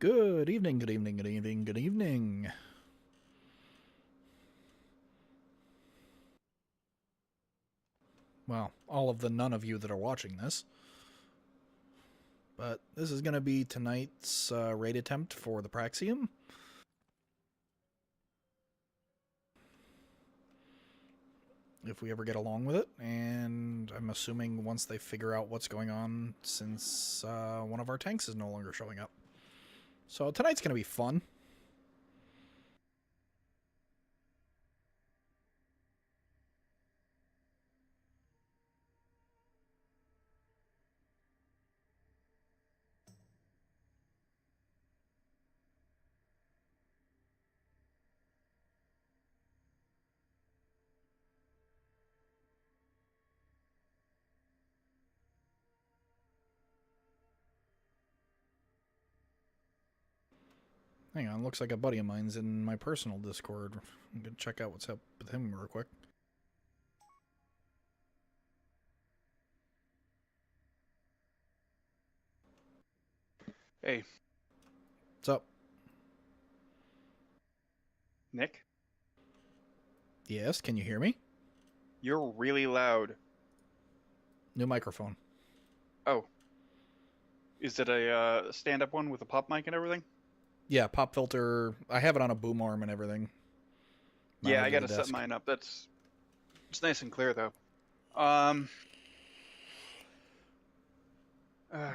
Good evening, good evening, good evening, good evening. Well, all of the none of you that are watching this. But this is going to be tonight's raid attempt for the Praxeum. If we ever get along with it, and I'm assuming once they figure out what's going on since one of our tanks is no longer showing up. So tonight's going to be fun. Hang on, looks like a buddy of mine's in my personal Discord. I'm going to check out what's up with him real quick. Hey, What's up? Nick, Yes, can you hear me? you're really loud. New microphone. Oh, is it a stand-up one with a pop mic and everything? Yeah, pop filter. I have it on a boom arm and everything. Yeah, Mounted I to the gotta set desk. mine up. It's nice and clear though. Um, uh,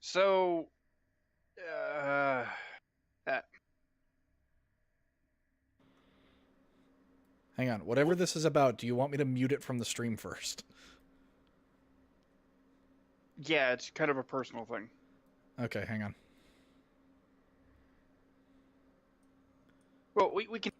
so, uh, uh, Hang on. Whatever this is about, do you want me to mute it from the stream first? yeah, it's kind of a personal thing. Okay, hang on. Well, we can.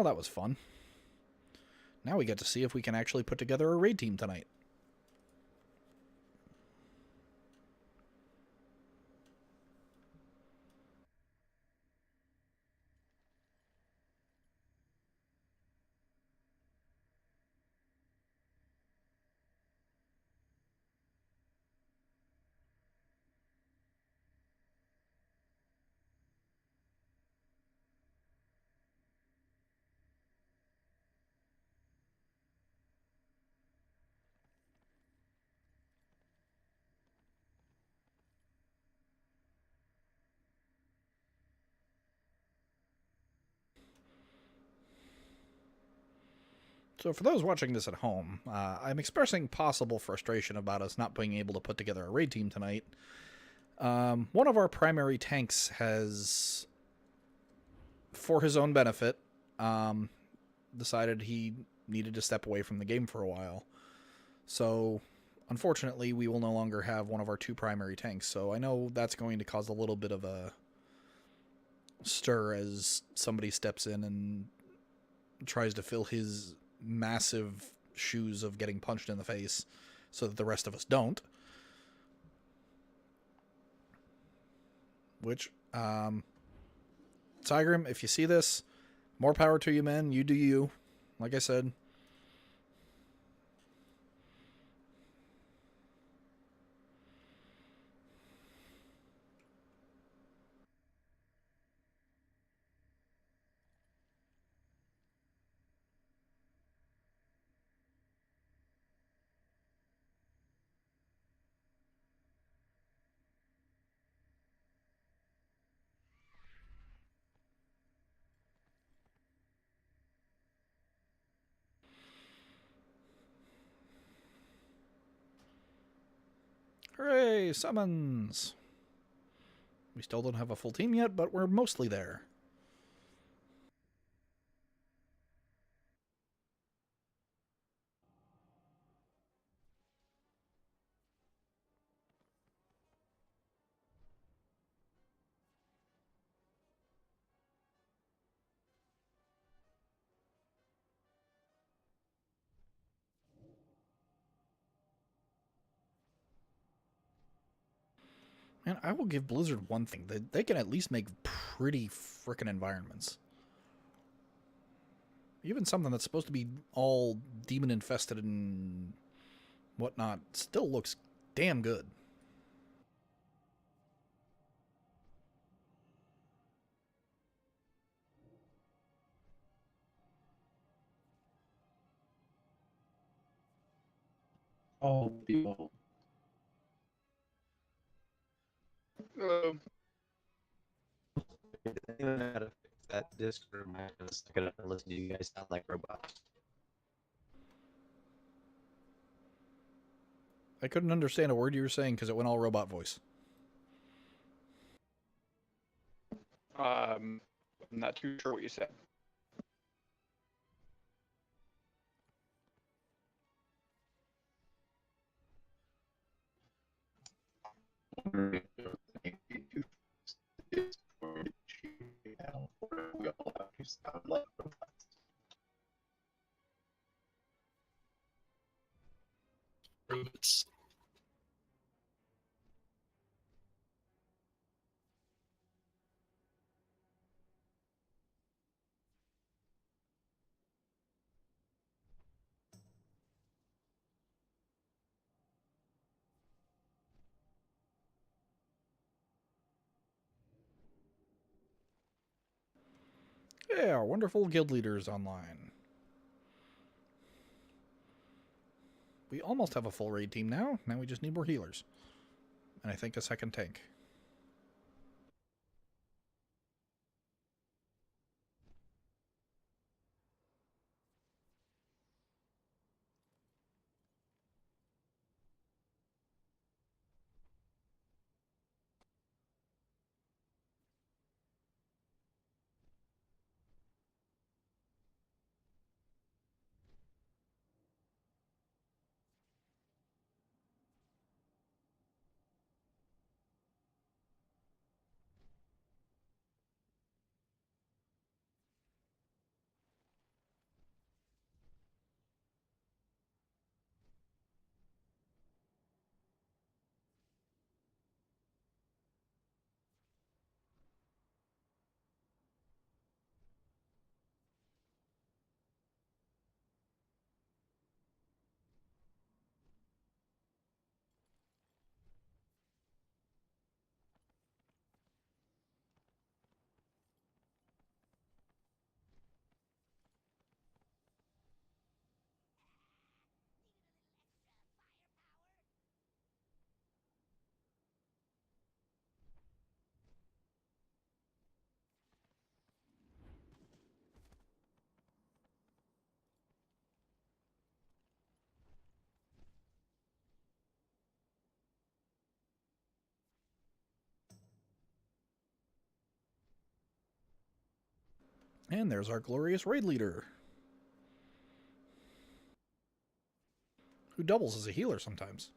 Well, that was fun. Now we get to see if we can actually put together a raid team tonight. So for those watching this at home, I'm expressing possible frustration about us not being able to put together a raid team tonight. One of our primary tanks has, for his own benefit, decided he needed to step away from the game for a while. So, unfortunately, we will no longer have one of our two primary tanks. So I know that's going to cause a little bit of a stir as somebody steps in and tries to fill his massive shoes of getting punched in the face so that the rest of us don't. Which, Tigrim, if you see this, more power to you, man. You do you. Like I said. Hooray, summons! We still don't have a full team yet, but we're mostly there. Man, I will give Blizzard one thing. They can at least make pretty frickin' environments. Even something that's supposed to be all demon infested and whatnot still looks damn good. Oh, people. Uh, I don't know how to fix that Discord. I'm gonna stuck it up and listen to you guys sound like robots. I couldn't understand a word you were saying because it went all robot voice. I'm not too sure what you said. Robots. Yeah, our wonderful guild leaders online. We almost have a full raid team now. Now we just need more healers. And I think a second tank. And there's our glorious raid leader, who doubles as a healer sometimes.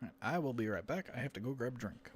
All right, I will be right back. I have to go grab a drink.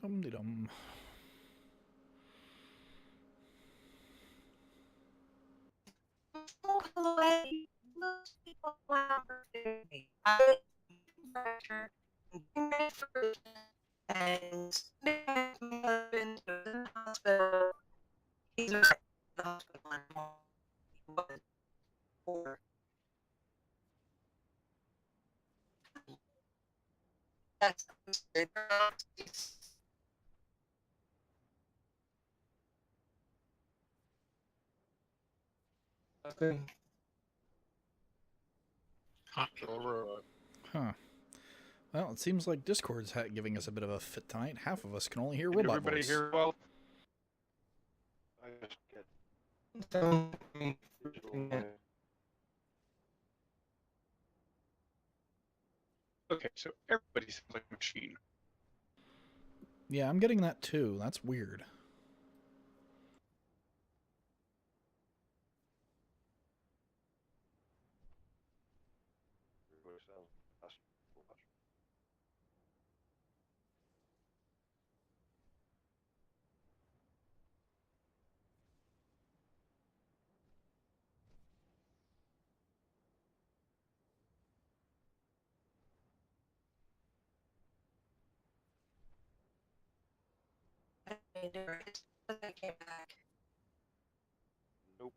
Dum-de-dum. Away. Most people want opportunity. I pressure and my husband was in the hospital. He's in the hospital anymore. He was for that's Huh. Well, it seems like Discord's giving us a bit of a fit tonight. Half of us can only hear Can robot everybody voice. hear well? I just get Okay, so everybody sounds like a machine. Yeah, I'm getting that too. That's weird. I came back. Nope.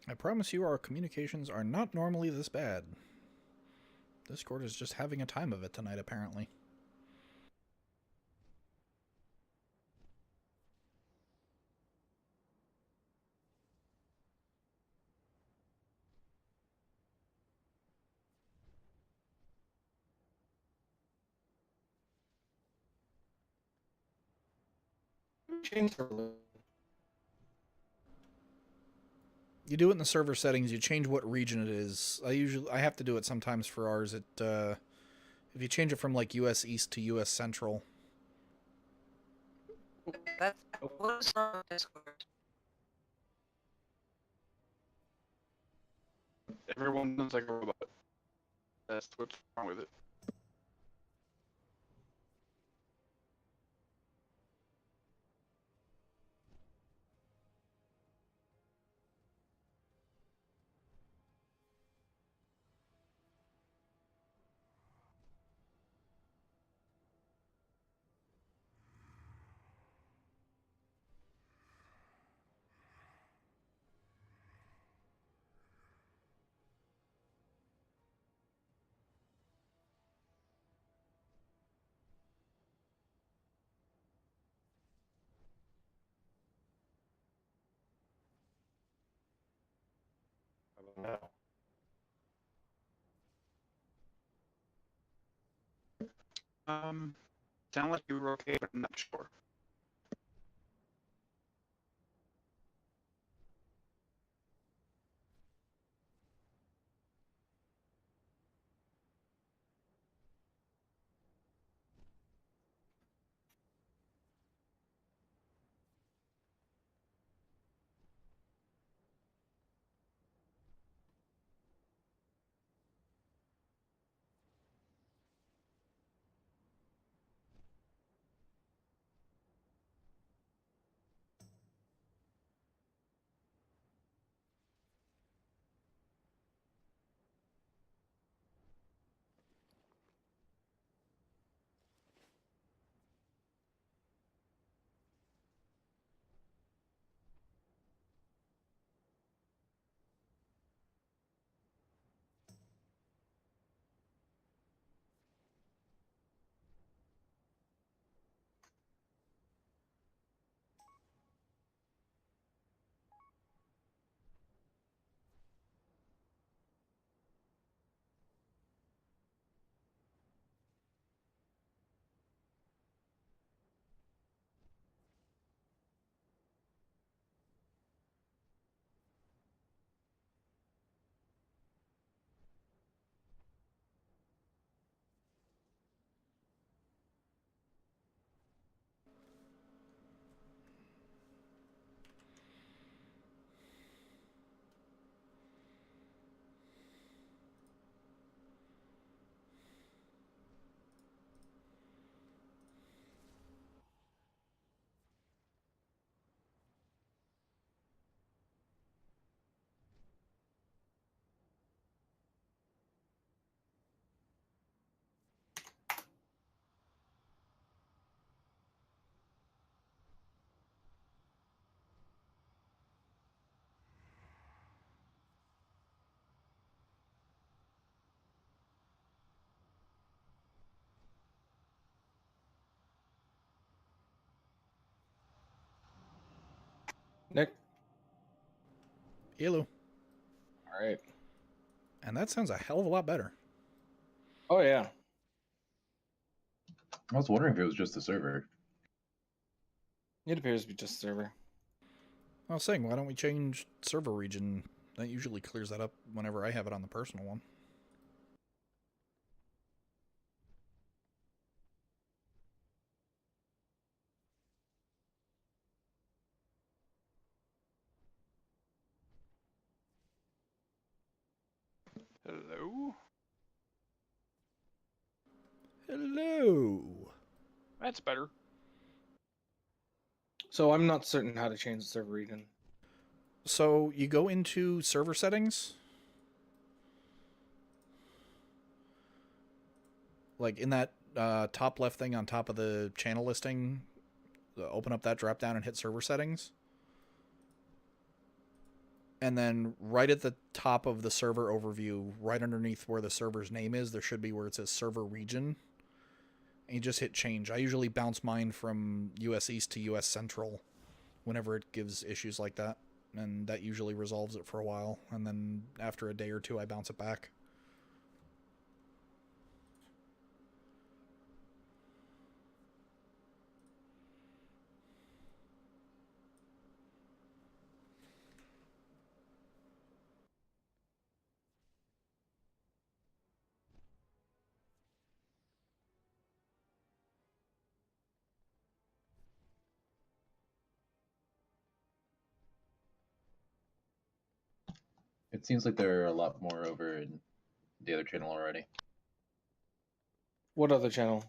I promise you our communications are not normally this bad. Discord is just having a time of it tonight, apparently. Change the You do it in the server settings, you change what region it is. I have to do it sometimes for ours. If you change it from like US East to US Central. That's what's wrong with Discord. Everyone sounds like a robot. That's what's wrong with it. now. Sound like you were okay, but I'm not sure. Nick. Hello. All right. And that sounds a hell of a lot better. Oh yeah. I was wondering if it was just the server. It appears to be just server. I was saying, why don't we change server region? That usually clears that up whenever I have it on the personal one. Hello? Hello. That's better. So I'm not certain how to change the server region. So you go into server settings. Like in that top left thing on top of the channel listing, open up that drop down and hit server settings. And then right at the top of the server overview, right underneath where the server's name is, there should be where it says server region. And you just hit change. I usually bounce mine from US East to US Central whenever it gives issues like that. And that usually resolves it for a while. And then after a day or two, I bounce it back. It seems like there are a lot more over in the other channel already. What other channel?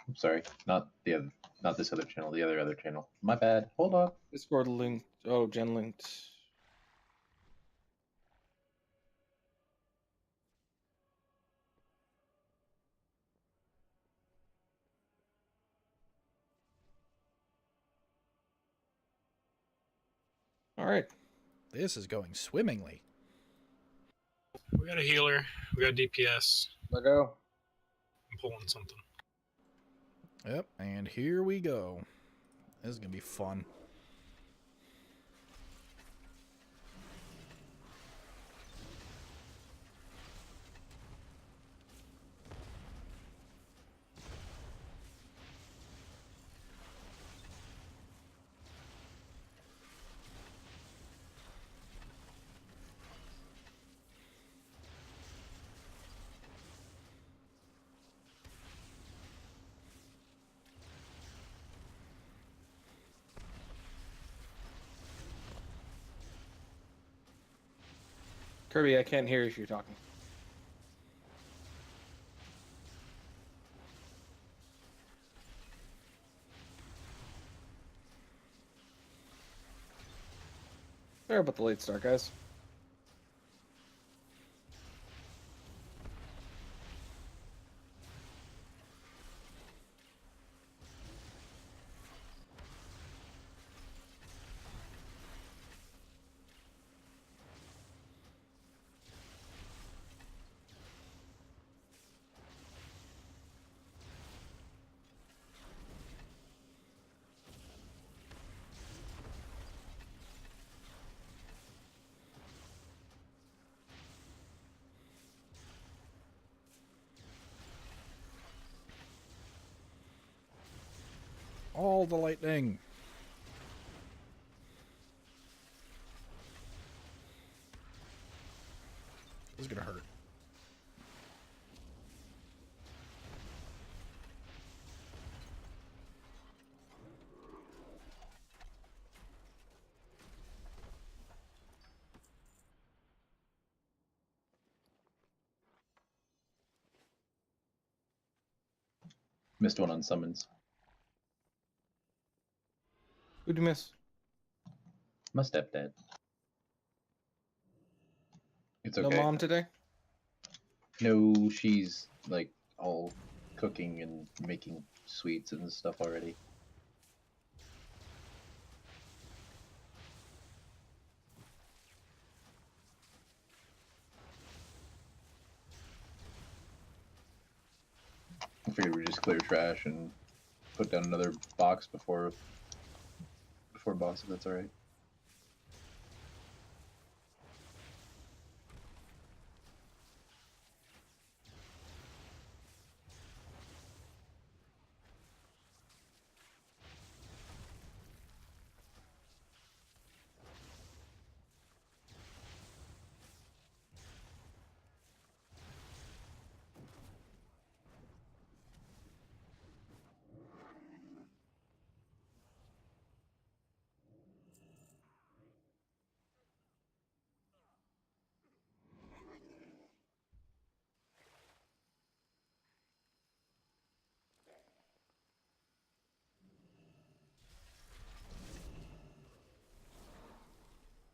I'm sorry, not this other channel, the other channel. My bad. Hold on. Discord linked. Oh, Gen linked. All right. This is going swimmingly. We got a healer. We got DPS. Let go. I'm pulling something. Yep, and here we go. This is going to be fun. Kirby, I can't hear if you're talking. Sorry about the late start, guys. All the lightning. This is going to hurt. Missed one on summons. Who'd you miss? My stepdad. It's No okay. mom today? No, she's like all cooking and making sweets and stuff already. I figured we'd just clear trash and put down another box before boss, if that's alright.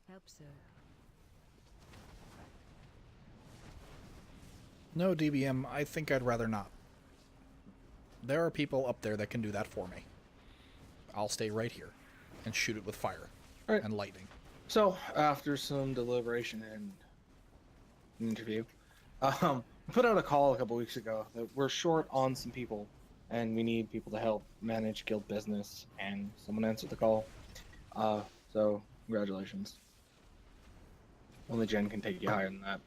Help, sir. No, DBM, I think I'd rather not. There are people up there that can do that for me. I'll stay right here and shoot it with fire Right. and lightning. So, after some deliberation and an interview, we put out a call a couple weeks ago that we're short on some people, and we need people to help manage guild business. And someone answered the call. So congratulations. Only Jen can take you higher than that.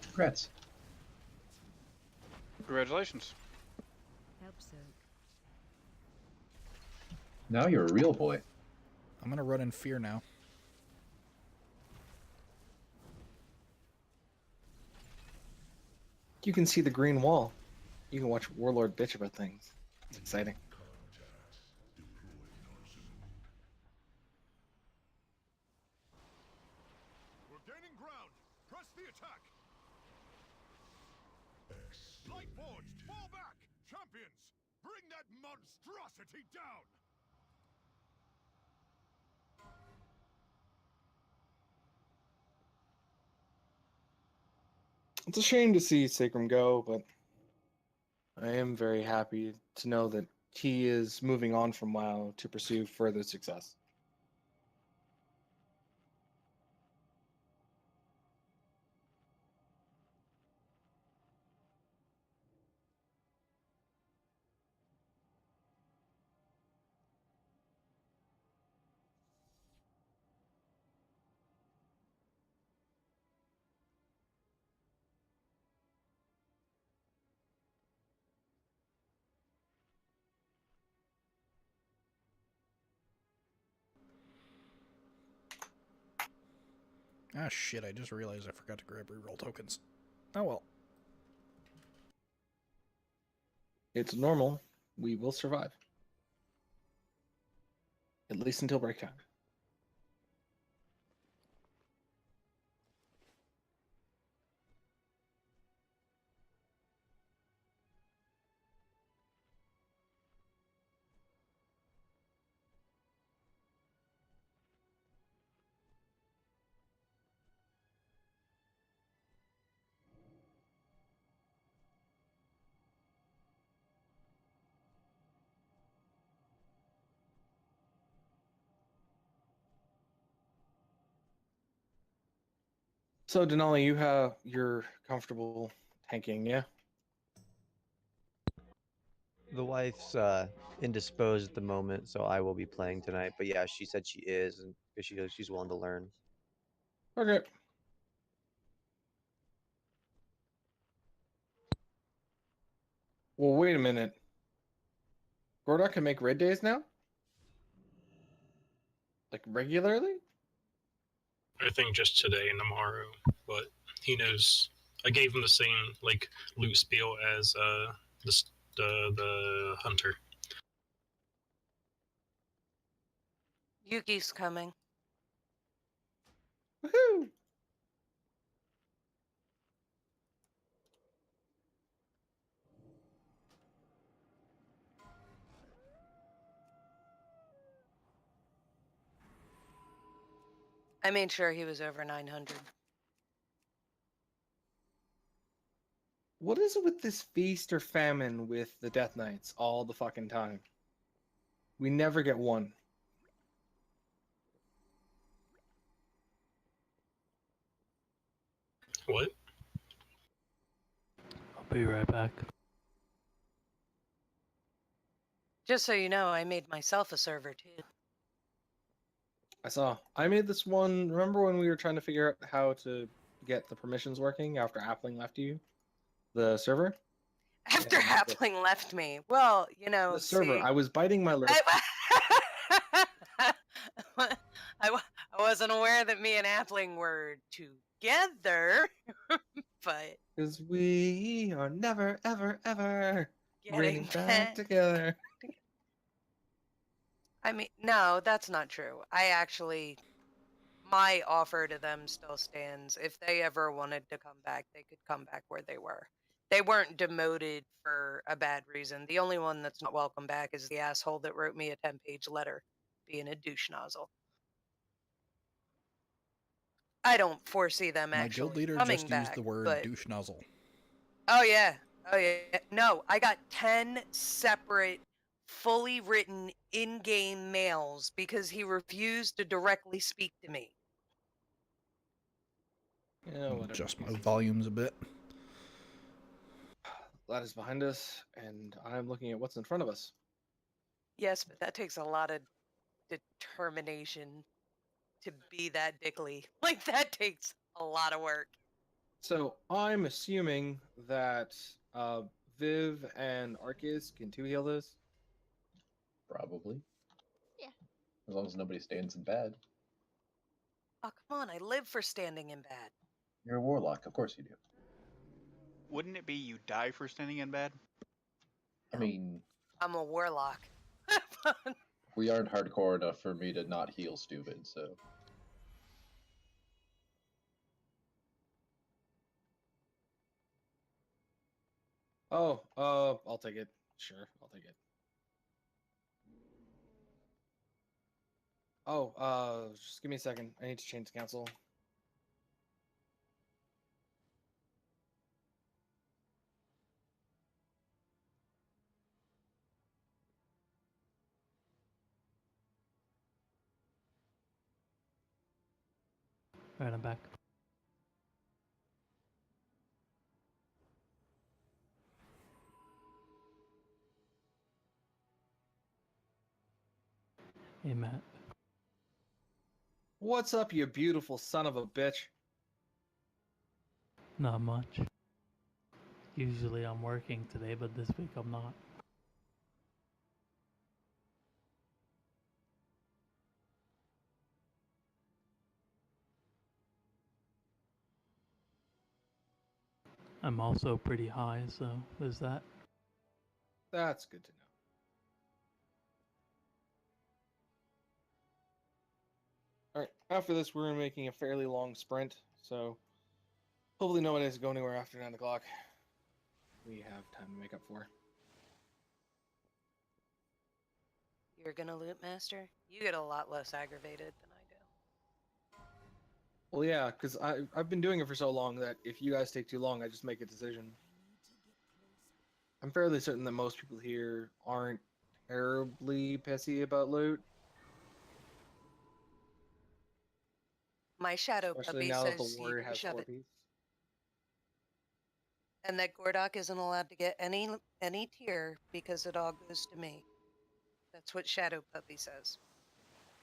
Congrats. Congratulations. Hope so. Now you're a real boy. I'm gonna run in fear now. You can see the green wall. You can watch Warlord bitch about things. It's exciting. We're gaining ground. Press the attack. Lightforged, fall back. Champions, bring that monstrosity down. It's a shame to see Sacrum go, but I am very happy to know that he is moving on from WoW to pursue further success. Ah, shit, I just realized I forgot to grab reroll tokens. Oh well. It's normal. We will survive. At least until break time. So Denali, you're comfortable tanking, yeah? The wife's indisposed at the moment, so I will be playing tonight. But yeah, she said she is, and she's willing to learn. Okay. Well, wait a minute. Gordok can make red days now? Like regularly? I think just today and tomorrow, but he knows. I gave him the same like loot spiel as the hunter. Yuki's coming. Woohoo! I made sure he was over 900. What is it with this feast or famine with the Death Knights all the fucking time? We never get one. What? I'll be right back. Just so you know, I made myself a server too. I saw. I made this one. Remember when we were trying to figure out how to get the permissions working after Appling left you? The server? After Yeah, Appling left me. Well, you know, the server. see, I was biting my lip. I wasn't aware that me and Appling were together, but Because we are never, ever, ever getting back back. together. I mean, no, that's not true. My offer to them still stands. If they ever wanted to come back, they could come back where they were. They weren't demoted for a bad reason. The only one that's not welcome back is the asshole that wrote me a 10-page letter, being a douche nozzle. I don't foresee them My guild actually leader coming just back. used the word but... douche nozzle. Oh yeah, Oh yeah, no, I got 10 separate, fully written in-game mails because he refused to directly speak to me. Yeah, whatever. Adjust my volumes a bit. That is behind us, and I'm looking at what's in front of us. Yes, but that takes a lot of determination to be that dickly. Like, that takes a lot of work. So I'm assuming that Viv and Arceus can two heal this. Probably. Yeah. As long as nobody stands in bad. Oh, come on, I live for standing in bad. You're a warlock, of course you do. Wouldn't it be you die for standing in bad? I mean, I'm a warlock. we aren't hardcore enough for me to not heal stupid, so. Oh, I'll take it. Sure, I'll take it. Oh, just give me a second. I need to change the council. Alright, I'm back. Hey, Matt. What's up, you beautiful son of a bitch? Not much. Usually I'm working today, but this week I'm not. I'm also pretty high, so there's that. That's good to know. Alright, after this, we're making a fairly long sprint, so hopefully no one has to go anywhere after 9 o'clock. We have time to make up for. You're gonna loot master? You get a lot less aggravated than I do. Well, yeah, because I've been doing it for so long that if you guys take too long, I just make a decision. I'm fairly certain that most people here aren't terribly pissy about loot. My shadow Especially puppy now that the says you warrior can has shove 4 it, piece. and that Gordok isn't allowed to get any tier because it all goes to me. That's what shadow puppy says.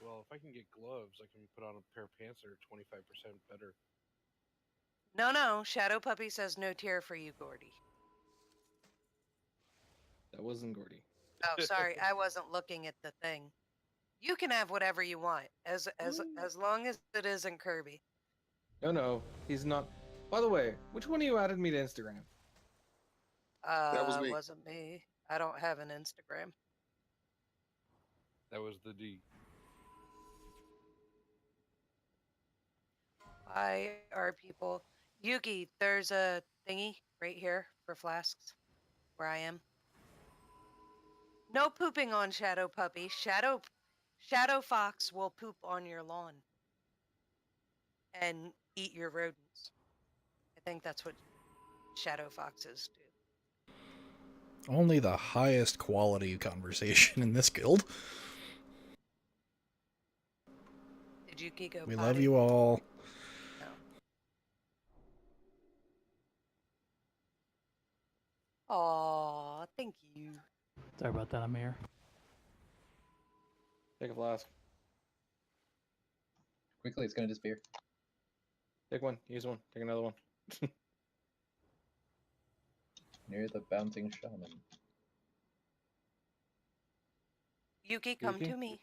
Well, if I can get gloves, I can put on a pair of pants that are 25% better. No, shadow puppy says no tier for you, Gordy. That wasn't Gordy. Oh, sorry, I wasn't looking at the thing. You can have whatever you want, as long as it isn't Kirby. No, he's not. By the way, which one of you added me to Instagram? That was me. Wasn't me. I don't have an Instagram. That was the D. Why are people... Yuki, there's a thingy right here for flasks where I am. No pooping on Shadow Puppy. Shadow Fox will poop on your lawn and eat your rodents. I think that's what Shadow Foxes do. Only the highest quality conversation in this guild. Did Yuki go We potty? love you all. No. Aw, thank you. Sorry about that, I'm here. Take a flask. Quickly, it's gonna disappear. Take one. Use one. Take another one. Near the bouncing shaman. Yuki, come Yuki? to me.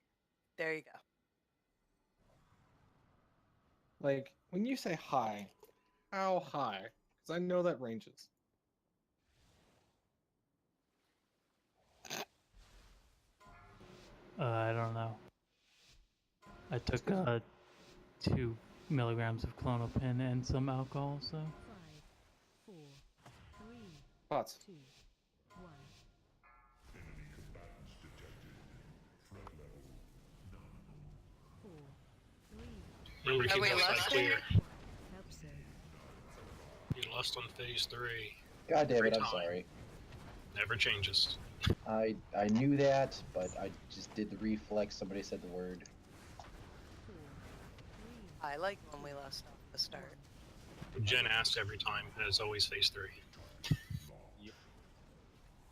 There you go. Like, when you say high, how high? Because I know that ranges. I don't know. I took 2 milligrams of clonopin and some alcohol, so. 5, 4, 3, Pots. 2, 1. Remember to Are keep we that side lusting? clear. Help so. You lost on phase 3. God damn Every it, I'm time. sorry. Never changes. I knew that, but I just did the reflex. Somebody said the word. I like when we left off the start. Jen asks every time, and it's always phase 3.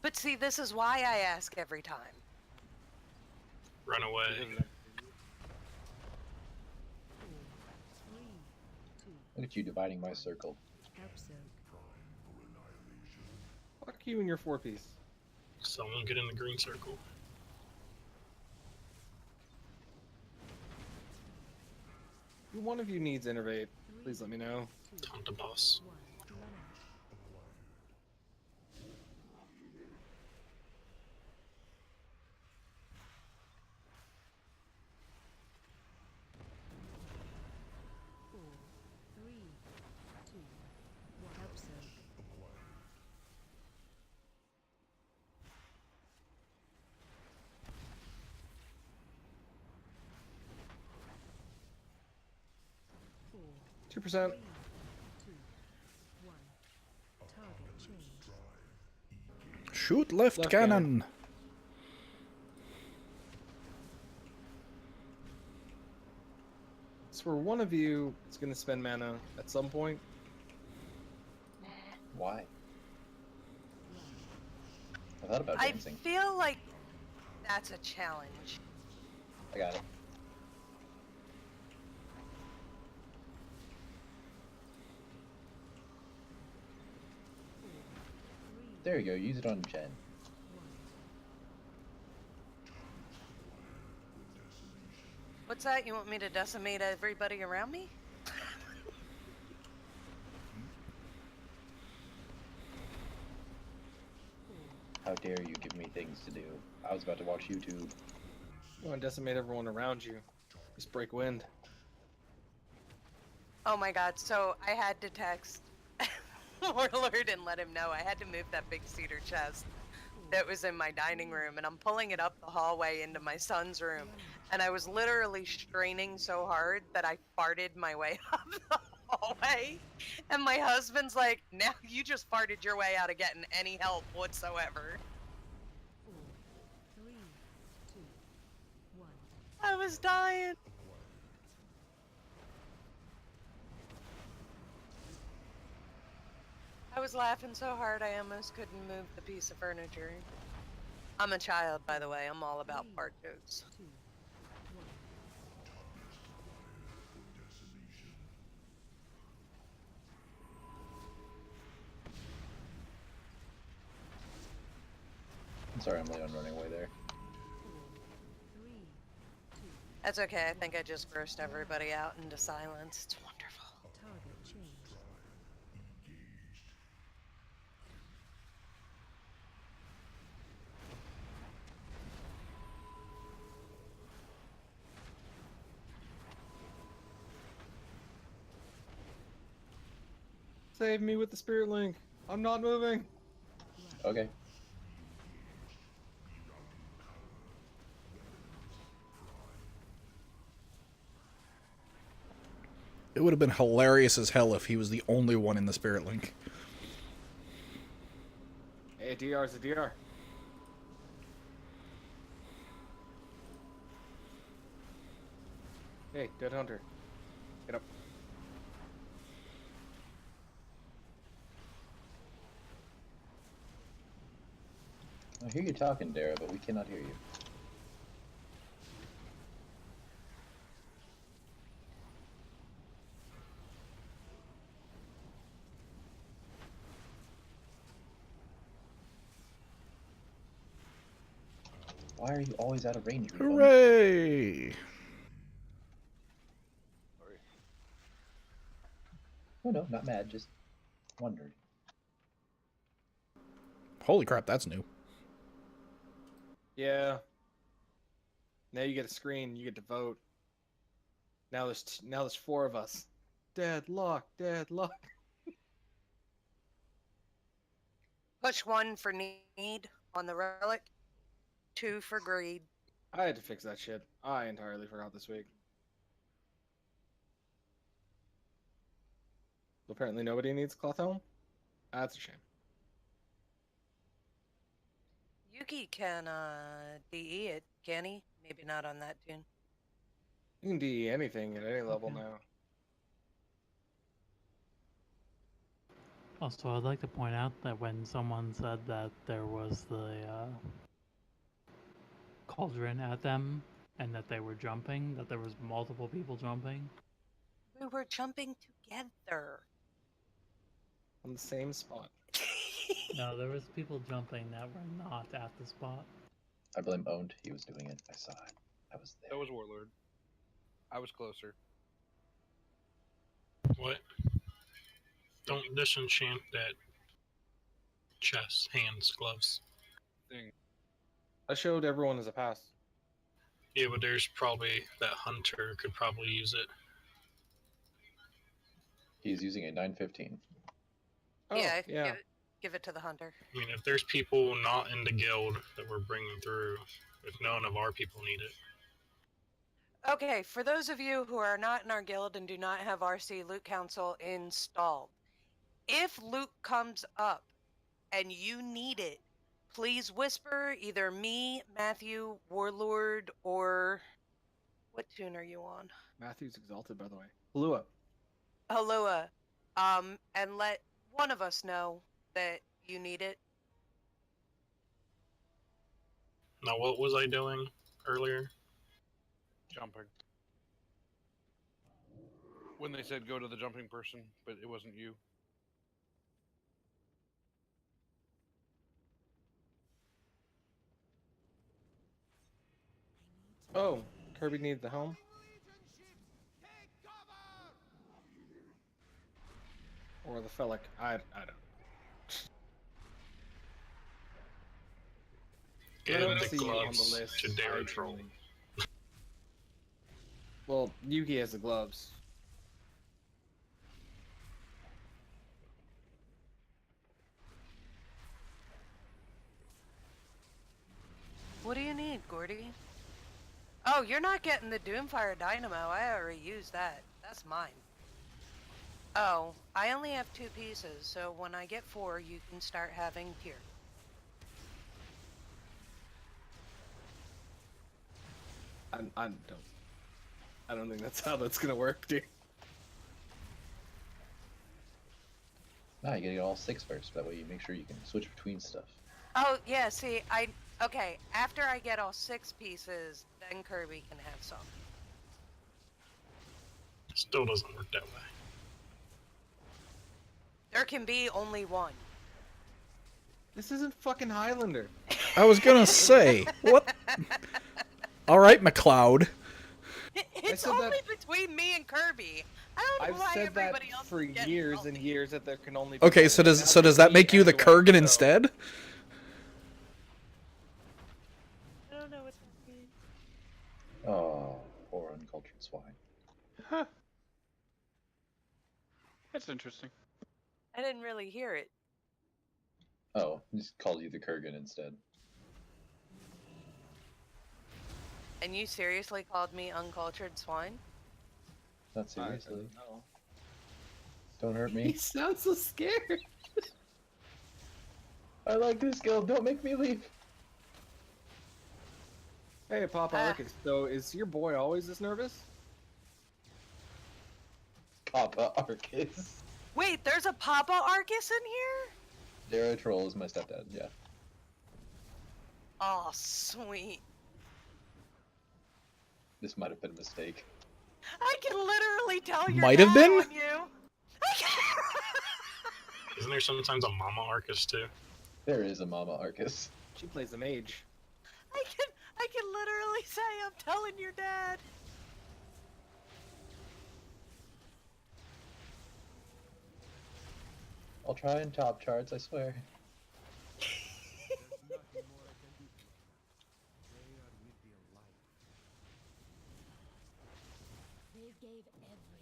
But see, this is why I ask every time. Run away. Look at you dividing my circle. Fuck you and your 4-piece. Someone get in the green circle. If one of you needs innervate, please let me know. Time to boss. Two percent. Shoot left, Left cannon. cannon. So for one of you, it's going to spend mana at some point. Why? I thought about I dancing. feel like that's a challenge. I got it. There you go. Use it on Jen. What's that? You want me to decimate everybody around me? How dare you give me things to do? I was about to watch YouTube. You want to decimate everyone around you. Just break wind. Oh my god, so I had to text Warlord and let him know I had to move that big cedar chest that was in my dining room, and I'm pulling it up the hallway into my son's room, and I was literally straining so hard that I farted my way up the hallway, and my husband's like, now you just farted your way out of getting any help whatsoever. I was dying. I was laughing so hard I almost couldn't move the piece of furniture. I'm a child, by the way. I'm all about fart jokes. I'm sorry I'm late on running away there. That's okay. I think I just grossed everybody out into silence. It's wonderful. Save me with the spirit link. I'm not moving. Okay. It would have been hilarious as hell if he was the only one in the spirit link. Hey, DR's a DR. Hey, Dead Hunter. Get up. I hear you talking, Dara, but we cannot hear you. Why are you always out of range? Reba? Hooray! Oh no, not mad, just wondered. Holy crap, that's new. Yeah. Now you get a screen. You get to vote. Now there's 4 of us. Deadlock. Deadlock. Push 1 for need on the relic, 2 for greed. I had to fix that shit. I entirely forgot this week. Apparently nobody needs cloth helm. That's a shame. Yuki can DE it, can he? Maybe not on that tune. You can DE anything at any level Okay. now. Also, I'd like to point out that when someone said that there was the cauldron at them and that they were jumping, that there was multiple people jumping. We were jumping together. On the same spot. No, there was people jumping that were not at the spot. I blame Owned. He was doing it. I saw it. I was there. That was Warlord. I was closer. What? Don't disenchant that chest, hands, gloves. Thing. I showed everyone as a pass. Yeah, but there's probably that hunter could probably use it. He's using a 915. Oh, yeah, yeah. Give it to the hunter. I mean, if there's people not in the guild that we're bringing through, if none of our people need it. Okay, for those of you who are not in our guild and do not have RC Loot Council installed, if loot comes up and you need it, please whisper either me, Matthew, Warlord, or what tune are you on? Matthew's exalted, by the way. Halua. Halua. And let one of us know that you need it. Now, what was I doing earlier? Jumping. When they said go to the jumping person, but it wasn't you. Oh, Kirby needs the helm. Or the Felic. I don't. Get I don't the see you on gloves the list. to dare troll. Well, Yuki has the gloves. What do you need, Gordy? Oh, you're not getting the Doomfire Dynamo. I already used that. That's mine. Oh, I only have 2 pieces, so when I get 4, you can start having tier. I don't think that's how that's gonna work, dude. Nah, you gotta get all 6 first. That way you make sure you can switch between stuff. Oh, yeah, see, okay, after I get all 6 pieces, then Kirby can have some. Still doesn't work that way. There can be only 1. This isn't fucking Highlander. I was gonna say, what? All right, McLeod. It's only between me and Kirby. I don't know I've why said that everybody else for is getting years salty. and years that there can only be Okay, one. so Now does that me make you the and Kurgan so- instead? I don't know what that means. Oh, poor uncultured swine. Huh. That's interesting. I didn't really hear it. Oh, he just called you the Kurgan instead. And you seriously called me uncultured swine? Not seriously. No. Don't hurt He me. sounds so scared. I like this guild. Don't make me leave. Hey, Papa Arcus. So, is your boy always this nervous? Papa Arcus. Wait, there's a Papa Arcus in here? Darrow Troll is my stepdad, yeah. Oh, sweet. This might have been a mistake. I can literally tell your Might have dad been? on you. Isn't there sometimes a Mama Arcus too? There is a Mama Arcus. She plays the mage. I can literally say I'm telling your dad. I'll try and top charts, I swear. They gave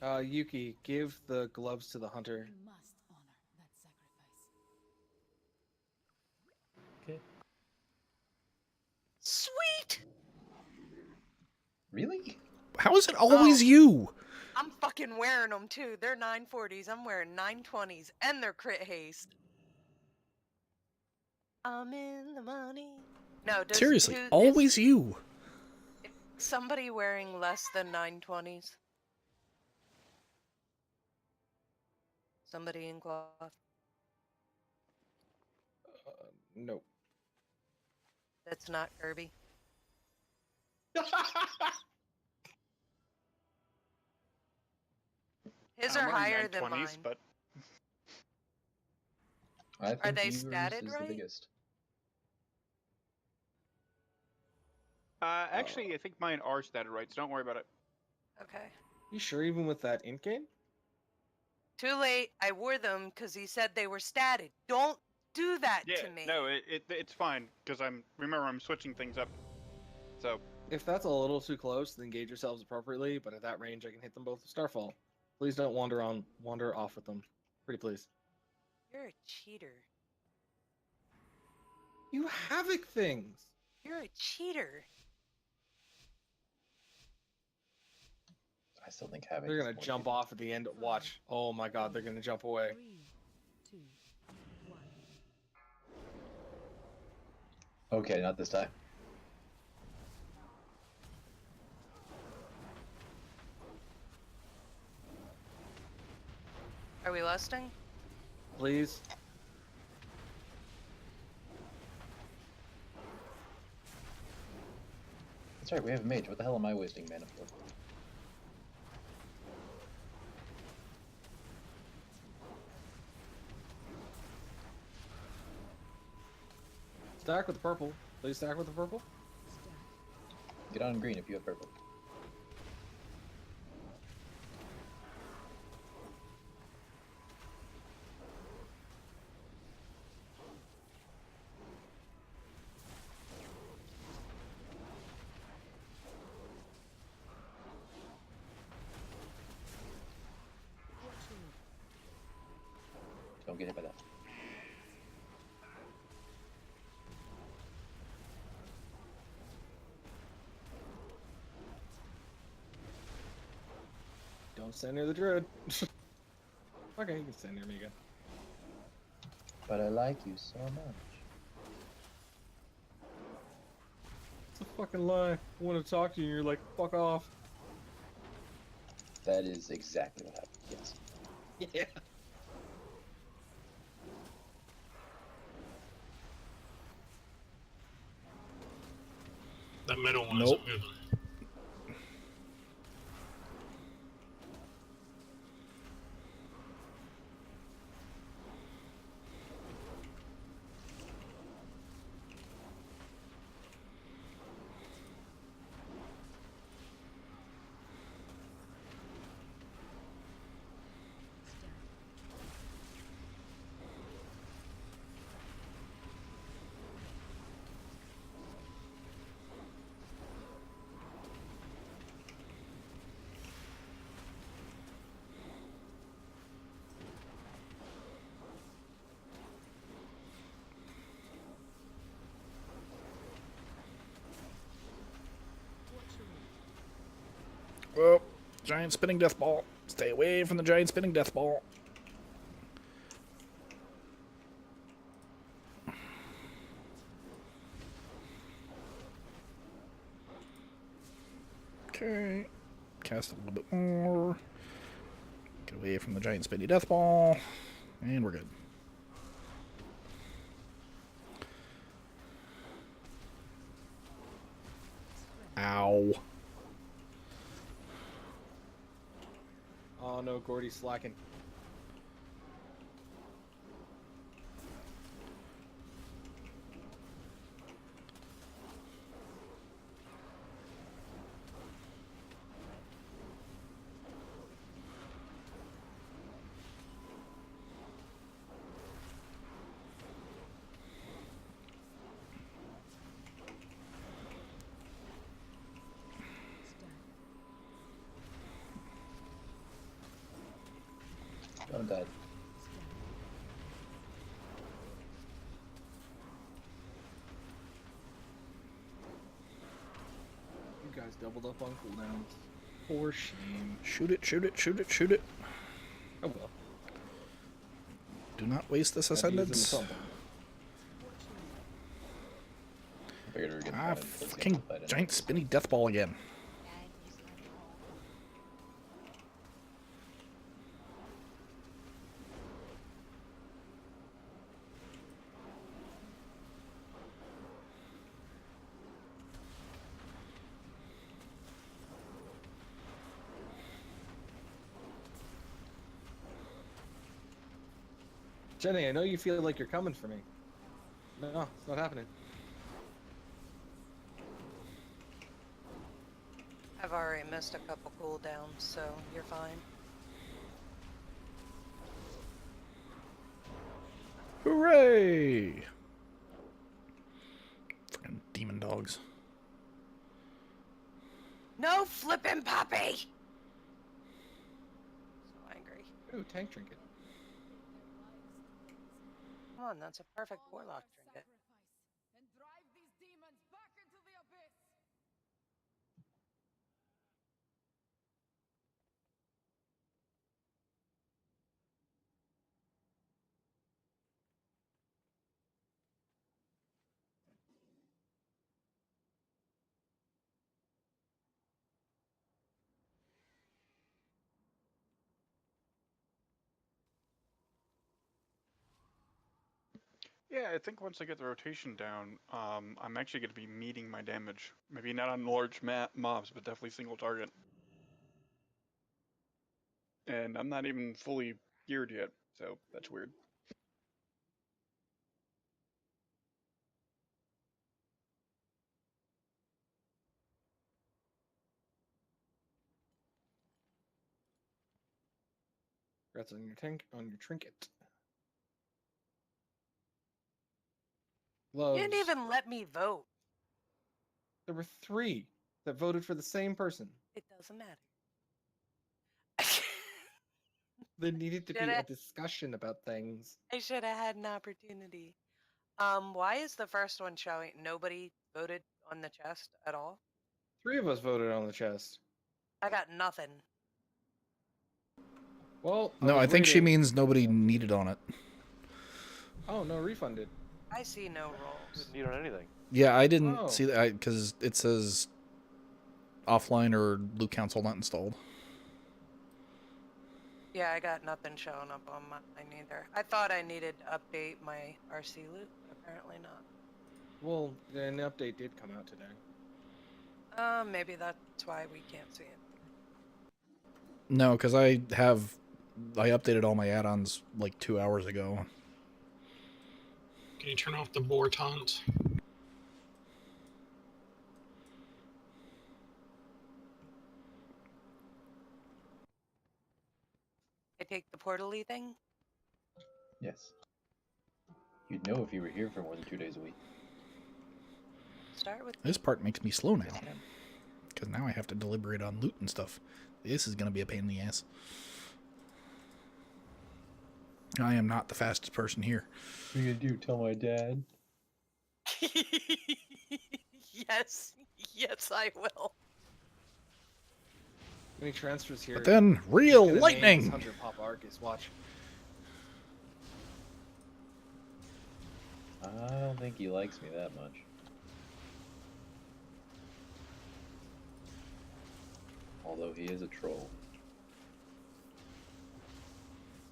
everything. Yuki, give the gloves to the hunter. You must honor that sacrifice. Okay. Sweet. Really? How is it always you? I'm fucking wearing them too. They're 940s. I'm wearing 920s, and they're crit haste. I'm in the money. No, does Seriously, who, is always you. somebody wearing less than 920s? Somebody in cloth? No. That's not Kirby. His I'm are wearing higher than 920s, mine. but I think Are they yours statted is the right? biggest. actually, I think mine are statted right, so don't worry about it. Okay. You sure even with that int game? Too late. I wore them because he said they were statted. Don't do that Yeah, to me. no, it's fine because I'm switching things up. So If that's a little too close, then gauge yourselves appropriately, but at that range I can hit them both with Starfall. Please don't wander off with them. Pretty please. You're a cheater. You havoc things! You're a cheater. I still think having. They're gonna jump off at the end. Watch. Oh my god, they're gonna jump away. 3, 2, 1. Okay, not this time. Are we lusting? Please. That's right, we have a mage. What the hell am I wasting mana for? Stack with the purple. Please stack with the purple. Get on green if you have purple. Don't get hit by that. Don't stand near the druid. Okay, you can stand near me again. But I like you so much. It's a fucking lie. I want to talk to you and you're like, fuck off. That is exactly what happened, yes. Yeah. That middle one Nope. isn't moving. Oh, giant spinning death ball. Stay away from the giant spinning death ball. Okay. Cast a little bit more. Get away from the giant spinny death ball. And we're good. Ow. Oh no, Gordy's slacking. Don't die. You guys doubled up on cooldowns. For shame. Shoot it, shoot it, shoot it, shoot it. Oh well. Do not waste this Gotta use them ascendance. something. Figured we were getting Ah, kind of busy on fucking the fight giant spinny death ball again. Jenny, I know you feel like you're coming for me. No, it's not happening. I've already missed a couple cooldowns, so you're fine. Hooray! Freaking demon dogs. No flippin' puppy! So angry. Ooh, tank trinket. Come on, that's a perfect warlock trinket. And drive these demons back into the abyss. Yeah, I think once I get the rotation down, I'm actually going to be meeting my damage. Maybe not on large mobs, but definitely single target. And I'm not even fully geared yet, so that's weird. Congrats on your tank, on your trinket. You Gloves. didn't even let me vote. There were 3 that voted for the same person. It doesn't matter. There needed to be Shoulda- a discussion about things. I should have had an opportunity. Why is the first one showing nobody voted on the chest at all? 3 of us voted on the chest. I got nothing. Well, No, I think she means nobody needed on it. Oh, no, refunded. I see no rolls. Didn't need on anything. Yeah, I didn't Oh. see that because it says offline or loot console not installed. Yeah, I got nothing showing up on mine either. I thought I needed to update my RC loot, but apparently not. Well, an update did come out today. Maybe that's why we can't see it. No, because I updated all my add-ons like 2 hours ago. Can you turn off the boar taunt? I take the portal-y thing? Yes. You'd know if you were here for more than 2 days a week. Start with This part makes me slow now. Because now I have to deliberate on loot and stuff. This is going to be a pain in the ass. I am not the fastest person here. What are you going to do? Tell my dad? Yes. Yes, I will. Any transfers here? But then, real Gonna name lightning! this Hunter Pop Arcus, watch. I don't think he likes me that much. Although he is a troll.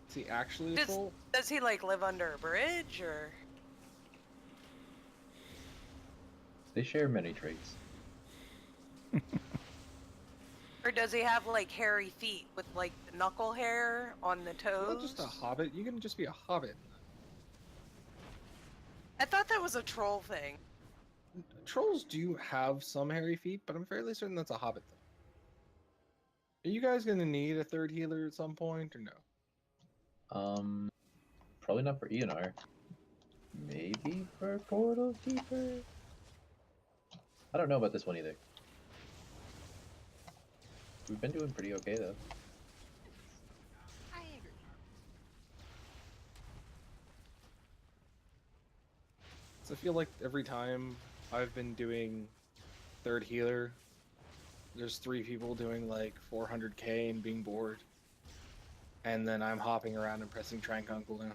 Is he actually a troll? Does he like live under a bridge or? They share many traits. Or does he have like hairy feet with like the knuckle hair on the toes? Not just a hobbit. You can just be a hobbit. I thought that was a troll thing. Trolls do have some hairy feet, but I'm fairly certain that's a hobbit thing. Are you guys gonna need a 3rd healer at some point, or no? Probably not for ENR. Maybe for Portal Keeper? I don't know about this one either. We've been doing pretty okay though. I agree. So I feel like every time I've been doing 3rd healer, there's 3 people doing like 400k and being bored. And then I'm hopping around and pressing Trank on cooldown.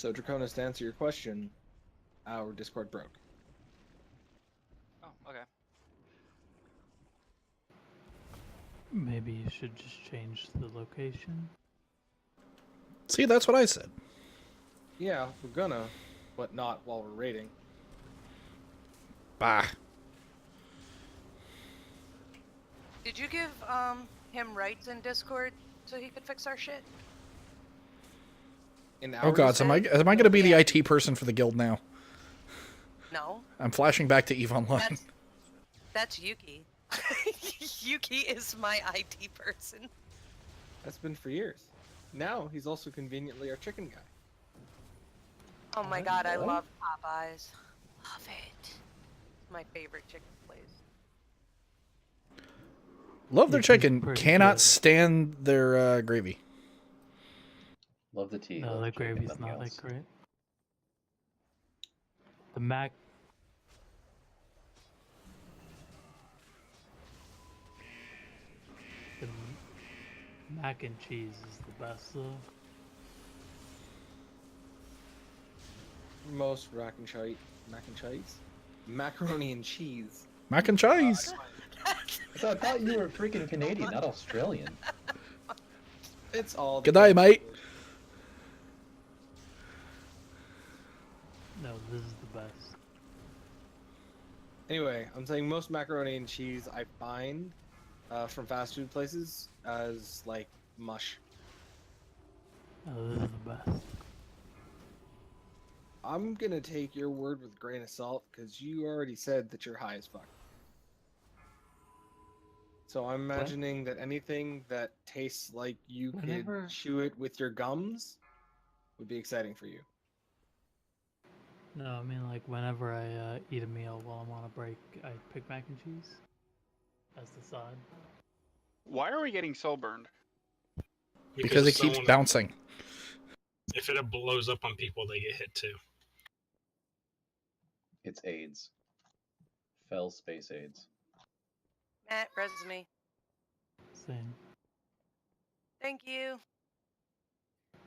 So, Draconis, to answer your question, our Discord broke. Oh, okay. Maybe you should just change the location. See, that's what I said. Yeah, we're gonna, but not while we're raiding. Bah. Did you give him rights in Discord so he could fix our shit? In Oh god, so am I going to be the IT person for the guild now? No. I'm flashing back to EVE Online. That's Yuki. Yuki is my IT person. That's been for years. Now he's also conveniently our chicken guy. Oh my god, I love Popeyes. Love it. It's my favorite chicken place. Love their chicken, cannot stand their gravy. Love the tea. No, love the the chicken, gravy's nothing not else. that great. The mac. The mac and cheese is the best though. Most macaroni and cheese. Mac and cheese. I thought you were freaking Canadian, not Australian. It's all. Good day, mate. No, this is the best. Anyway, I'm saying most macaroni and cheese I find from fast food places as like mush. No, this is the best. I'm gonna take your word with a grain of salt because you already said that you're high as fuck. So I'm imagining that anything that tastes like you could chew it with your gums would be exciting for you. No, I mean like whenever I eat a meal while I'm on a break, I pick mac and cheese as the side. Why are we getting so burned? Because it keeps bouncing. If it blows up on people, they get hit too. It's AIDS. Fell space AIDS. Matt, res me. Same. Thank you.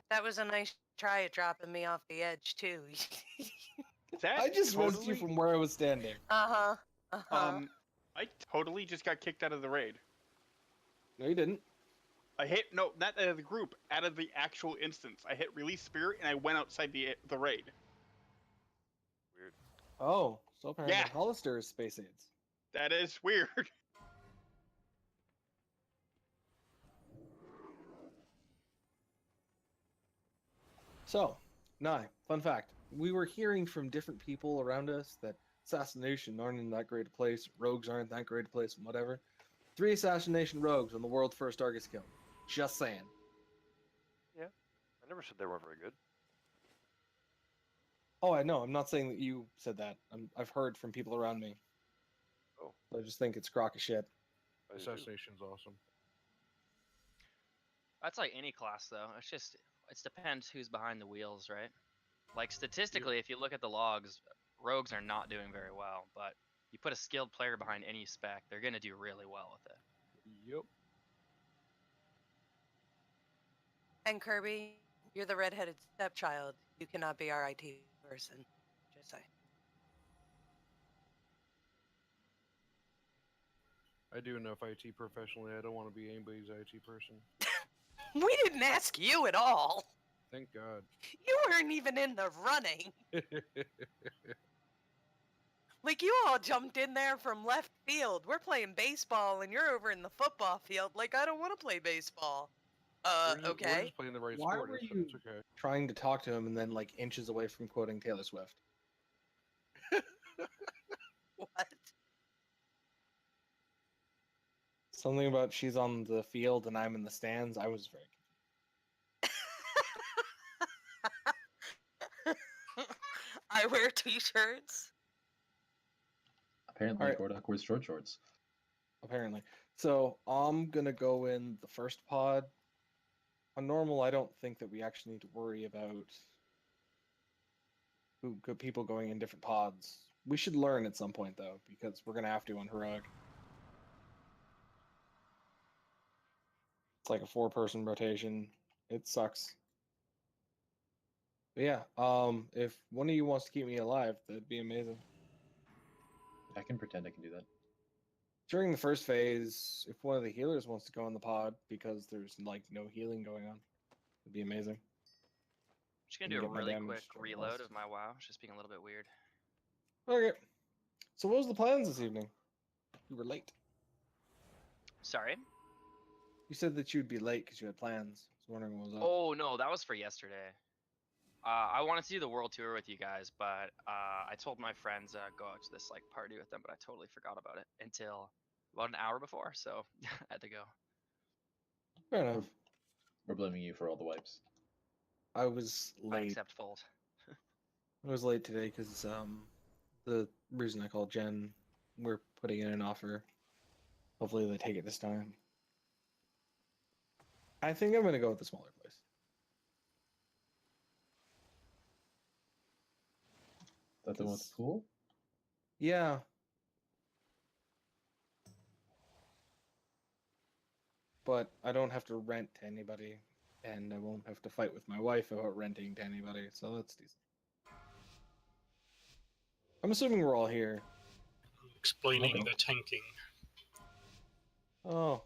That was a nice try at dropping me off the edge too. I just missed you from where I was standing. Uh-huh. Uh-huh. I totally just got kicked out of the raid. No, you didn't. I hit not out of the group, out of the actual instance. I hit release spirit and I went outside the raid. Weird. Oh, so apparently Hollister is space AIDS. That is weird. So, fun fact. We were hearing from different people around us that assassination aren't in that great a place, rogues aren't that great a place, whatever. 3 assassination rogues when the world's first Argus killed. Just saying. Yeah, I never said they weren't very good. Oh, I know. I'm not saying that you said that. I've heard from people around me. Oh. I just think it's crock of shit. Assassination's awesome. That's like any class, though. It depends who's behind the wheels, right? Like, statistically, if you look at the logs, rogues are not doing very well, but you put a skilled player behind any spec, they're going to do really well with it. Yep. And Kirby, you're the redheaded stepchild. You cannot be our IT person. Just say. I do enough IT professionally. I don't want to be anybody's IT person. We didn't ask you at all. Thank God. You weren't even in the running. Like, you all jumped in there from left field. We're playing baseball, and you're over in the football field. Like, I don't want to play baseball. We're Okay. just playing the right Why sport. were It's you okay. trying to talk to him and then like inches away from quoting Taylor Swift? What? Something about she's on the field and I'm in the stands. I was very I wear t-shirts. Apparently, Gordok wears short shorts. apparently. So I'm gonna go in the first pod. On normal, I don't think that we actually need to worry about people going in different pods. We should learn at some point though, because we're gonna have to on heroic. It's like a 4-person rotation. It sucks. But yeah, if one of you wants to keep me alive, that'd be amazing. I can pretend I can do that. During the first phase, if one of the healers wants to go on the pod because there's like no healing going on, it'd be amazing. Just gonna Can do a get my really damage quick during the reload last. of my WoW. It's just being a little bit weird. Okay. So what was the plans this evening? You were late. Sorry. You said that you'd be late because you had plans. I was wondering what was up. Oh no, that was for yesterday. I wanted to do the world tour with you guys, but I told my friends go out to this like party with them, but I totally forgot about it until about an hour before, so I had to go. Fair enough. We're blaming you for all the wipes. I was I late. accept fault. I was late today because the reason I called Jen, we're putting in an offer. Hopefully they take it this time. I think I'm gonna go with the smaller place. That the one with the pool? Yeah. But I don't have to rent to anybody, and I won't have to fight with my wife about renting to anybody, so that's decent. I'm assuming we're all here. Explaining Okay. the tanking. Oh.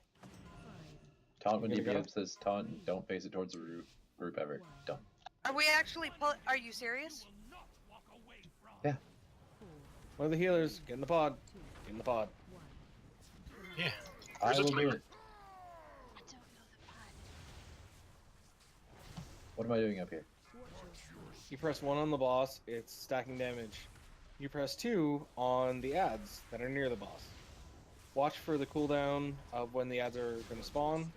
Taunt when You gonna DPM go? says taunt and don't face it towards the group ever. Done. Are we actually are you serious? Yeah. One of the healers, get in the pod. Get in the pod. Yeah. I Where's the will do timer? it. What am I doing up here? You press 1 on the boss, it's stacking damage. You press 2 on the ads that are near the boss. Watch for the cooldown of when the ads are going to spawn.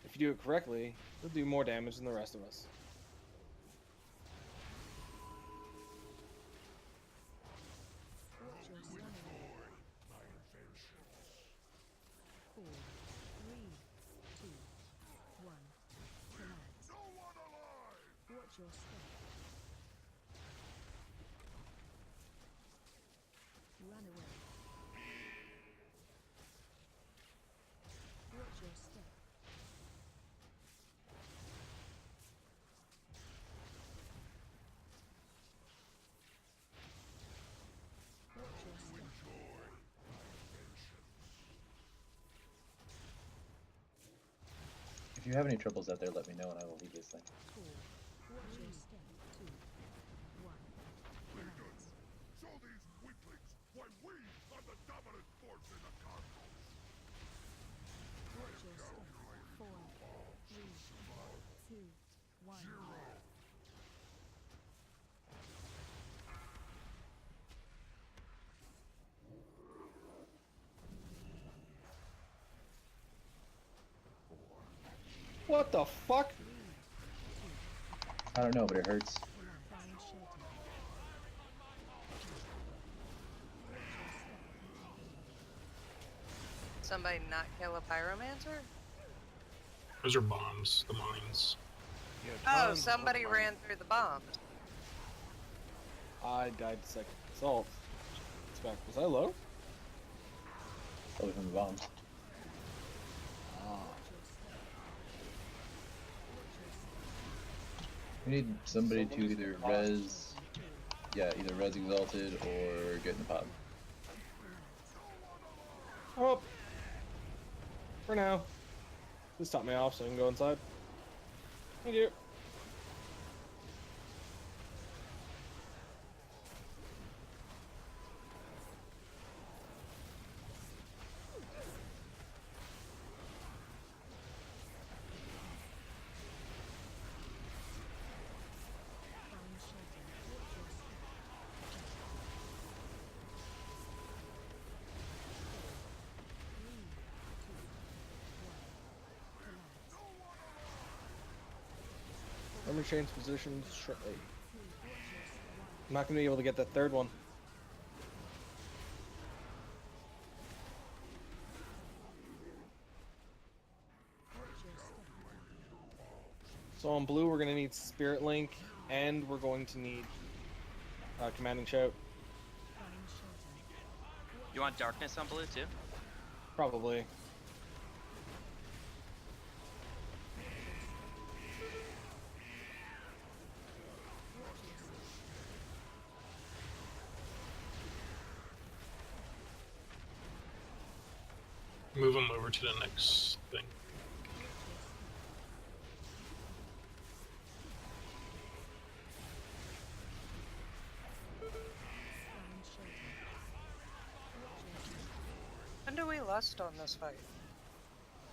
If you do it correctly, it'll do more damage than the rest of us. Watch your step. Run away. Watch your step. Watch your step. If you have any troubles out there, let me know and I will leave this thing. Watch your step. 2, 1. Relax. Show these weaklings why we are the dominant force in the cosmos. Watch your step. 4, 3, 2, 1. What the fuck? I don't know, but it hurts. Find shelter. Somebody not kill a pyromancer? Those are bombs, the mines. Oh, somebody ran through the bombs. I died to second assault. Was I low? Probably from the bomb. We need somebody to either res, either res exalted or get in the pod. Oh. For now. Just top me off so I can go inside. Thank you. Find shelter. Watch your step. Let me change positions shortly. I'm not gonna be able to get that third one. So on blue, we're gonna need Spirit Link, and we're going to need Commanding Shout. You want darkness on blue too? Probably. Move him over to the next thing. When do we lust on this fight?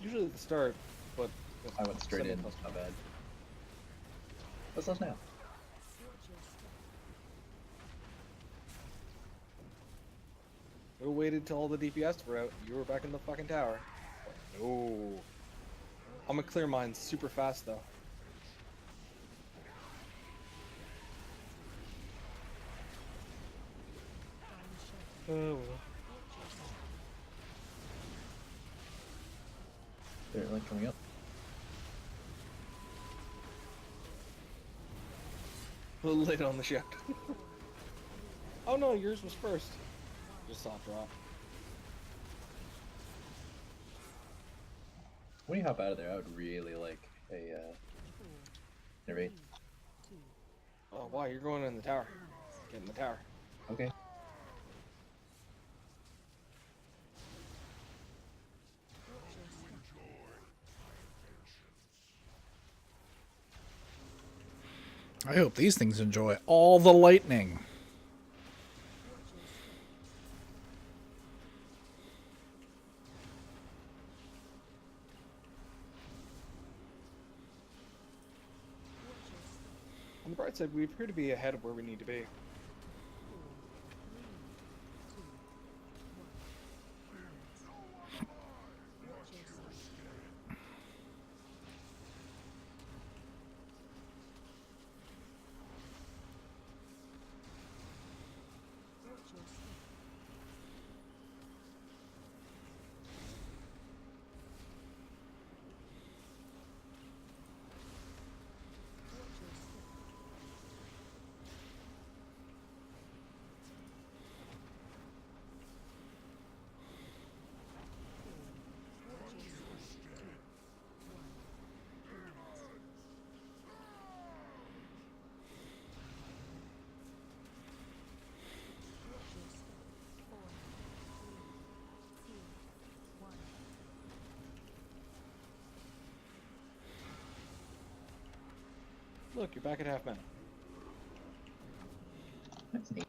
Usually at the start, but I went straight in. plus Not bad. What's us now? We waited till all the DPS were out. You were back in the fucking tower. No. I'm gonna clear mine super fast though. Oh. They're like coming up. A little late on the shift. Oh no, yours was first. Just saw it drop. When you hop out of there, I would really like a innervate. Oh wow, you're going in the tower. Get in the tower. Okay. I hope these things enjoy all the lightning. On the bright side, we appear to be ahead of where we need to be. Look, you're back at half mana. That's neat.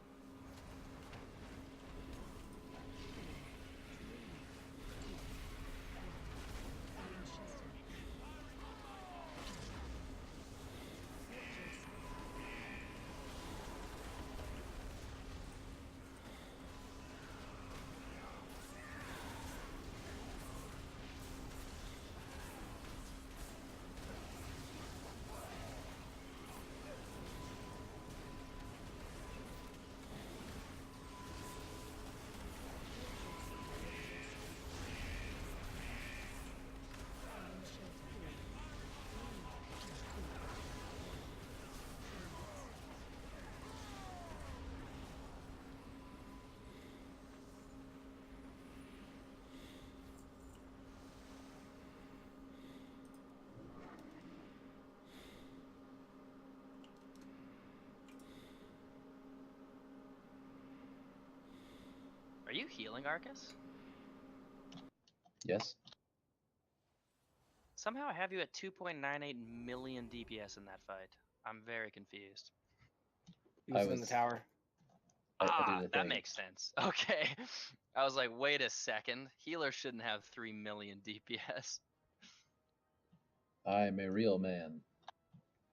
Are you healing, Arcus? Yes. Somehow I have you at 2.98 million DPS in that fight. I'm very confused. He was in the tower. I did the that thing. makes sense. Okay. I was like, wait a second. Healer shouldn't have 3 million DPS. I'm a real man,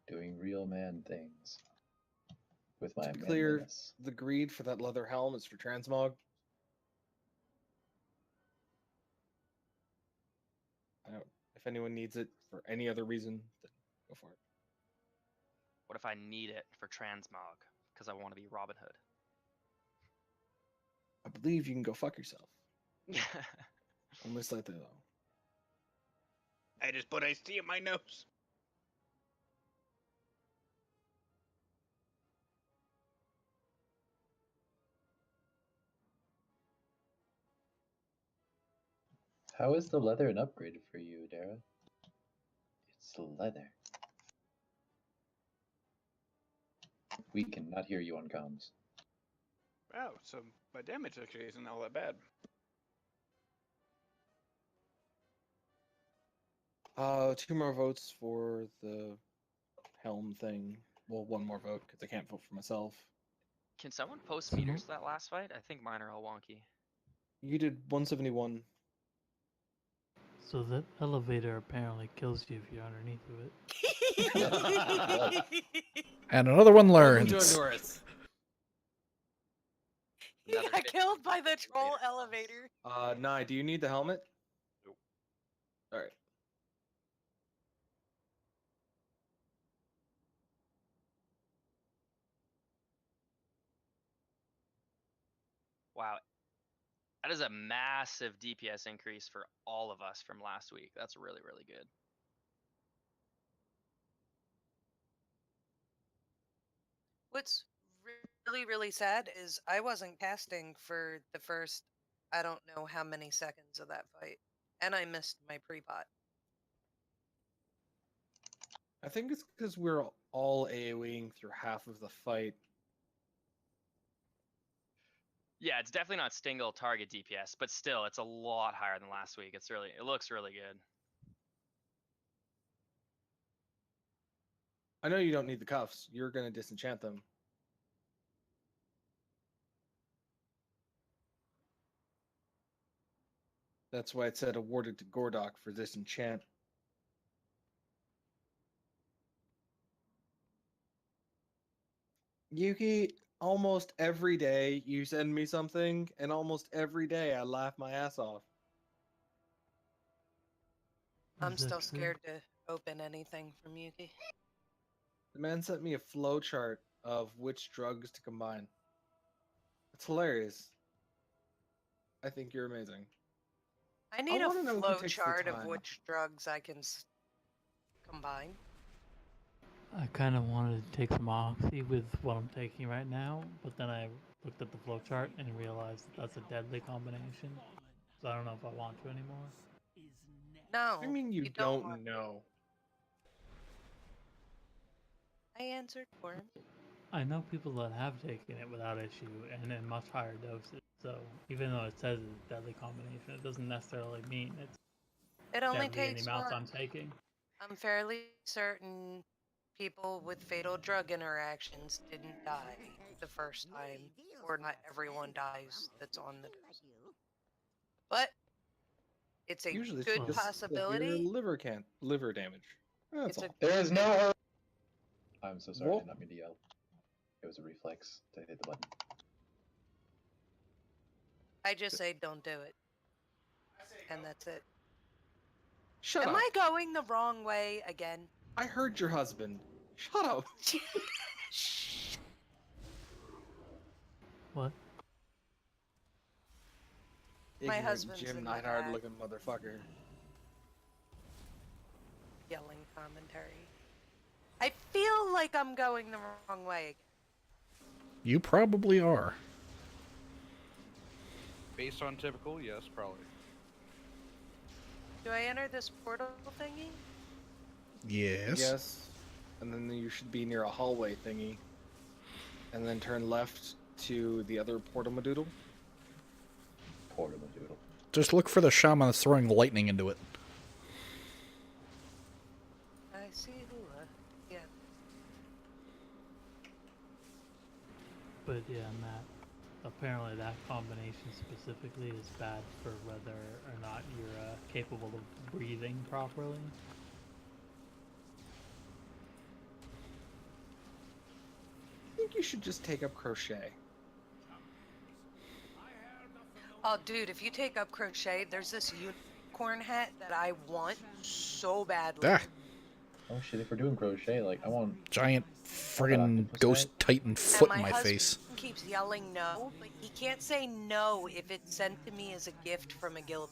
doing real man things with my To be clear, manliness. the greed for that leather helm is for transmog. If anyone needs it for any other reason, then go for it. What if I need it for transmog? Because I want to be Robin Hood. I believe you can go fuck yourself. Only slightly though. I just put iced tea in my nose. How is the leather an upgrade for you, Dara? It's leather. We cannot hear you on comms. Wow, so my damage actually isn't all that bad. 2 more votes for the helm thing. Well, 1 more vote because I can't vote for myself. Can someone post Some- meters to that last fight? I think mine are all wonky. You did 171. So that elevator apparently kills you if you're underneath of it. And another one Welcome to learns. Antorus. He got killed by the troll elevator. Nye, do you need the helmet? Nope. All right. Wow. That is a massive DPS increase for all of us from last week. That's really, really good. What's really, really sad is I wasn't casting for the first, I don't know how many seconds of that fight. And I missed my pre-bot. I think it's because we're all AoEing through half of the fight. Yeah, it's definitely not single target DPS, but still, it's a lot higher than last week. It looks really good. I know you don't need the cuffs. You're going to disenchant them. That's why it said awarded to Gordok for disenchant. Yuki, almost every day you send me something, and almost every day I laugh my ass off. I'm Is that still true? scared to open anything from Yuki. The man sent me a flow chart of which drugs to combine. It's hilarious. I think you're amazing. I need a wanna know who flow takes the chart of time. which drugs I can combine. I kind of wanted to take some oxy with what I'm taking right now, but then I looked at the flowchart and realized that's a deadly combination. So I don't know if I want to anymore. No. I mean, you don't don't want- know. I answered for him. I know people that have taken it without issue and in much higher doses. So even though it says it's a deadly combination, it doesn't necessarily mean it's It only deadly in the takes amounts one. I'm taking. I'm fairly certain people with fatal drug interactions didn't die the first time, or not everyone dies that's on the dose. But it's a Usually it's good just possibility. severe liver damage. That's It's all. There is no hurry. I'm so sorry, I Whoa. did not mean to yell. It was a reflex to hit the button. I just say don't do it. And that's it. Shut Am up. I going the wrong way again? I heard your husband. Shut up. What? My Ignorant husband's Jim in the Neidhart back. looking motherfucker. Yelling commentary. I feel like I'm going the wrong way again. You probably are. Based on typical, yes, probably. Do I enter this portal thingy? Yes. Yes. And then you should be near a hallway thingy. And then turn left to the other portamadoodle. Portamadoodle. Just look for the shaman that's throwing lightning into it. I see Hula. Yeah. But yeah, Matt, apparently that combination specifically is bad for whether or not you're capable of breathing properly. I think you should just take up crochet. Oh, dude, if you take up crochet, there's this unicorn hat that I want so badly. Ah, Oh shit, if we're doing crochet, like, I want... giant friggin' 100%. ghost titan And foot my in my husband face. keeps yelling no, but he can't say no if it's sent to me as a gift from a guild.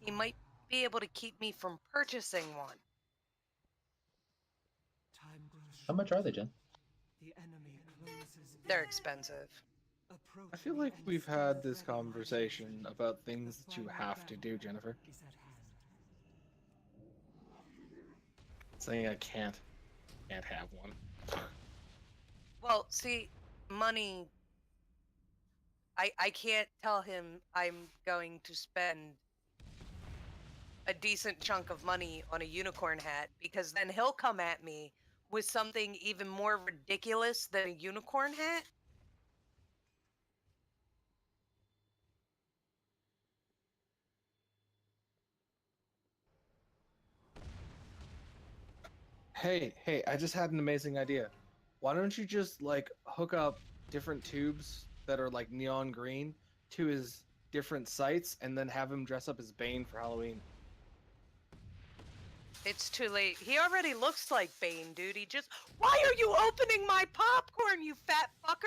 He might be able to keep me from purchasing one. How much are they, Jen? They're expensive. I feel like we've had this conversation about things that you have to do, Jennifer. Saying I can't have one. Well, see, money I can't tell him I'm going to spend a decent chunk of money on a unicorn hat because then he'll come at me with something even more ridiculous than a unicorn hat. Hey, I just had an amazing idea. Why don't you just like hook up different tubes that are like neon green to his different sites and then have him dress up as Bane for Halloween? It's too late. He already looks like Bane, dude. He just. Why are you opening my popcorn, you fat fucker?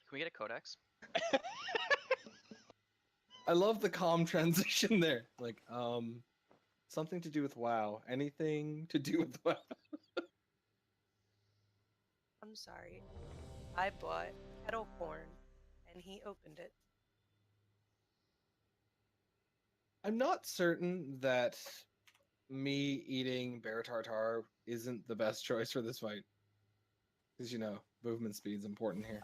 Can we get a codex? I love the calm transition there. Like, something to do with WoW. Anything to do with WoW. I'm sorry. I bought kettle corn and he opened it. I'm not certain that me eating bear tartar isn't the best choice for this fight. Because, you know, movement speed's important here.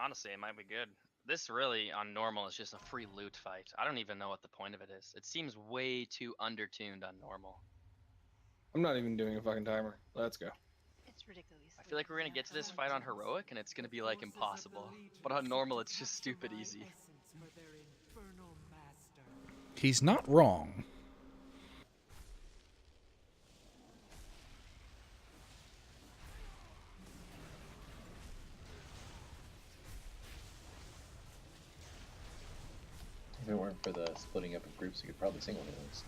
Honestly, it might be good. This really, on normal, is just a free loot fight. I don't even know what the point of it is. It seems way too undertuned on normal. I'm not even doing a fucking timer. Let's go. It's ridiculous. I feel like we're gonna get to this fight on heroic, and it's gonna be like impossible. But on normal, it's just stupid easy. He's not wrong. If it weren't for the splitting up of groups, you could probably sing one of those.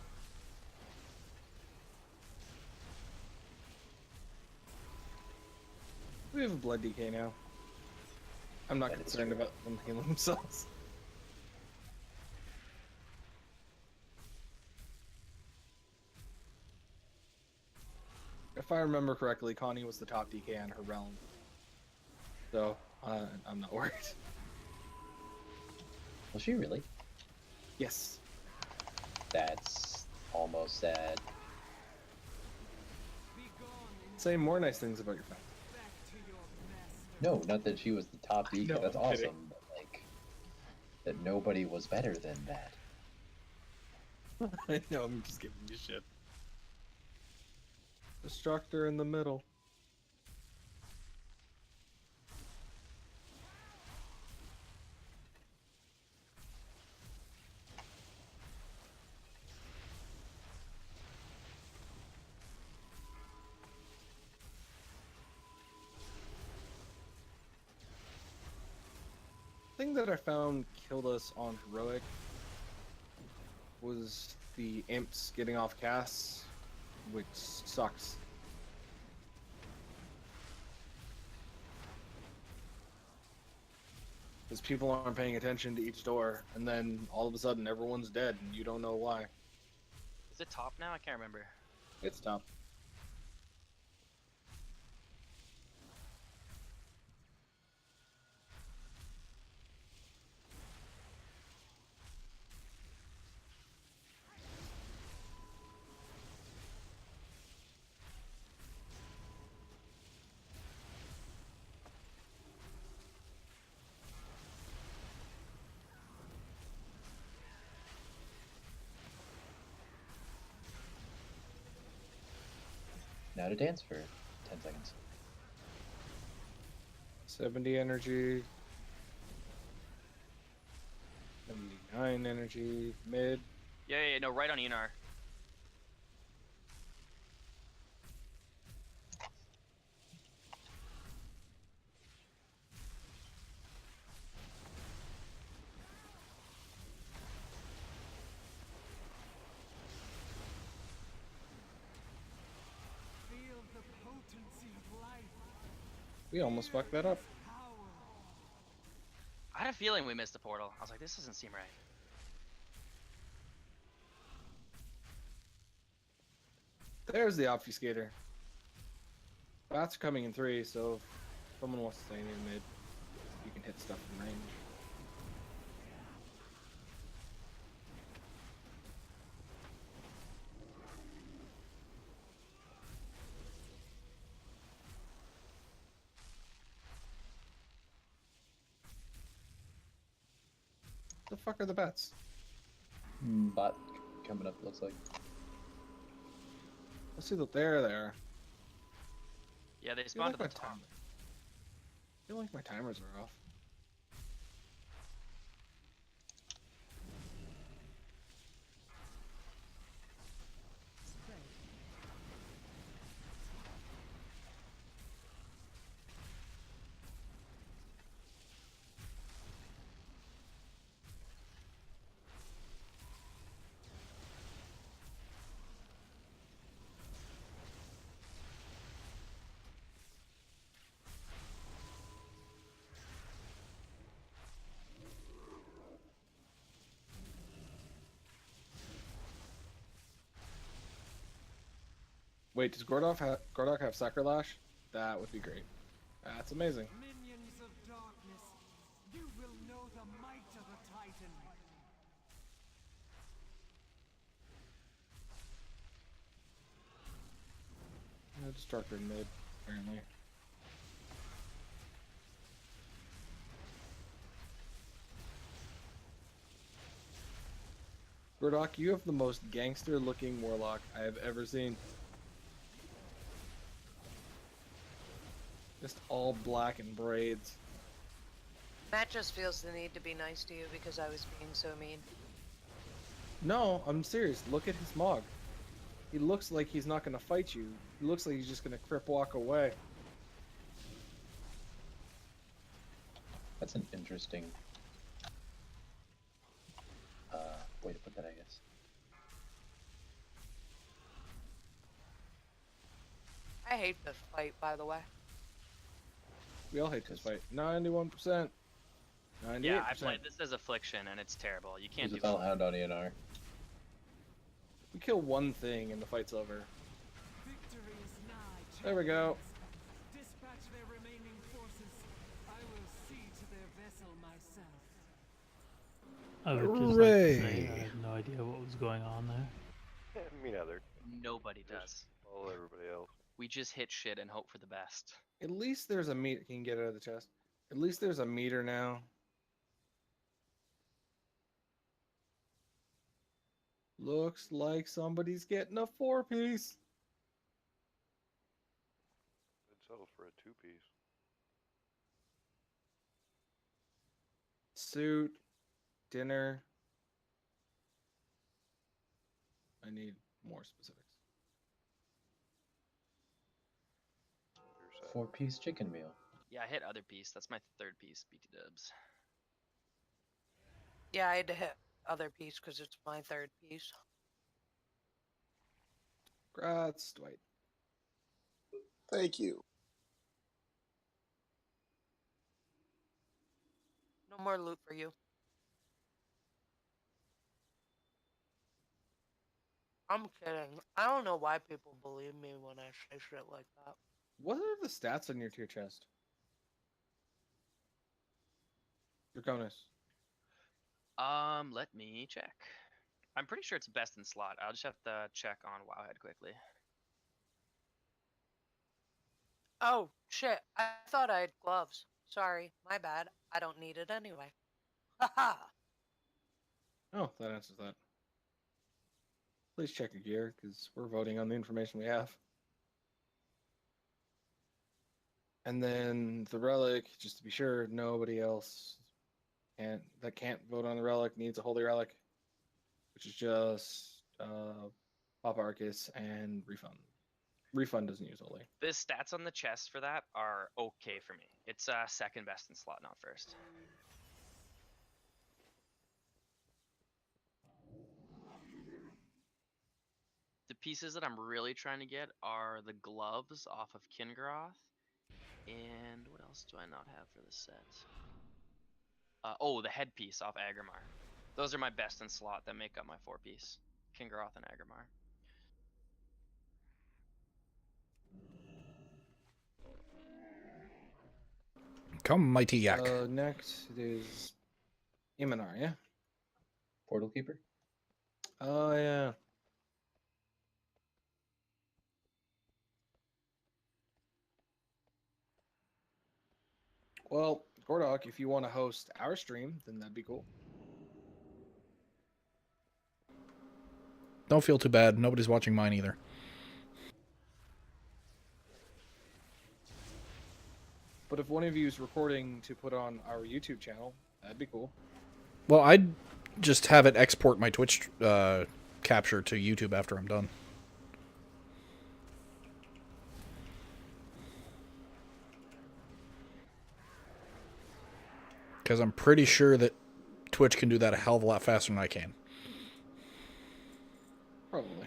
We have a blood DK now. I'm not concerned about them healing themselves. If I remember correctly, Connie was the top DK on her realm. So, I'm not worried. Was she really? Yes. That's almost sad. Say more nice things about your friend. No, not that she was the top DK. No, That's I'm awesome. kidding. But, like, that nobody was better than that. I know, I'm just giving you shit. Destructor in the middle. Thing that I found killed us on heroic was the imps getting off casts, which sucks. Because people aren't paying attention to each door, and then all of a sudden everyone's dead, and you don't know why. Is it top now? I can't remember. It's tough. Now to dance for 10 seconds. 70 energy. 79 energy. Mid. Yeah, no, right on Enar. We almost fucked that up. I had a feeling we missed the portal. I was like, this doesn't seem right. There's the obfuscator. Bats are coming in 3, so if someone wants to stay near mid, you can hit stuff from range. The fuck are the bats? Bot coming up, looks like. Let's see that there. Yeah, they I feel spawn like to my the top. I feel like my timers are off. Wait, does Gordok have Sacrolash? That would be great. That's amazing. Minions of darkness, you will know the might of a titan. Just darker in mid, apparently. Gordok, you have the most gangster-looking warlock I have ever seen. Just all black and braids. Matt just feels the need to be nice to you because I was being so mean. No, I'm serious. Look at his mog. He looks like he's not gonna fight you. He looks like he's just gonna crip walk away. That's an interesting way to put that, I guess. I hate this fight, by the way. We all hate this fight. 91%. 98%. Yeah, I played this as Affliction, and it's terrible. You can't There's do a Fellhound on ENR. We kill one thing and the fight's over. Victory is nigh. There we go. Dispatch their remaining forces. I will see to their vessel myself. I would just like to say I Hooray! have no idea what was going on there. Me neither. Nobody Just does. follow everybody else. We just hit shit and hope for the best. At least there's a meter. Can you get out of the chest? At least there's a meter now. Looks like somebody's getting a 4-piece. I'd settle for a 2-piece. Suit. Dinner. I need more specifics. 4-piece chicken meal. Yeah, I hit other piece. That's my third piece, BT dubs. Yeah, I had to hit other piece because it's my third piece. Congrats, Dwight. Thank you. No more loot for you. I'm kidding. I don't know why people believe me when I say shit like that. What are the stats on your tier chest? Draconis. Let me check. I'm pretty sure it's best in slot. I'll just have to check on Wowhead quickly. Oh, shit. I thought I had gloves. Sorry, my bad. I don't need it anyway. Haha. Oh, that answers that. Please check your gear, because we're voting on the information we have. And then the relic, just to be sure, nobody else that can't vote on the relic needs a holy relic, which is just Papa Arcus and Refund. Refund doesn't use holy. The stats on the chest for that are okay for me. It's second best in slot, not first. The pieces that I'm really trying to get are the gloves off of Kingroth. And what else do I not have for this set? Oh, the headpiece off Agrimar. Those are my best in slot that make up my 4-piece. Kingroth and Agrimar. Come, mighty yak. Next is Iminar, yeah? Portal Keeper? Oh, yeah. Well, Gordok, if you want to host our stream, then that'd be cool. Don't feel too bad. Nobody's watching mine either. But if one of you is recording to put on our YouTube channel, that'd be cool. Well, I'd just have it export my Twitch capture to YouTube after I'm done. Because I'm pretty sure that Twitch can do that a hell of a lot faster than I can. Probably.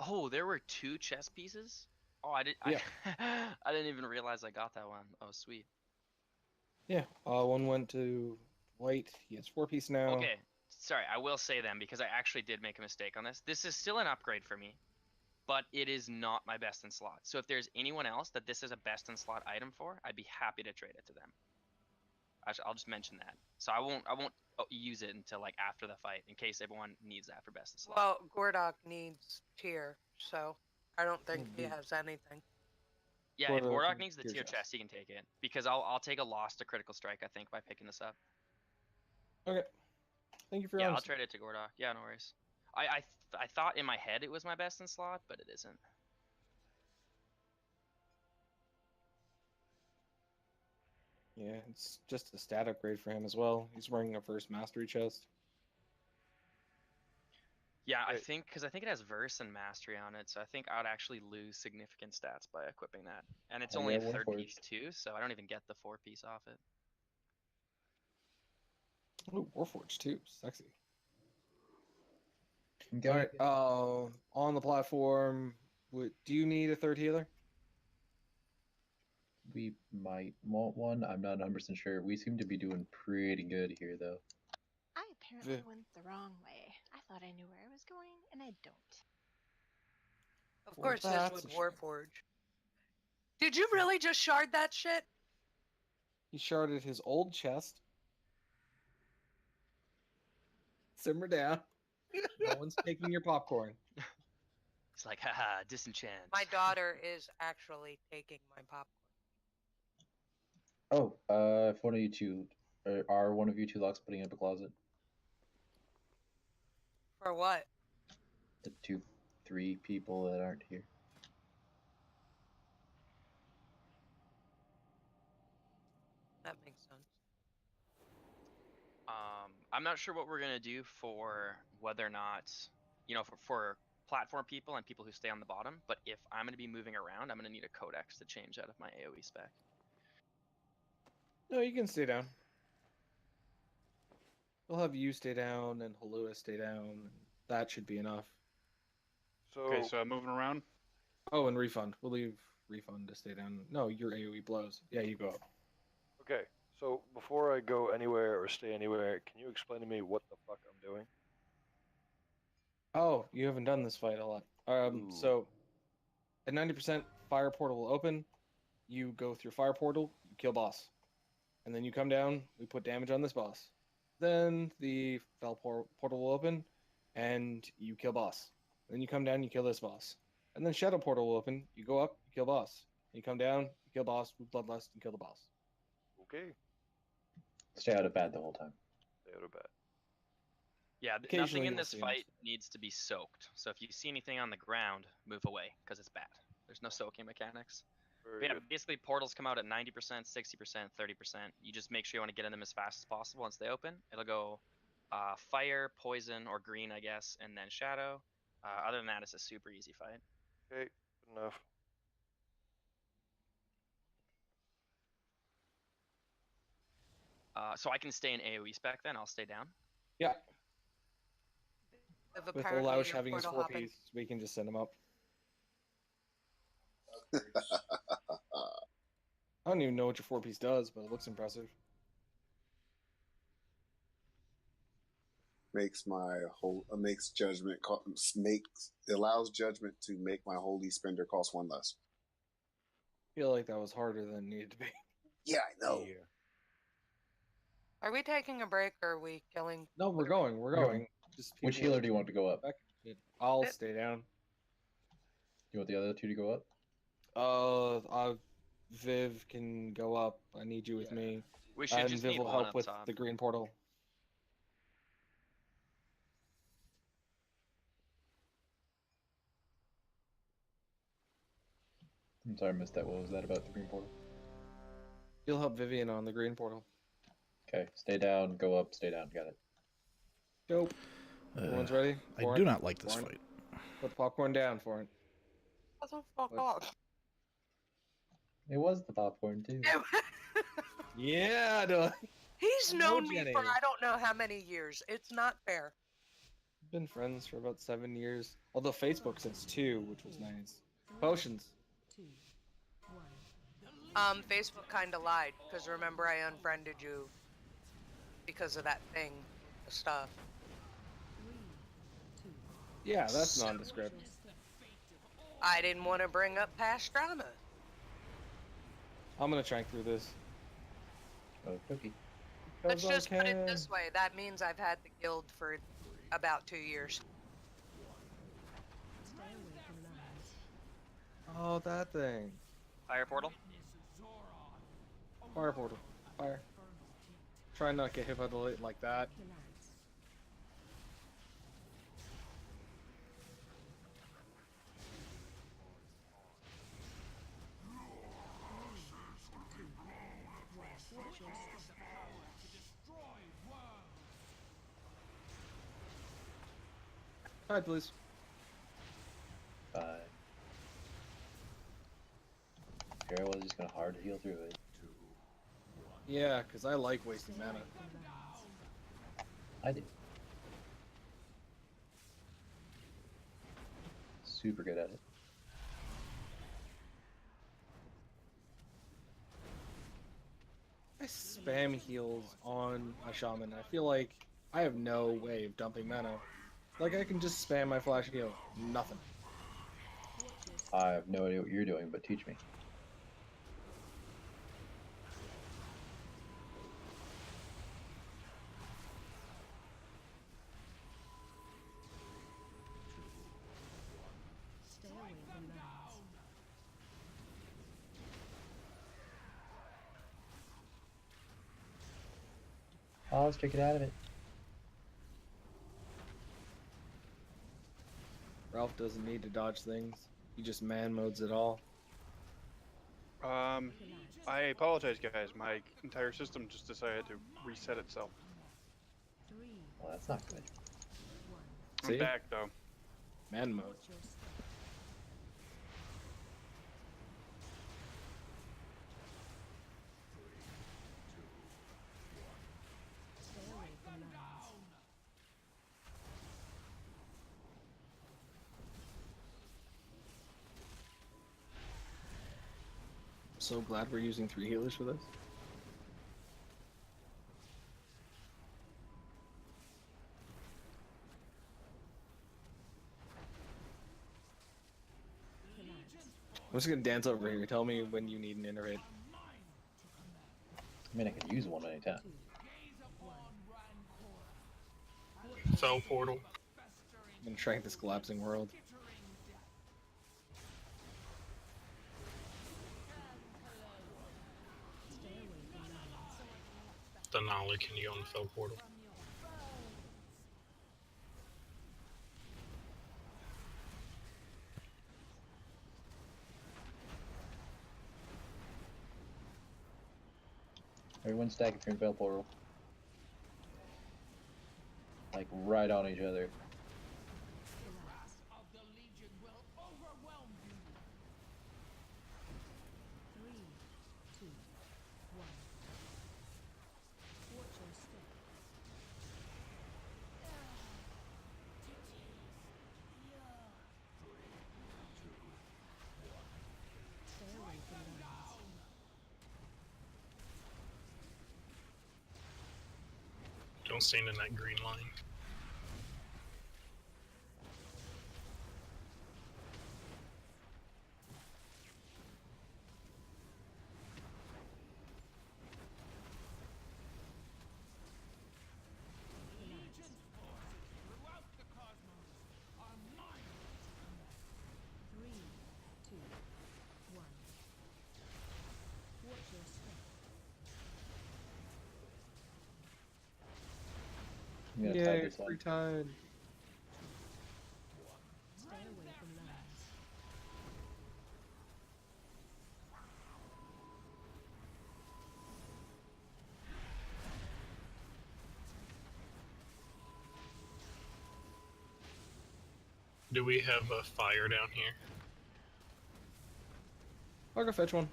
Oh, there were 2 chess pieces? Oh, I did. Yeah. I didn't even realize I got that one. Oh, sweet. Yeah. One went to White. He has 4-piece now. Okay, sorry. I will say then because I actually did make a mistake on this. This is still an upgrade for me, but it is not my best in slot. So if there's anyone else that this is a best in slot item for, I'd be happy to trade it to them. I'll just mention that. So I won't use it until like after the fight in case everyone needs that for best in slot. Well, Gordok needs tier, so I don't think he has anything. Yeah, if Gordok Gordok can needs the tier tier chest. chest, he can take it because I'll take a loss to critical strike. I think by picking this up. Okay. Thank you for your Yeah, I'll honesty. trade it to Gordok. Yeah, no worries. I thought in my head it was my best in slot, but it isn't. Yeah, it's just a stat upgrade for him as well. He's wearing a first mastery chest. Yeah, I think because I think it has verse and mastery on it, so I think I would actually lose significant stats by equipping that. And it's Oh, only yeah, a third Warforged. piece too, so I don't even get the 4-piece off it. Ooh, Warforged too. Sexy. Okay. Alright, on the platform, do you need a third healer? We might want one. I'm not 100% sure. We seem to be doing pretty good here, though. I apparently went the wrong way. I thought I knew where I was going, and I don't. Of Well, course, this that's would a shame. Warforge. Did you really just shard that shit? He sharded his old chest. Simmer down. No one's taking your popcorn. It's like, haha, disenchant. My daughter is actually taking my popcorn. If one of you two are one of you two locks putting up a closet. For what? The 3 people that aren't here. That makes sense. I'm not sure what we're gonna do for whether or not, for platform people and people who stay on the bottom. But if I'm gonna be moving around, I'm gonna need a codex to change out of my AOE spec. No, you can stay down. We'll have you stay down and Halua stay down. That should be enough. Okay, so I'm moving around. Oh, and refund. We'll leave refund to stay down. No, your AoE blows. Yeah, you go up. Okay, so before I go anywhere or stay anywhere, can you explain to me what the fuck I'm doing? Oh, you haven't done this fight a lot. So at 90%, fire portal will open. You go through fire portal, you kill boss. And then you come down, we put damage on this boss. Then the fell portal will open, and you kill boss. Then you come down, you kill this boss. And then shadow portal will open, you go up, you kill boss. You come down, you kill boss with bloodlust, and kill the boss. Okay. Stay out of bad the whole time. Stay out of bad. Yeah, Occasionally nothing in you'll this see fight needs to be soaked. So if you see anything on the ground, move away, because it's bad. There's no soaking mechanics. But yeah, basically portals come out at 90%, 60%, 30%. You just make sure you want to get in them as fast as possible once they open. It'll go fire, poison, or green, I guess, and then shadow. Other than that, it's a super easy fight. Okay, good enough. So I can stay in AoE spec then. I'll stay down. Yeah. If With apparently Olaush you're having his portal 4-piece, we can just send him up. I don't even know what your 4-piece does, but it looks impressive. Makes my whole makes judgment allows judgment to make my holy spender cost 1 less. I feel like that was harder than it needed to be. Yeah, I know. Are we taking a break or are we killing? No, we're going. We're Go. going. Just Which people- healer do you want to go up? I'll stay down. You want the other two to go up? Viv can go up. I need you with me. We should And just Viv need will one help up with top. the green portal. I'm sorry, I missed that. What was that about the green portal? You'll help Vivian on the green portal. Okay, stay down, go up, stay down. Got it. Go. Everyone's ready? I do not like this fight. Put the popcorn down for it. What the fuck off? It was the popcorn too. Yeah, dude. He's I known know, me Jenny. for I don't know how many years. It's not fair. Been friends for about 7 years. Although Facebook says 2, which was nice. Potions. Facebook kind of lied because remember I unfriended you because of that thing, the stuff. Yeah, that's nondescript. I didn't want to bring up past drama. I'm gonna trank through this. Oh, cookie. Let's just put it this way. That means I've had the guild for about 2 years. Oh, that thing. Fire portal. Fire portal. Fire. Try not to get hit by the light like that. Alright, please. Fine. Here I was just gonna hard heal through it. Yeah, because I like wasting mana. I do. Super good at it. I spam heals on my shaman. I feel like I have no way of dumping mana. Like I can just spam my flash heal. Nothing. I have no idea what you're doing, but teach me. Oh, let's take it out of it. Ralph doesn't need to dodge things. He just man modes it all. I apologize, guys. My entire system just decided to reset itself. Well, that's not good. I'm back though. Man mode. So glad we're using 3 healers for this. I'm just gonna dance over here. Tell me when you need an innervate. I mean, I could use one anytime. Fell portal. I'm gonna trank this collapsing world. Denali, can you go on the fell portal? Everyone stack if you're in Veil Portal. Like right on each other. Don't stand in that green line. I'm gonna Yay, tide this free one. tide. Stay away from lands. Do we have a fire down here? I'll go fetch one.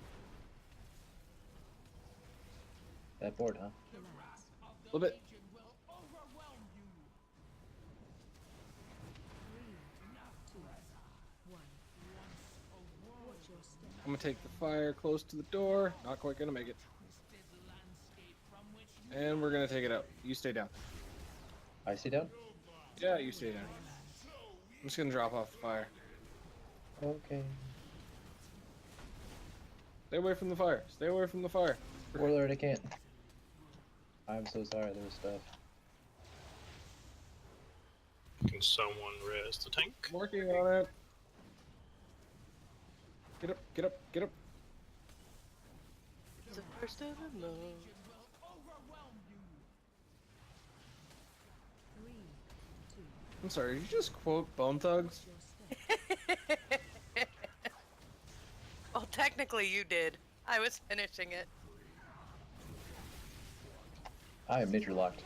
That board, huh? A little bit. I'm gonna take the fire close to the door. Not quite gonna make it. And we're gonna take it out. You stay down. I stay down? Yeah, you stay down. I'm just gonna drop off the fire. Okay. Stay away from the fire. Stay away from the fire. Warlord, I can't. I'm so sorry, there was stuff. Can someone res the tank? I'm working on it. Get up, get up, get up. It's the first of the month. I'm sorry, did you just quote Bone Thugs? Well, technically you did. I was finishing it. I am nature locked.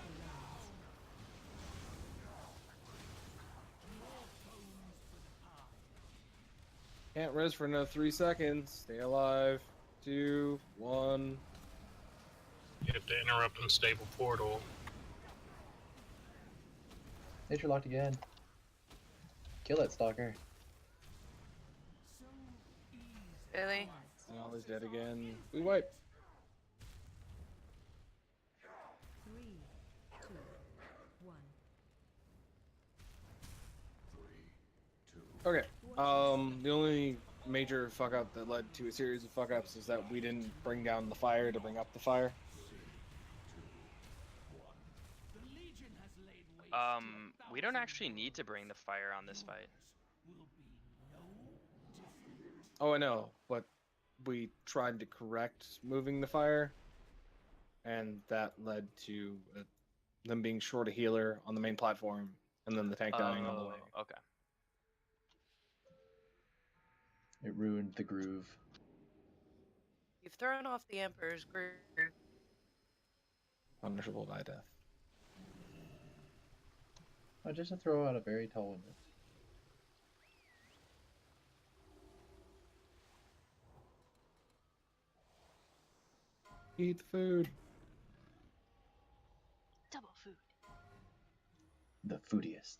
Can't res for another 3 seconds. Stay alive. 2, 1. You have to interrupt unstable portal. Nature locked again. Kill that stalker. Really? And all is dead again. We wipe. 3, 2, 1. Okay. The only major fuck up that led to a series of fuck ups is that we didn't bring down the fire to bring up the fire. We don't actually need to bring the fire on this fight. Oh, I know, but we tried to correct moving the fire, and that led to them being short a healer on the main platform, and then the tank dying on the way. Okay. It ruined the groove. You've thrown off the Emperor's groove. Punishable by death. Oh, just to throw out a very tall window. Eat the food. Double food. The foodiest.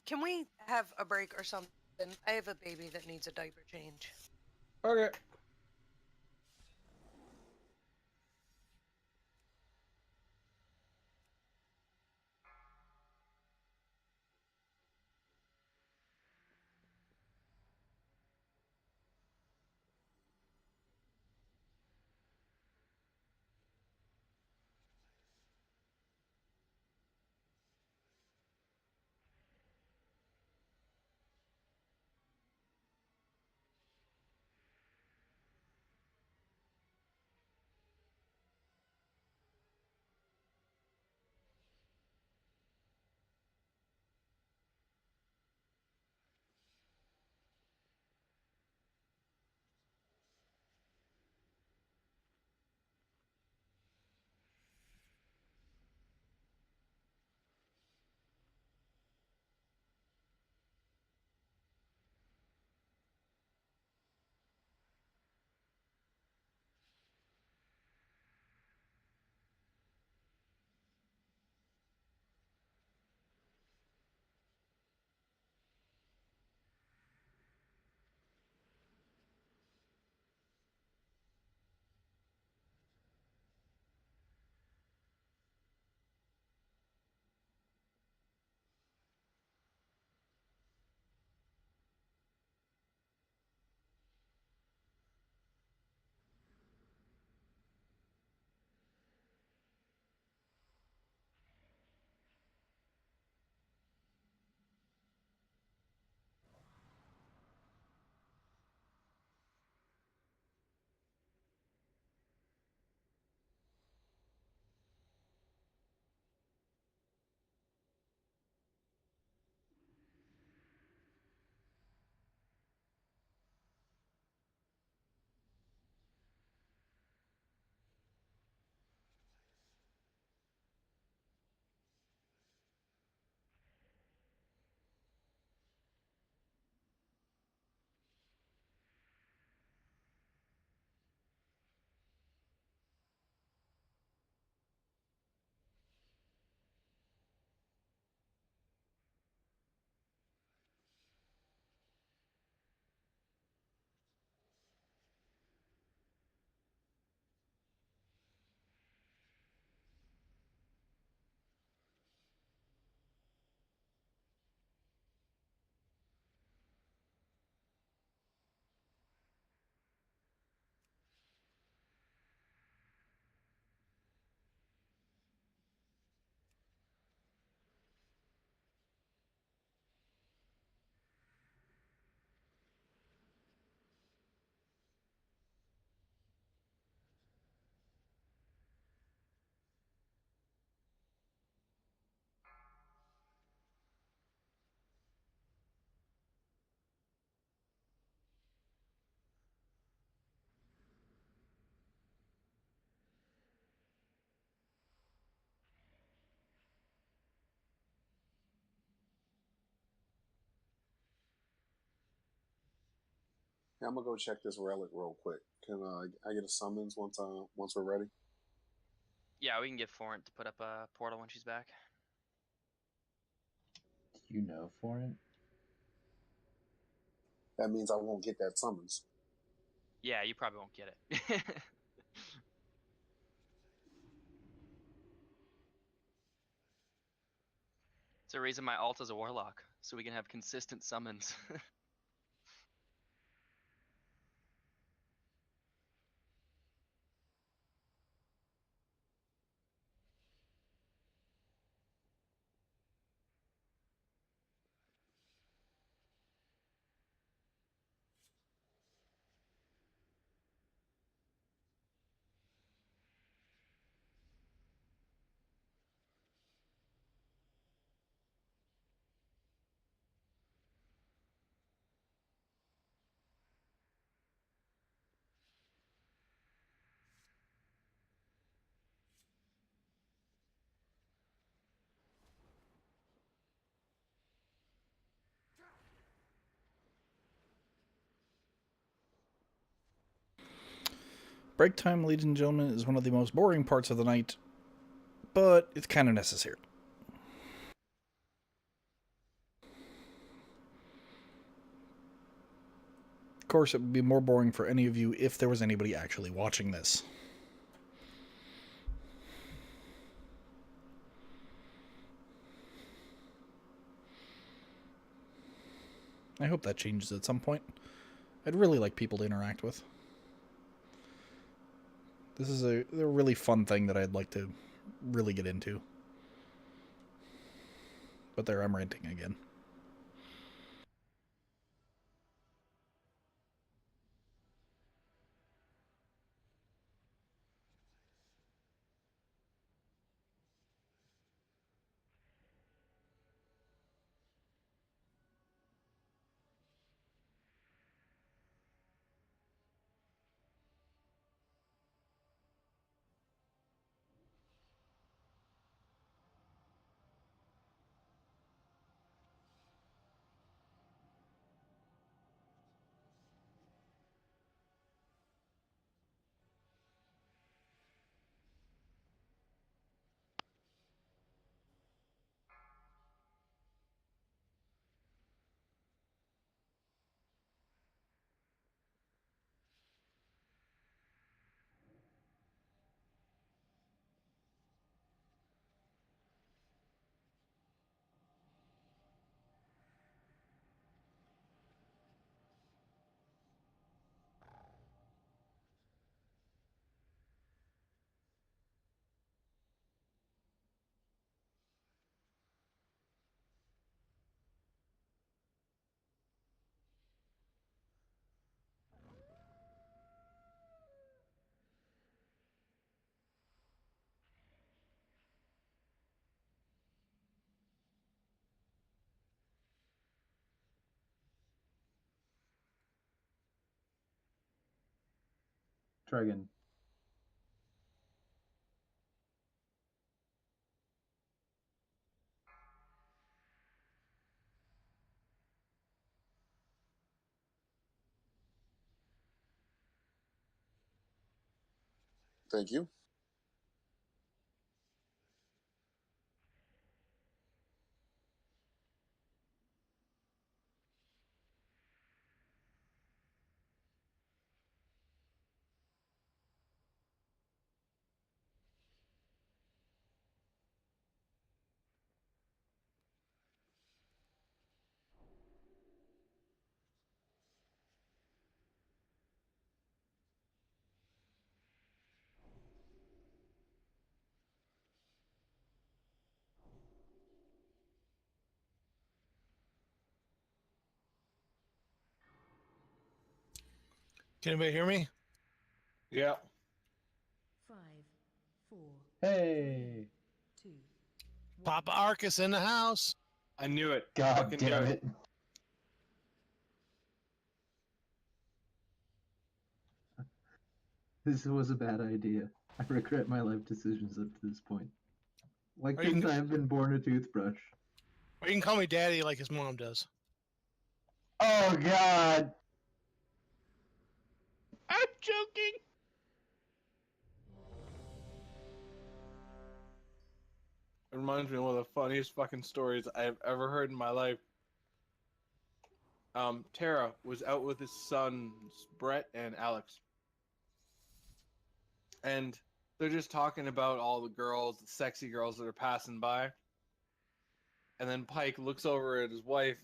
Can we have a break or something? I have a baby that needs a diaper change. Okay. Yeah, I'm gonna go check this relic real quick. Can I get a summons once we're ready? Yeah, we can get Forint to put up a portal when she's back. Do you know Foreign? That means I won't get that summons. Yeah, you probably won't get it. It's the reason my alt is a warlock, so we can have consistent summons. Break time, ladies and gentlemen, is one of the most boring parts of the night, but it's kind of necessary. Of course, it would be more boring for any of you if there was anybody actually watching this. I hope that changes at some point. I'd really like people to interact with. This is a really fun thing that I'd like to really get into. But there, I'm ranting again. Try again. Thank you. Can anybody hear me? Yeah. 5, 4, Hey! 2. Papa Arcus in the house. I knew it. God Fucking damn knew it. This was a bad idea. I regret my life decisions up to this point. Why Or you couldn't can- I have been born a toothbrush? Or you can call me daddy like his mom does. Oh God! I'm joking. It reminds me of one of the funniest fucking stories I've ever heard in my life. Tara was out with his sons, Brett and Alex. And they're just talking about all the girls, the sexy girls that are passing by. And then Pike looks over at his wife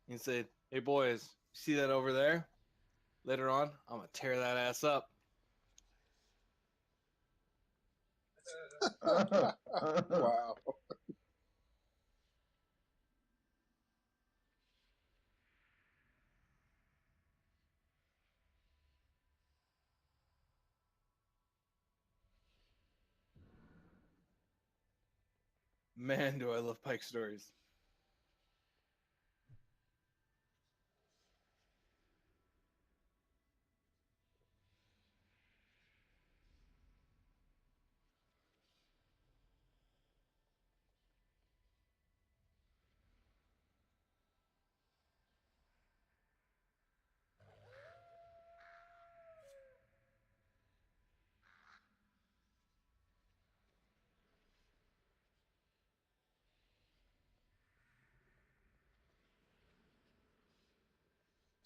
and said, "Hey boys, see that over there? Later on, I'm gonna tear that ass up." Wow. Man, do I love Pike stories.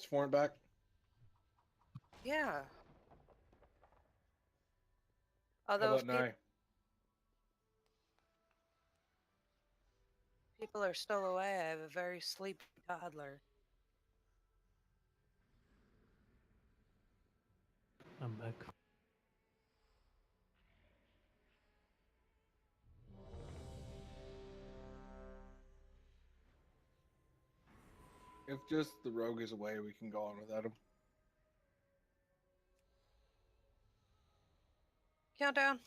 Is Foreign back? Yeah. How Although about Nye? people are still away, I have a very sleepy toddler. I'm back. If just the rogue is away, we can go on without him. Countdown.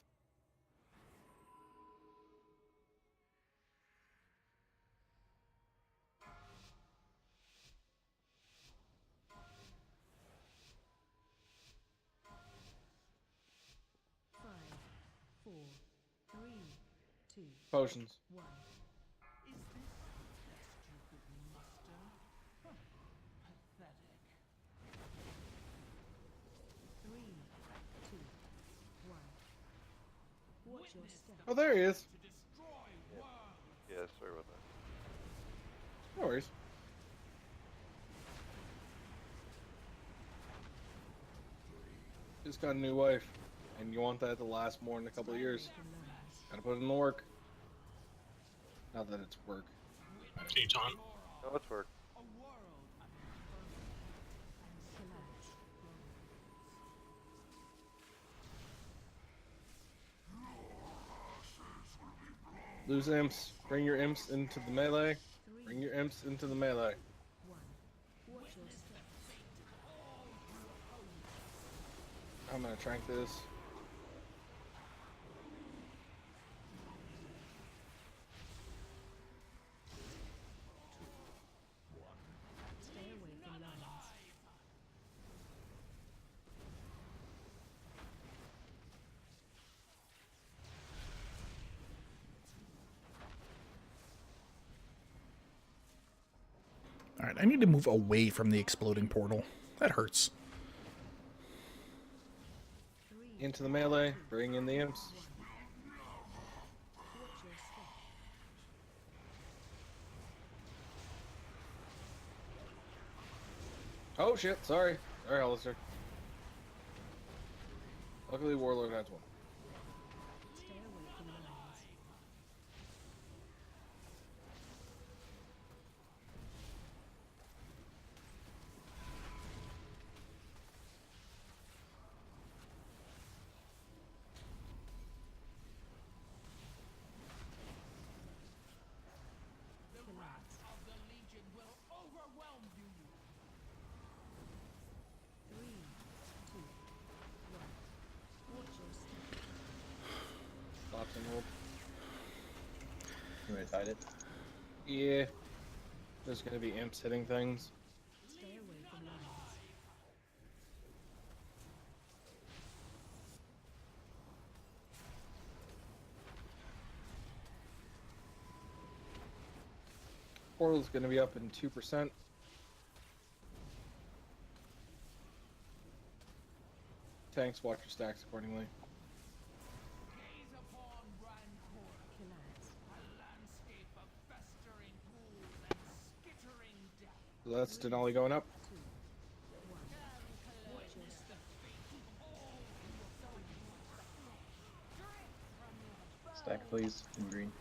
Five, four, three, two, Potions. one. Is this the best you could muster? Huh. Pathetic. Three, two, one. Watch your step. Oh, there he is. To destroy Yeah. worlds. Yeah, sorry about that. No worries. Just got a new wife, and you want that to last more than a couple of years. Gotta put in the work. Not that it's work. Can you taunt? No, it's work. A world Lose imps. Bring your imps into the melee. Bring your imps into the melee. Watch your step. I'm gonna trank this. Stay away from lines. Alright, I need to move away from the exploding portal. That hurts. Into the melee. Bring in the imps. Watch your step. Oh shit, sorry. Sorry, Hollister. Luckily, Warlord has one. Stay away from lines. The wrath of the Legion will overwhelm you. Three, two, one. Watch your step. Stops and hold. You want to tide it? Yeah. There's gonna be imps hitting things. Stay away from lines. Portal's gonna be up in 2%. tanks watch your stacks accordingly. So that's Denali going up. Stack, please, in green.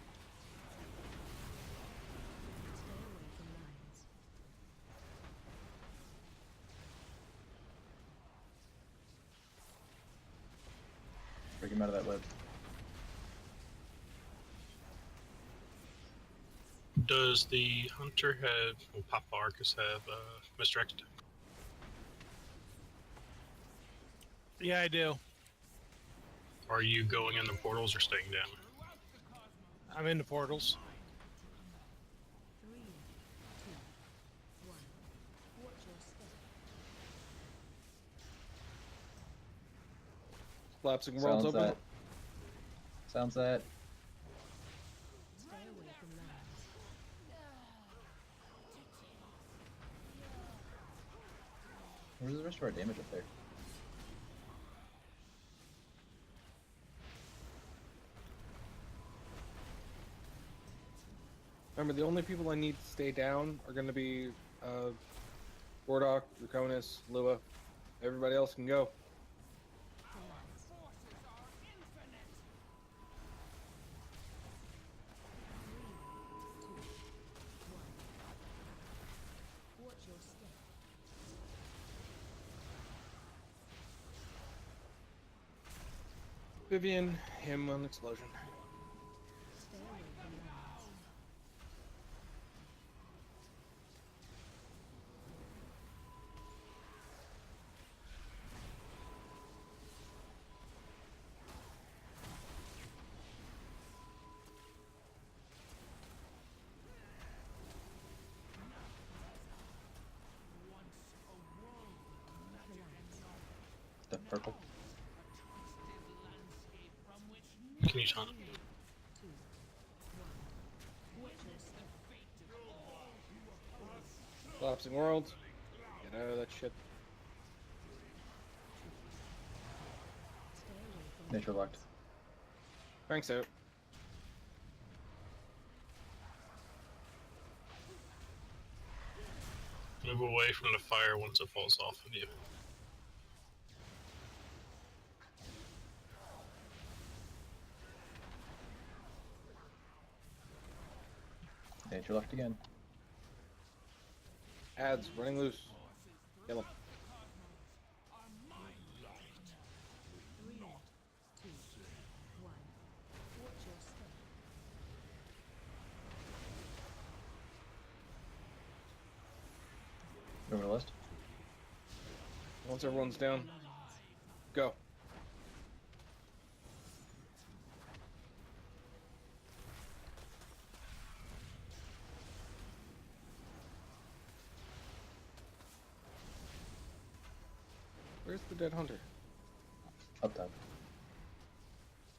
Break him out of that web. Does the hunter have, well, Papa Arcus have misdirected? Yeah, I do. Are you going in the portals or staying down? I'm in the portals. Collapsing worlds Sounds open. that. Sounds that. Where's the rest of our damage up there? Remember, the only people I need to stay down are going to be Gordok, Draconis, Lua. Everybody else can go. Vivian, him on explosion. The purple. Can you taunt? Collapsing worlds. Get out of that shit. Nature locked. Thanks out. Move away from the fire once it falls off of you. Nature locked again. Ads running loose. Kill him. Over the list. Once everyone's down, go. Where's the dead hunter? Up top.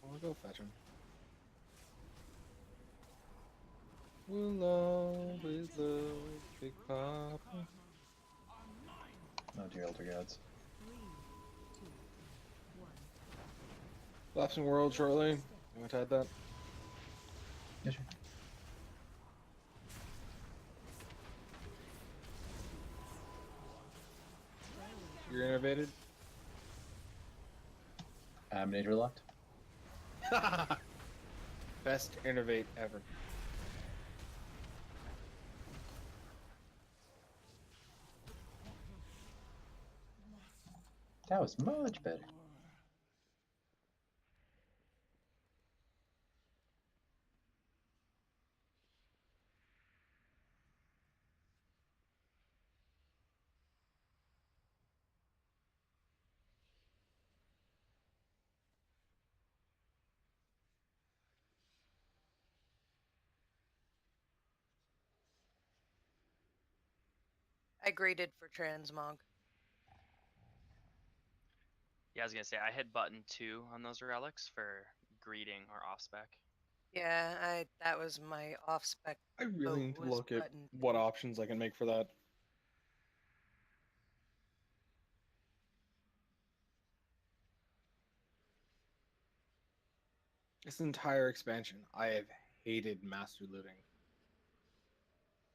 I wanna go fetch him. We'll always love Big Papa. Oh dear elder gods. Collapsing world shortly. You want to add that? Yes, sir. You're innovated. I'm nature locked. Best innovate ever. That was much better. I greeted for transmog. Yeah, I was gonna say I hit button 2 on those relics for greeting or off spec. Yeah, that was my off spec. I really need to look at what options I can make for that. This entire expansion, I have hated master looting.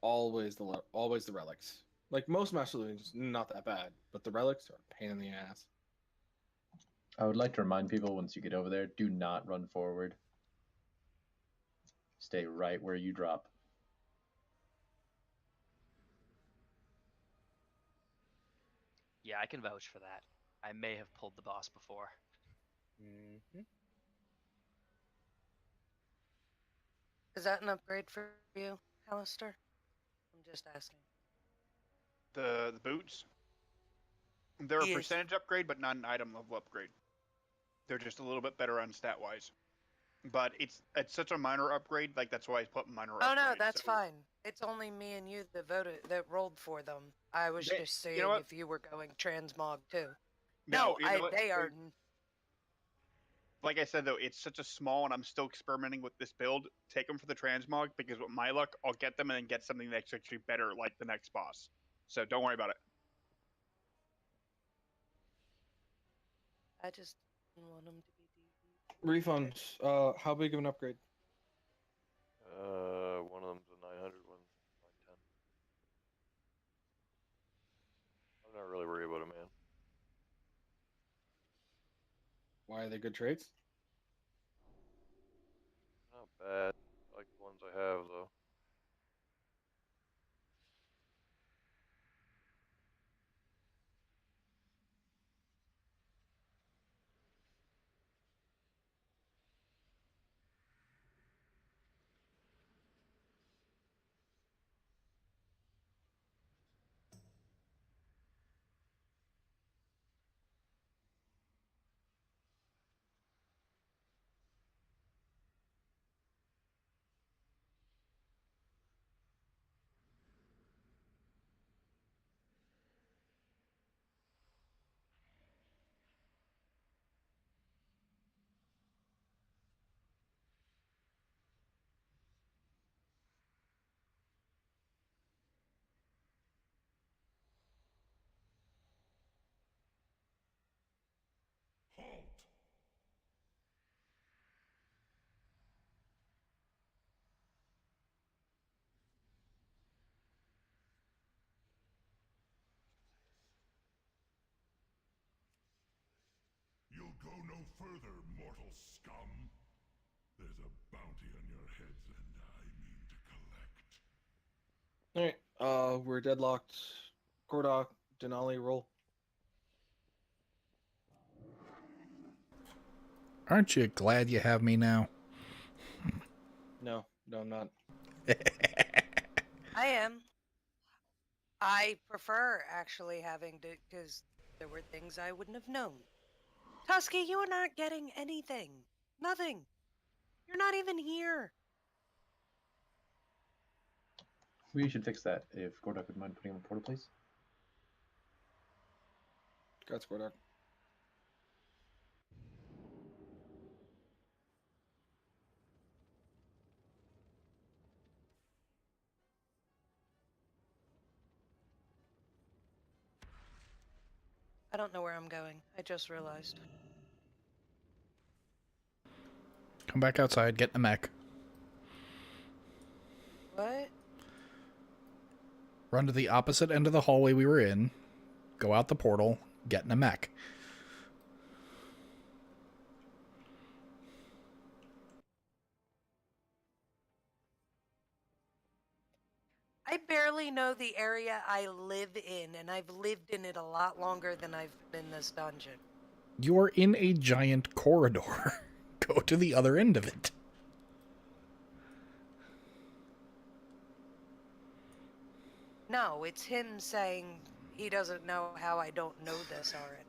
Always always the relics. Like most master looting is not that bad, but the relics are a pain in the ass. I would like to remind people once you get over there, do not run forward. Stay right where you drop. Yeah, I can vouch for that. I may have pulled the boss before. Mm-hmm. Is that an upgrade for you, Alistair? I'm just asking. The boots, they're a Yes. percentage upgrade, but not an item level upgrade. They're just a little bit better on stat wise. But it's such a minor upgrade, like that's why I put minor Oh upgrade. no, that's so, fine. It's only me and you that rolled for them. I was They- just you seeing know what? if you were going transmog too. No, you know what? they are. Like I said though, it's such a small, and I'm still experimenting with this build. Take them for the transmog because with my luck, I'll get them and then get something that's actually better, like the next boss. So don't worry about it. I just didn't want them to be DB. Refunds. How big of an upgrade? One of them's a 900, one's 910. I'm not really worried about it, man. Why are they good trades? Not bad. I like the ones I have, though. Halt! You'll go no further, mortal scum. There's a bounty on your heads, and I mean to collect. Alright, we're deadlocked. Gordok, Denali, roll. Aren't you glad you have me now? No, I'm not. I am. I prefer actually having to, because there were things I wouldn't have known. Tusky, you are not getting anything. Nothing. You're not even here. We should fix that. If Gordok would mind putting him in portal, please. Got Gordok. I don't know where I'm going. I just realized. Come back outside, get in a mech. What? Run to the opposite end of the hallway we were in. Go out the portal, get in a mech. I barely know the area I live in, and I've lived in it a lot longer than I've been in this dungeon. You're in a giant corridor. Go to the other end of it. No, it's him saying he doesn't know how I don't know this already.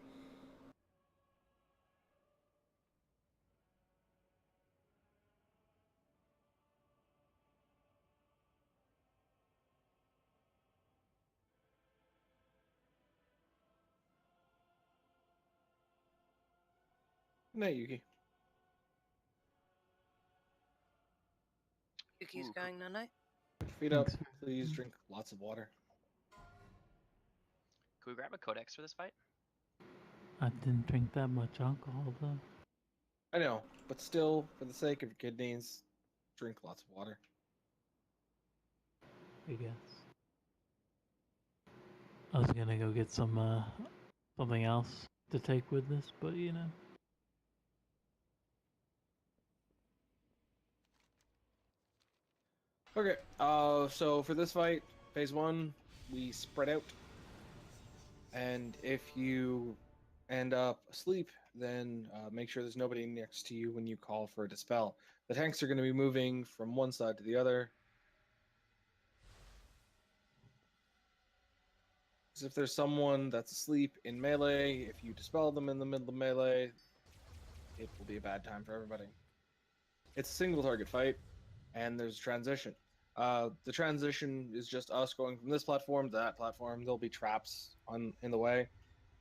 Good night, Yuki. Yuki's going tonight? Feet up. Please drink lots of water. Can we grab a codex for this fight? I didn't drink that much alcohol though. I know, but still, for the sake of your kidneys, drink lots of water. I guess. I was gonna go get some something else to take with this, but you know. Okay, so for this fight, phase 1, we spread out. And if you end up asleep, then make sure there's nobody next to you when you call for a dispel. The tanks are going to be moving from one side to the other. So if there's someone that's asleep in melee, if you dispel them in the middle of melee, it will be a bad time for everybody. It's a single target fight, and there's a transition. The transition is just us going from this platform to that platform. There'll be traps in the way.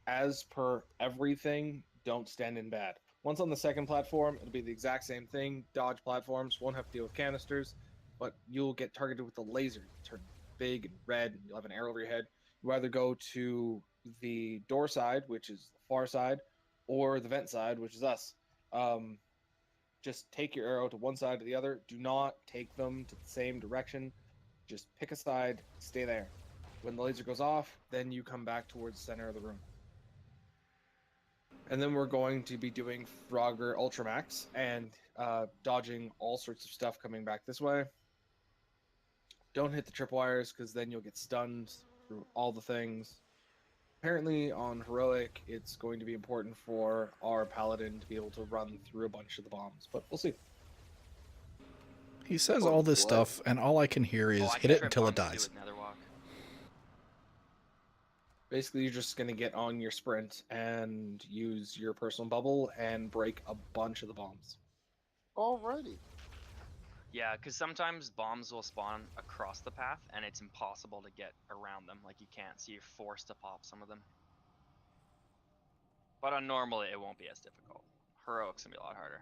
As per everything, don't stand in bad. Once on the second platform, it'll be the exact same thing. Dodge platforms, won't have to deal with canisters, but you'll get targeted with the laser. You'll turn big and red, and you'll have an arrow over your head. You either go to the door side, which is the far side, or the vent side, which is us. Just take your arrow to one side or the other. Do not take them to the same direction. Just pick a side, stay there. When the laser goes off, then you come back towards the center of the room. And then we're going to be doing Frogger Ultramax and dodging all sorts of stuff coming back this way. Don't hit the tripwires, because then you'll get stunned through all the things. Apparently on Heroic, it's going to be important for our Paladin to be able to run through a bunch of the bombs, but we'll see. He says all this stuff, and all I can hear is hit it until it dies. Basically, you're just going to get on your sprint and use your personal bubble and break a bunch of the bombs. Alrighty. Yeah, because sometimes bombs will spawn across the path, and it's impossible to get around them. Like, you can't, so you're forced to pop some of them. But on normal, it won't be as difficult. Heroic's gonna be a lot harder.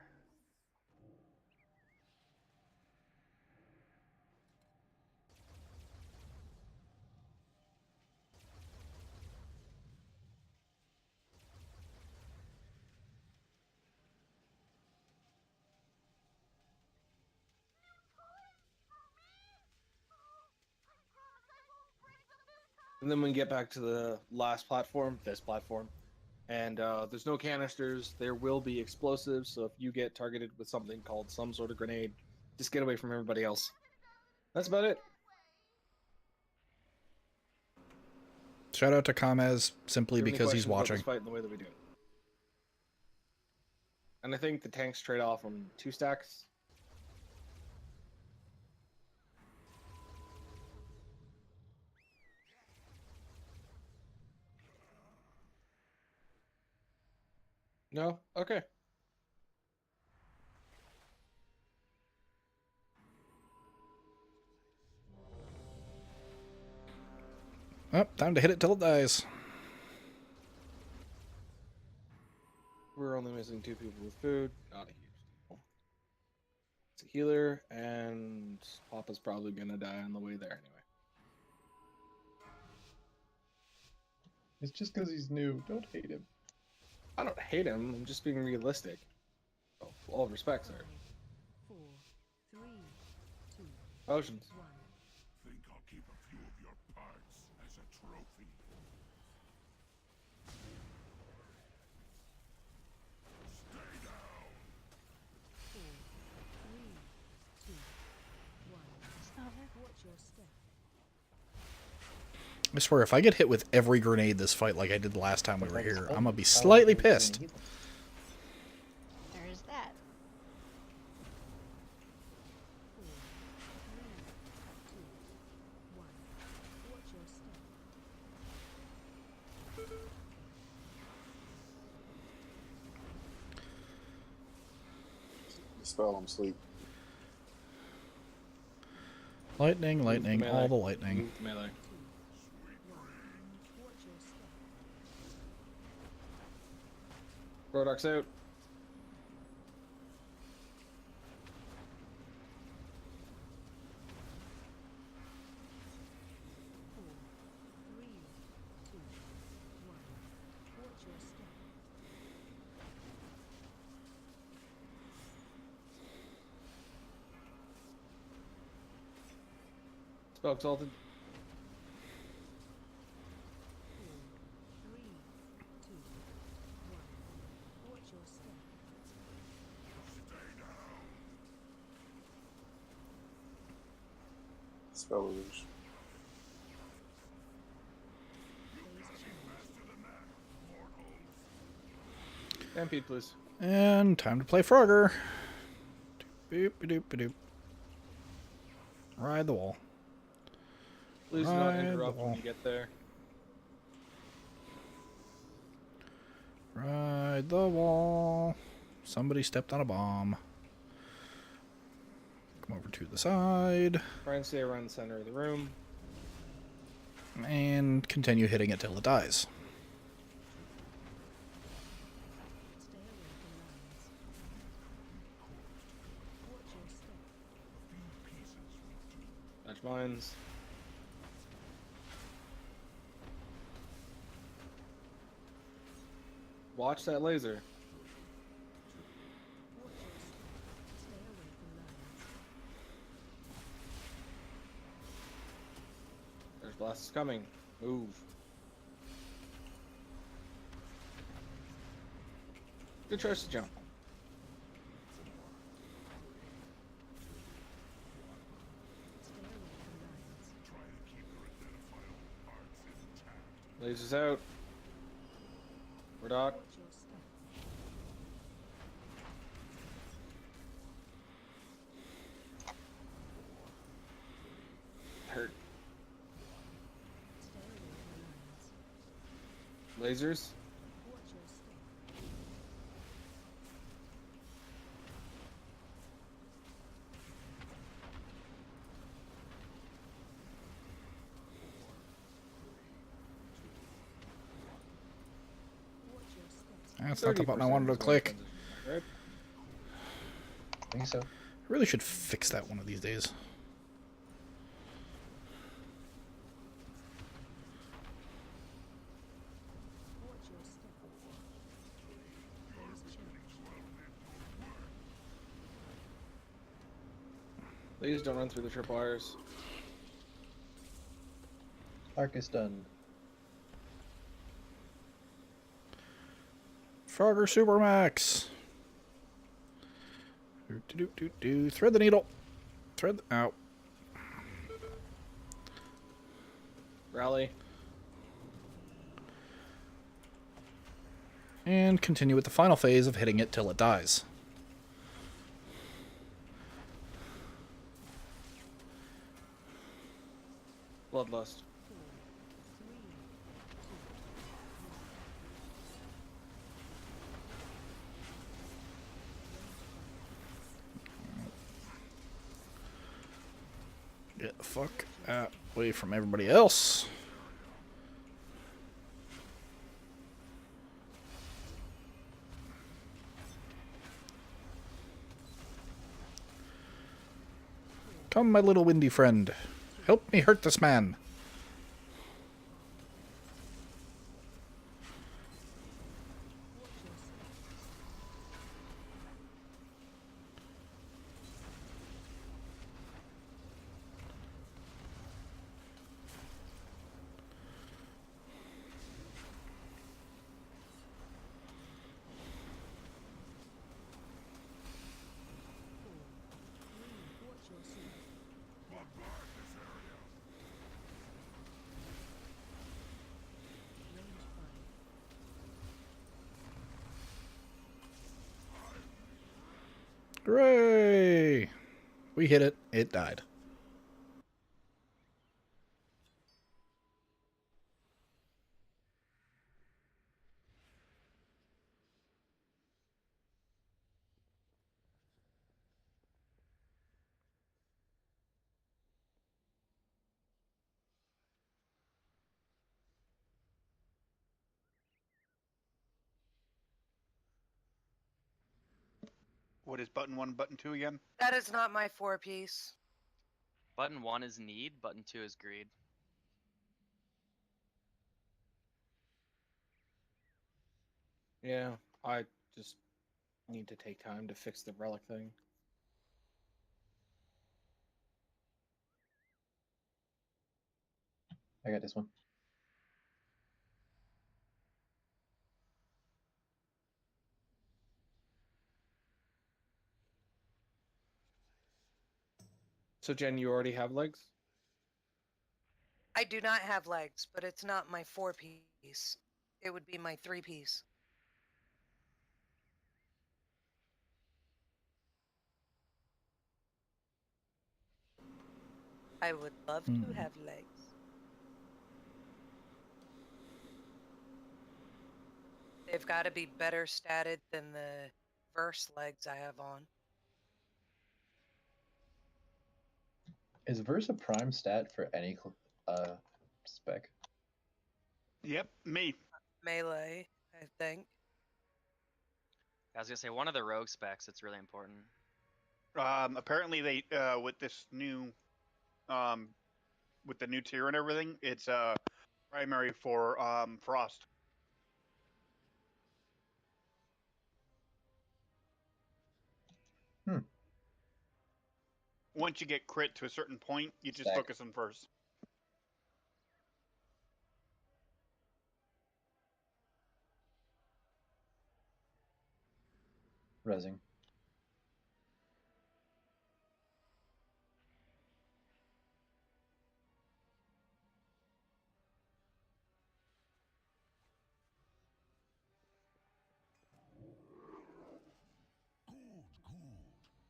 And then we get back to the last platform, this platform, and there's no canisters. There will be explosives, so if you get targeted with something called some sort of grenade, just get away from everybody else. That's about it. Shout out to Kamez simply Do you have any because he's questions about watching. this fight in the way that we do. And I think the tanks trade off on 2 stacks. No? Okay. Oh, time to hit it till it dies. We're only missing 2 people with food. Not a huge deal. It's a healer, and Papa's probably gonna die on the way there anyway. It's just because he's new. Don't hate him. I don't hate him. I'm just being realistic. Oh, all respect, sir. 4, 3, 2, Oceans. 1. Think I'll keep a few of your parts as a trophy. Stay down. 4, 3, 2, 1. Watch your step. I swear, if I get hit with every grenade this fight like I did the last time we were here, I'm gonna be slightly pissed. There is that. 4, 3, 2, 1. Watch your step. Dispel him, sleep. Lightning, lightning, Melee. all the lightning. Move to melee. Watch your step. Rodox out. 4, 3, 2, 1. Watch your step. Spell exalted. 4, 3, 2, 1. Watch your step. Spell illusion. Stampede, please. And time to play Frogger. Boop, doop, doop. Ride the wall. Please do not Ride the interrupt when wall. you get there. Ride the wall. Somebody stepped on a bomb. Come over to the side. Try and stay around the center of the room. And continue hitting it till it dies. Match mines. Watch that laser. There's blasts coming. Move. Good choice to jump. Lasers out. Murdoch. Hurt. Lasers. That's not the button I wanted to click. Right? I think so. I really should fix that one of these days. Please don't run through the tripwires. Arc is done. Frogger Supermax. Thread the needle. Thread the, out. Rally. And continue with the final phase of hitting it till it dies. Bloodlust. Get the fuck away from everybody else. Come, my little windy friend. Help me hurt this man. Hooray! We hit it. It died. What is button 1, button 2 again? That is not my 4-piece. Button 1 is need, button 2 is greed. Yeah, I just need to take time to fix the relic thing. I got this one. So Jen, you already have legs? I do not have legs, but it's not my 4-piece. It would be my 3-piece. I would love to have legs. They've got to be better statted than the verse legs I have on. Is Verse a prime stat for any spec? Yep, me. Melee, I think. I was gonna say one of the rogue specs. It's really important. Apparently they with this new with the new tier and everything, it's primary for frost. Once you get crit to a certain point, you just Stack. focus on first. Resing.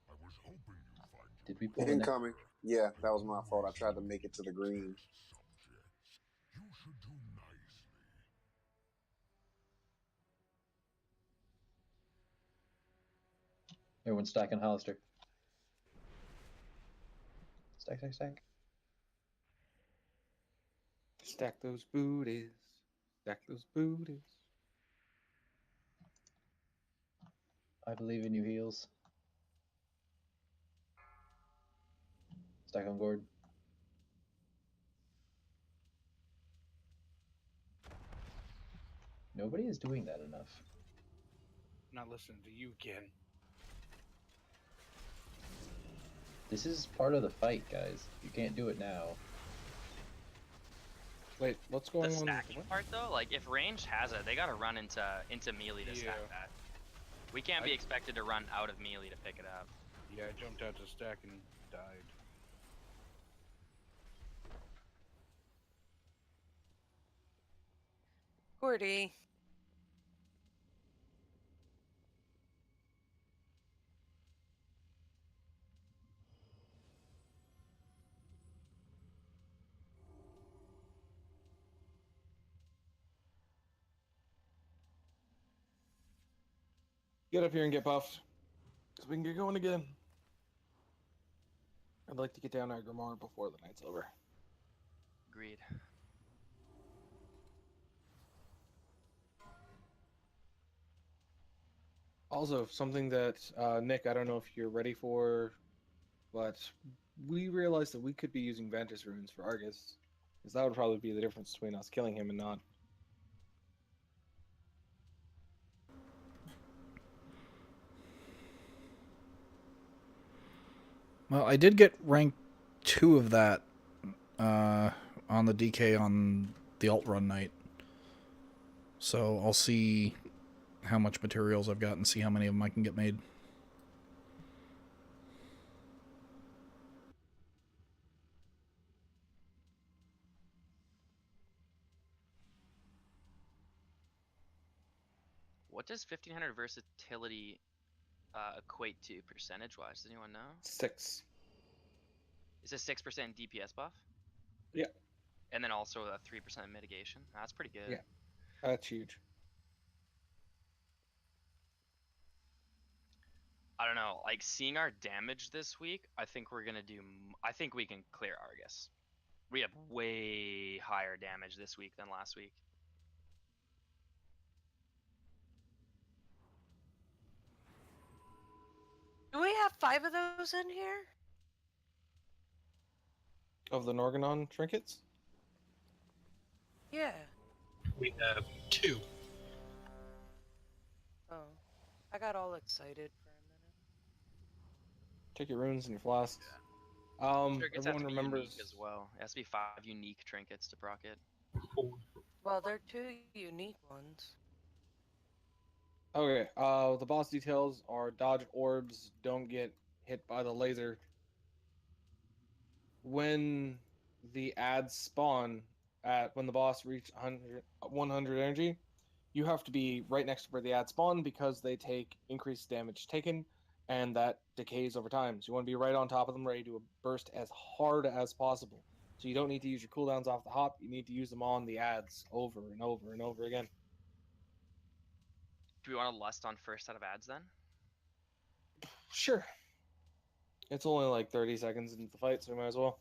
I was hoping you'd find Did we pull the Incoming. Yeah, that was my fault. I tried to make it to the green. you should do nicely. Everyone's stacking Hollister. Stack, stack, stack. Stack those booties. Stack those booties. I believe in you, heels. Stack on Gord. Nobody is doing that enough. Not listening to you, Ken. This is part of the fight, guys. You can't do it now. Wait, what's going The on? stacking part though, like if ranged has it, they gotta run into melee to stack that. We can't be expected to run out of melee to pick it up. Yeah, I jumped out to stack and died. Gordy. Get up here and get buffed. So we can get going again. I'd like to get down our Grimoire before the night's over. Agreed. Also, something that, Nick, I don't know if you're ready for, but we realized that we could be using Ventus runes for Argus. Because that would probably be the difference between us killing him and not. Well, I did get rank 2 of that on the DK on the alt run night. So I'll see how much materials I've got and see how many of them I can get made. What does 1500 versatility equate to percentage-wise? Does anyone know? 6. Is it 6% DPS buff? Yeah. And then also a 3% mitigation. That's pretty good. Yeah. That's huge. I don't know. Like seeing our damage this week, I think we're gonna do. I think we can clear Argus. We have way higher damage this week than last week. Do we have 5 of those in here? Of the Norganon trinkets? Yeah. We have 2. Oh. I got all excited for a minute. Take your runes and your flasks. Sure, it has to Everyone be remembers. unique as well. It has to be 5 unique trinkets to proc it. Well, they're 2 unique ones. Okay. The boss details are dodge orbs, don't get hit by the laser. When the ads spawn when the boss reach 100 energy, you have to be right next to where the ads spawn because they take increased damage taken, and that decays over time. So you want to be right on top of them, ready to burst as hard as possible. So you don't need to use your cooldowns off the hop. You need to use them on the ads over and over and over again. Do we want to lust on first set of ads then? Sure. It's only like 30 seconds into the fight, so we might as well.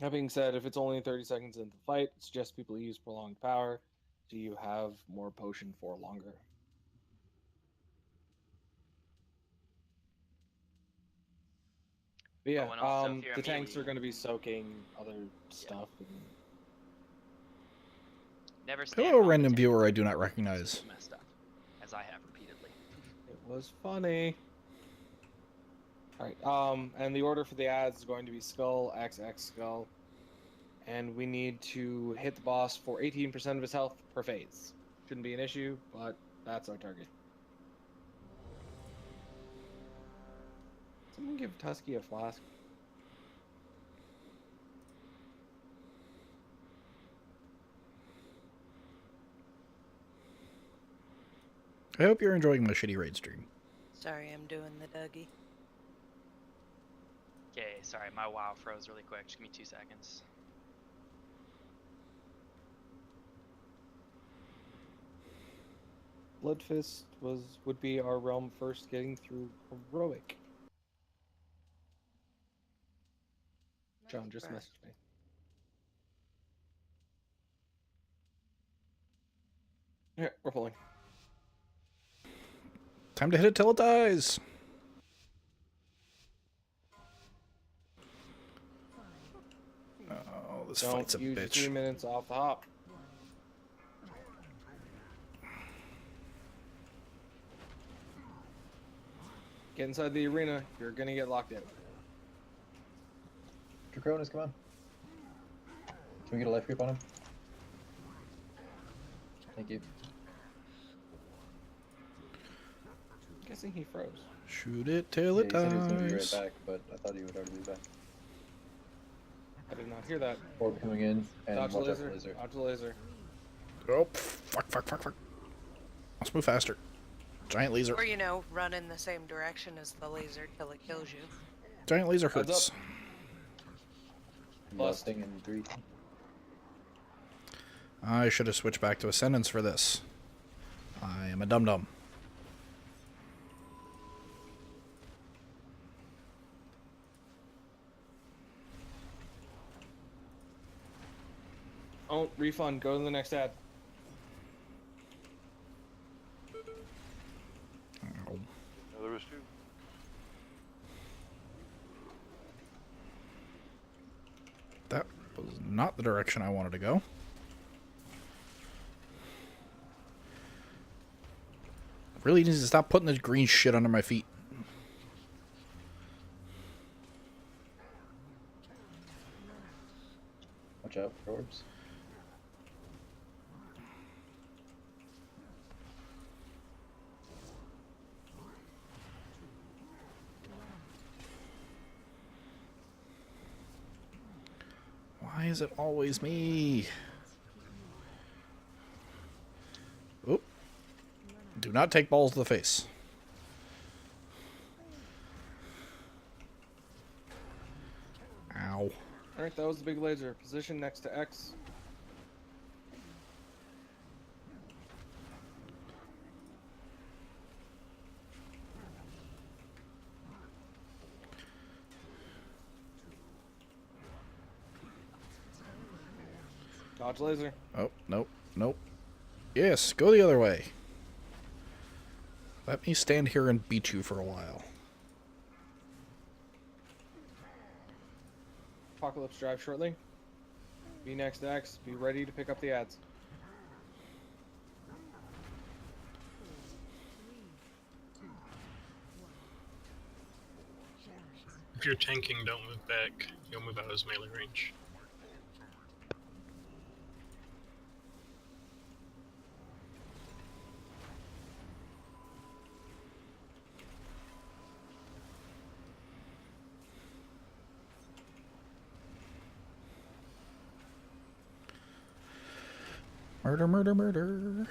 That being said, if it's only 30 seconds into the fight, it's just people use prolonged power, so you have more potion for longer. But yeah, when also, if you're a the tanks melee- are going to be soaking other stuff. And... Never stand Hello, on the random tank viewer I until do not it's recognize. messed up, as I have repeatedly. It was funny. Alright, and the order for the ads is going to be Skull, XX Skull. And we need to hit the boss for 18% of his health per phase. Shouldn't be an issue, but that's our target. Someone give Tusky a flask. I hope you're enjoying my shitty raid stream. Sorry, I'm doing the Dougie. Okay, sorry, my WoW froze really quick. Just give me 2 seconds. Bloodfist would be our realm first getting through heroic. John just messaged me. Yeah, we're pulling. Time to hit it till it dies. Oh, this Don't fight's a use your bitch. 3 minutes off the hop. Get inside the arena. You're gonna get locked in. Draconis, come on. Can we get a life grip on him? Thank you. I'm guessing he froze. Shoot it till Yeah, it he said he was gonna be right dies. back, but I thought he would already be back. I did not hear that. Orb coming in, and Dodge watch out for laser. laser. Dodge laser. Oh, fuck. Let's move faster. Giant laser. Or, you know, run in the same direction as the laser till it kills you. Giant laser Heads hurts. Lusting in 3. I should have switched back to Ascendance for this. I am a dum-dum. Oh, refund. Go to the next ad. Ow. No, there was 2. That was not the direction I wanted to go. Really needs to stop putting this green shit under my feet. Watch out for orbs. Why is it always me? Oop. Do not take balls to the face. Ow. Alright, that was the big laser. Position next to X. Dodge laser. Oh, nope. Yes, go the other way. Let me stand here and beat you for a while. Apocalypse drive shortly. Be next to X. Be ready to pick up the ads. you're tanking, don't move back. You'll move out of his melee range. Murder, murder, murder.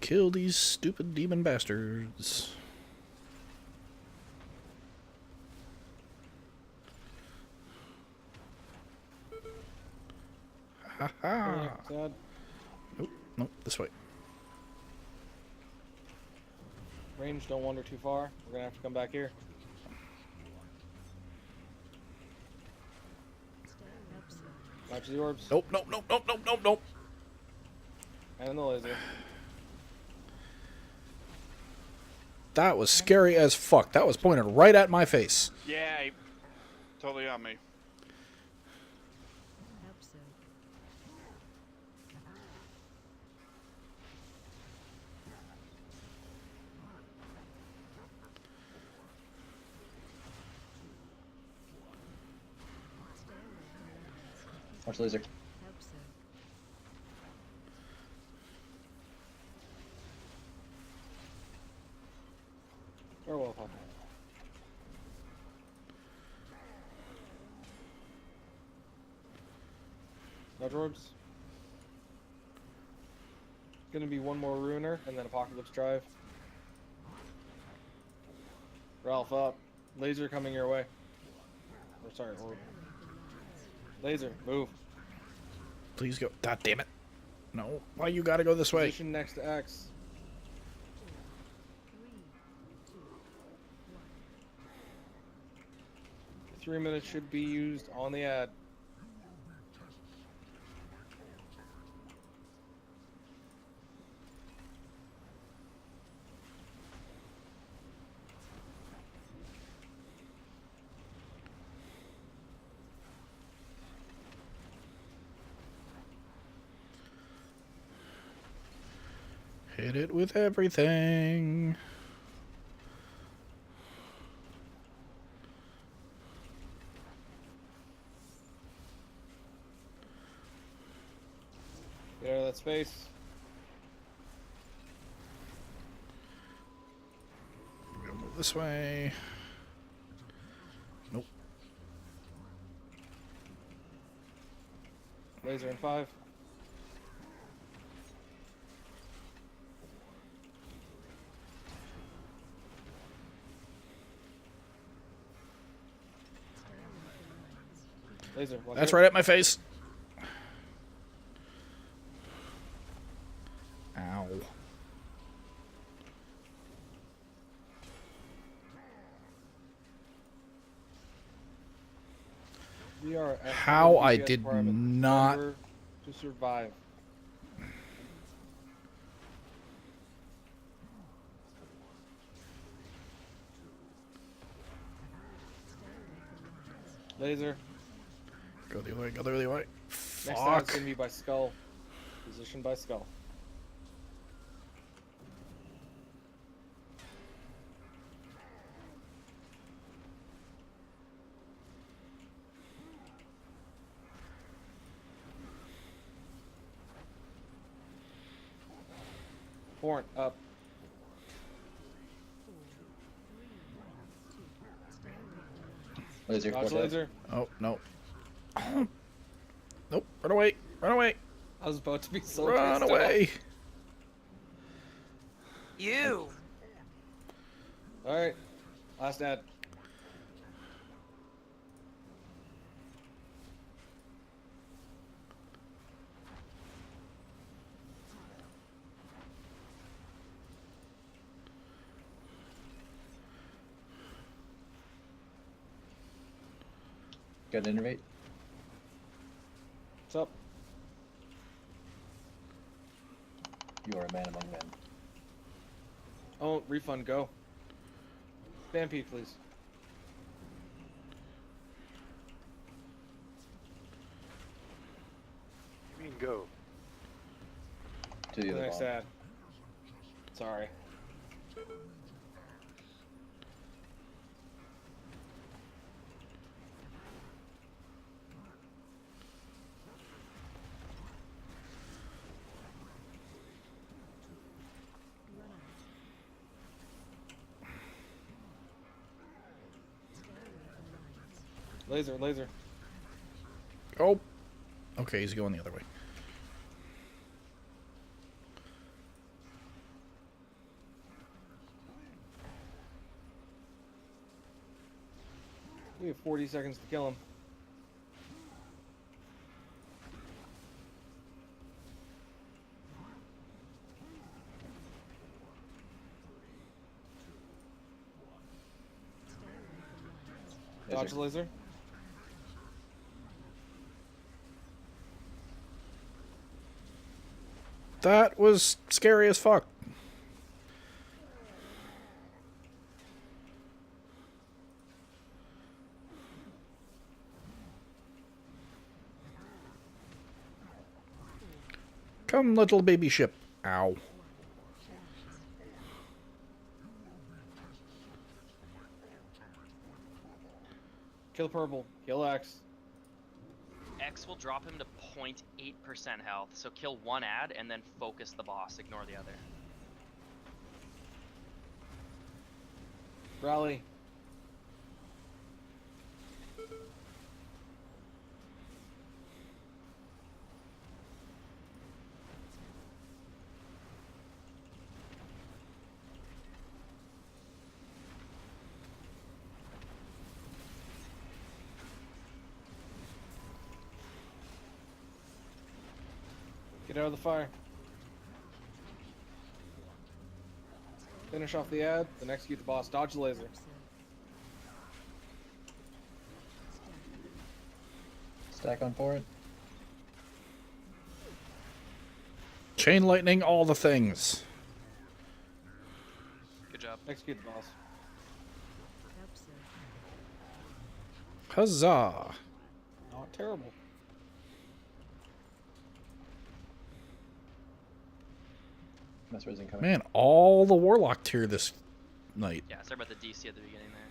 Kill these stupid demon bastards. Ha ha. Sad. Nope, nope, this way. Range, don't wander too far. We're gonna have to come back here. Watch the orbs. Nope, nope, nope, nope, nope, nope, nope. And the laser. That was scary as fuck. That was pointed right at my face. Yeah, totally on me. Watch laser. Very well, Papa. No orbs. Gonna be one more ruiner and then Apocalypse Drive. Ralph up. Laser coming your way. Or sorry, orb. Laser, move. Please go. God damn it. No. Why you gotta go this way? Position next to X. Three minutes should be used on the ad. Hit it with everything. Get out of that space. Go this way. Nope. Laser in 5. Laser. That's right at my face. Ow. We are at How I DPS did requirement. not. Remember to survive. Laser. Go the other way, go the other way. Next time it's Fuck. gonna be by skull. Position by skull. Horn up. Laser. Dodge watch out. laser. Oh, no. Nope. Run away. Run away. I was about to be so Run pissed away. You. Alright. Last ad. Got an innervate. What's up? You are a man among men. Oh, refund, go. Stampede, please. You mean go? To the other Next bomb. ad. Sorry. Laser, laser. Oh. Okay, he's going the other way. We have 40 seconds to kill him. Dodge the laser. That was scary as fuck. Come, little baby ship. Ow. Kill purple. Kill X. X will drop him to 0.8% health, so kill one ad and then focus the boss, ignore the other. Rally. Get out of the fire. Finish off the ad, then execute the boss. Dodge the laser. Stack on for it. Chain lightning, all the things. Good job. Execute the boss. Huzzah. Not terrible. Man, all the warlock tier this night. Yeah, sorry about the DC at the beginning there.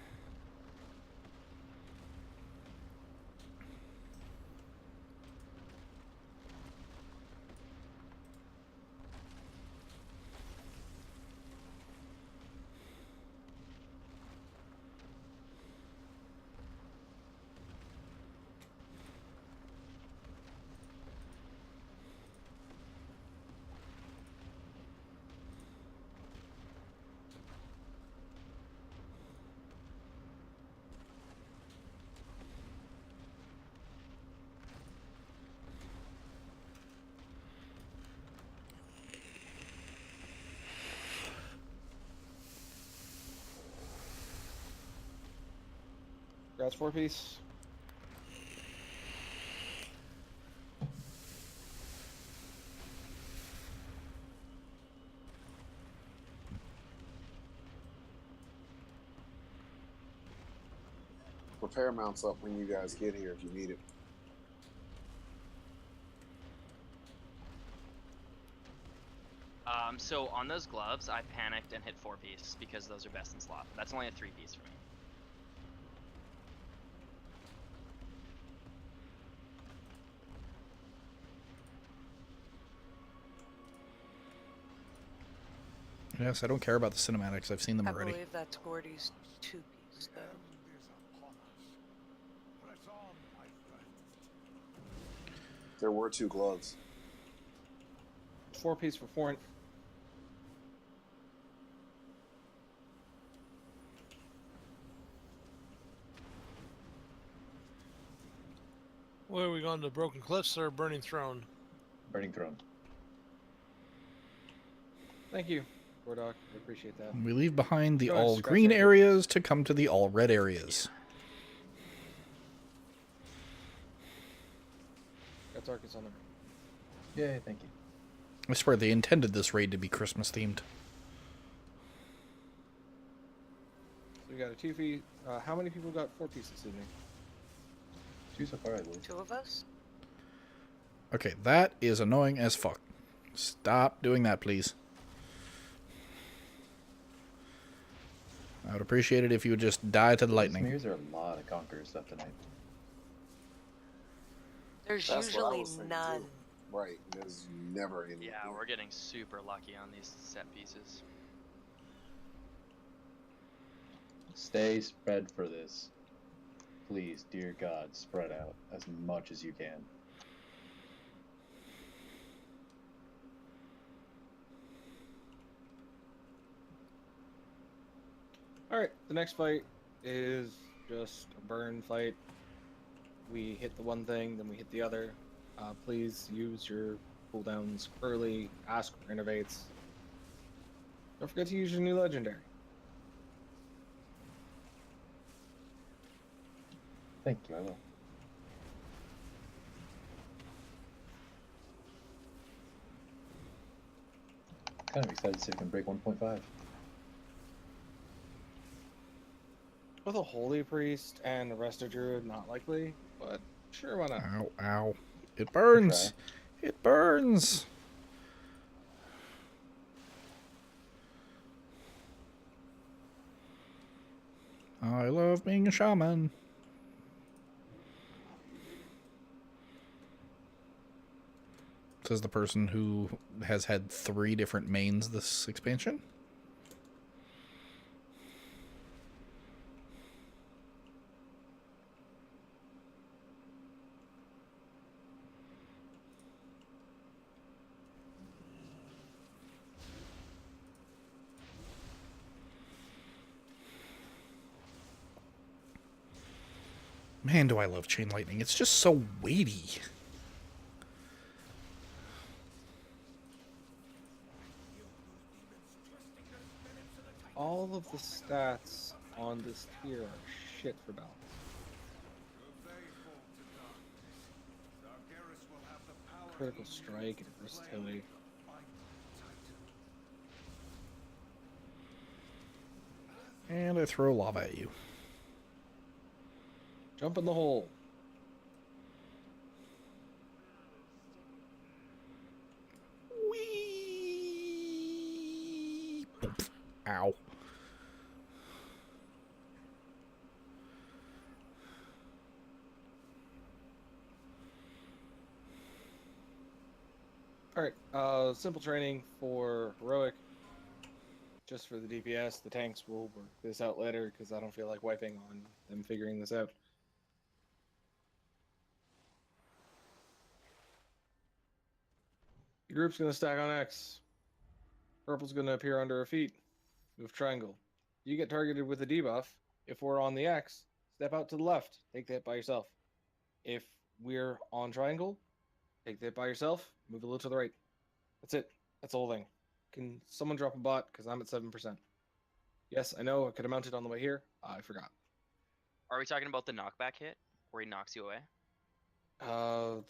Grats 4-piece. Repair mounts up when you guys get here if you need it. So on those gloves, I panicked and hit 4-piece because those are best in slot. That's only a 3-piece for me. Yes, I don't care about the cinematics. I've seen them already. I believe that's Gordy's 2-piece, though. There were 2 gloves. 4-piece for 4. Where are we going, to Broken Cliffs or Burning Throne? Burning Throne. Thank you, Gordoc. I appreciate that. We leave behind the Go ahead, all scratch green that. areas to come to the all red areas. Got Arcus on them. Yay, thank you. I swear they intended this raid to be Christmas themed. So we got a 2-piece. How many people got 4-piece this evening? 2 so far, I believe. 2 of us? Okay, that is annoying as fuck. Stop doing that, please. I would appreciate it if you would just die to the lightning. Smears are a lot of Conqueror stuff tonight. There's That's what I usually was thinking, none. too. Right, there's never any. Yeah, we're getting super lucky on these set pieces. Stay spread for this. please, dear God, spread out as much as you can. Alright, the next fight is just a burn fight. We hit the one thing, then we hit the other. Please use your cooldowns early, ask for innovates. Don't forget to use your new legendary. Thank you, I will. Kind of excited to see if we can break 1.5. With a Holy Priest and a Resto Druid, not likely, but sure, why not? Ow, ow. It burns! It burns! I love being a shaman. Says the person who has had 3 different mains this expansion. Man, do I love Chain Lightning. It's just so weighty. All of the stats on this tier are shit for balance. Critical strike and versatility. And I throw lava at you. Jump in the hole. Whee! Ow. Alright, simple training for Heroic. Just for the DPS, the tanks will work this out later because I don't feel like wiping on them figuring this out. The group's going to stack on X. Purple's going to appear under our feet. Move triangle. You get targeted with a debuff. If we're on the X, step out to the left. Take the hit by yourself. If we're on triangle, take the hit by yourself. Move a little to the right. That's it. That's the whole thing. Can someone drop a bot? Because I'm at 7%. Yes, I know. I could have mounted on the way here. I forgot. Are we talking about the knockback hit where he knocks you away?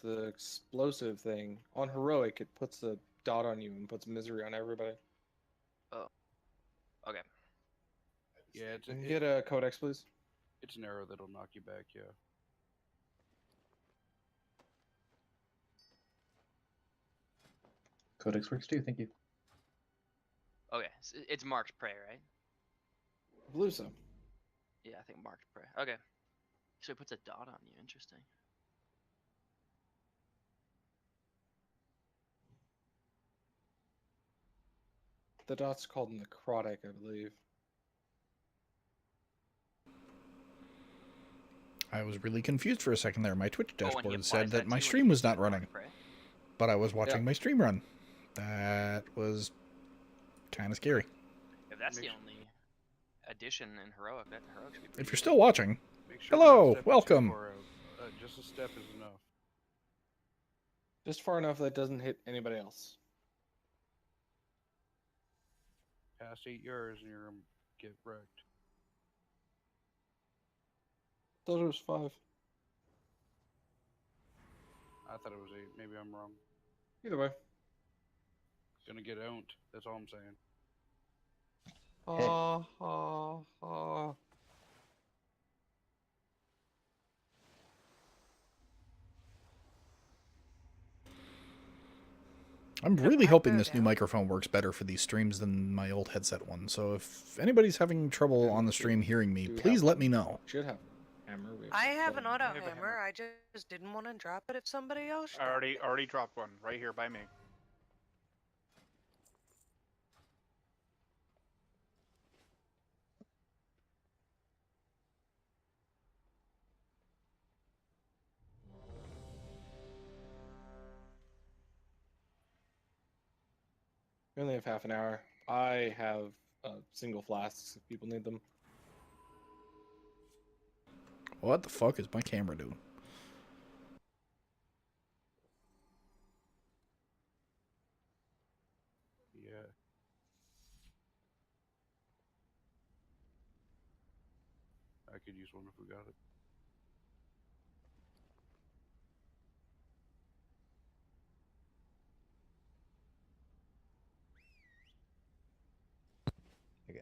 The explosive thing. On Heroic, it puts a dot on you and puts misery on everybody. Oh. Okay. Yeah, Can you get a codex, please? It's an arrow that'll knock you back, yeah. Codex works too, thank you. Okay, so it's marked prey, right? I believe so. Yeah, I think marked prey. Okay. So it puts a dot on you. Interesting. The dot's called necrotic, I believe. I was really confused for a second there. My Twitch Oh, when he dashboard applies said that that my too, when stream he was puts not the running. marked prey? But I was watching Yeah. my stream run. That was kind of scary. If that's the only addition in Heroic, that Heroic should be pretty If you're good. still watching, Make sure we're not hello, stepping too welcome. far out. Just a step is enough. Just far enough that it doesn't hit anybody else. Past 8 yards and you're gonna get wrecked. Thought it was 5. I thought it was 8. Maybe I'm wrong. Either way. Gonna get owned. That's all I'm saying. I'm really hoping this new microphone works better for these streams than my old headset one. So if anybody's having trouble on the stream hearing me, please let me know. Should have hammer. I have an auto hammer. I just didn't want to drop it if somebody else. I already dropped one right here by me. We only have half an hour. I have single flasks if people need them. What the fuck is my camera doing? Yeah. I could use one if we got it.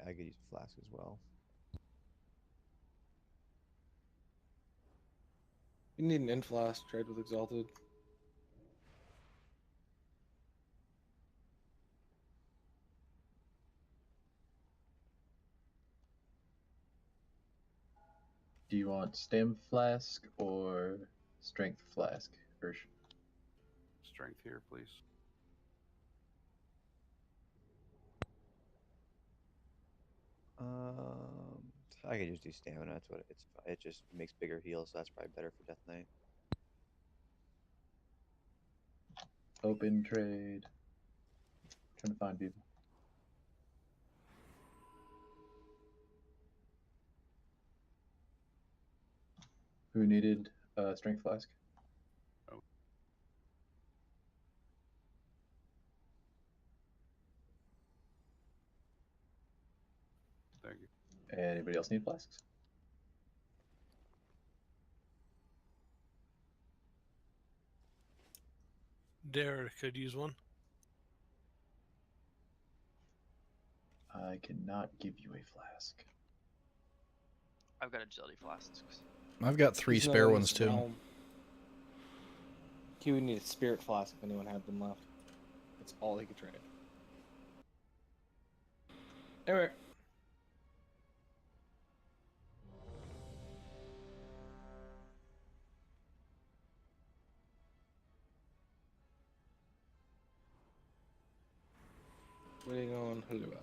I could use a flask as well. You need an in flask. Trade with Exalted. Do you want stem flask or strength flask? Strength here, please. I could just do stamina. That's what it's. It just makes bigger heals, so that's probably better for Death Knight. Open trade. Trying to find people. Who needed strength flask? Oh. Thank you. Anybody else need flasks? Derek could use one. I cannot give you a flask. I've got agility flasks. I've got 3 spare ones too. He would need a spirit flask if anyone had them left. That's all he could trade. Anyway. Waiting on Halua.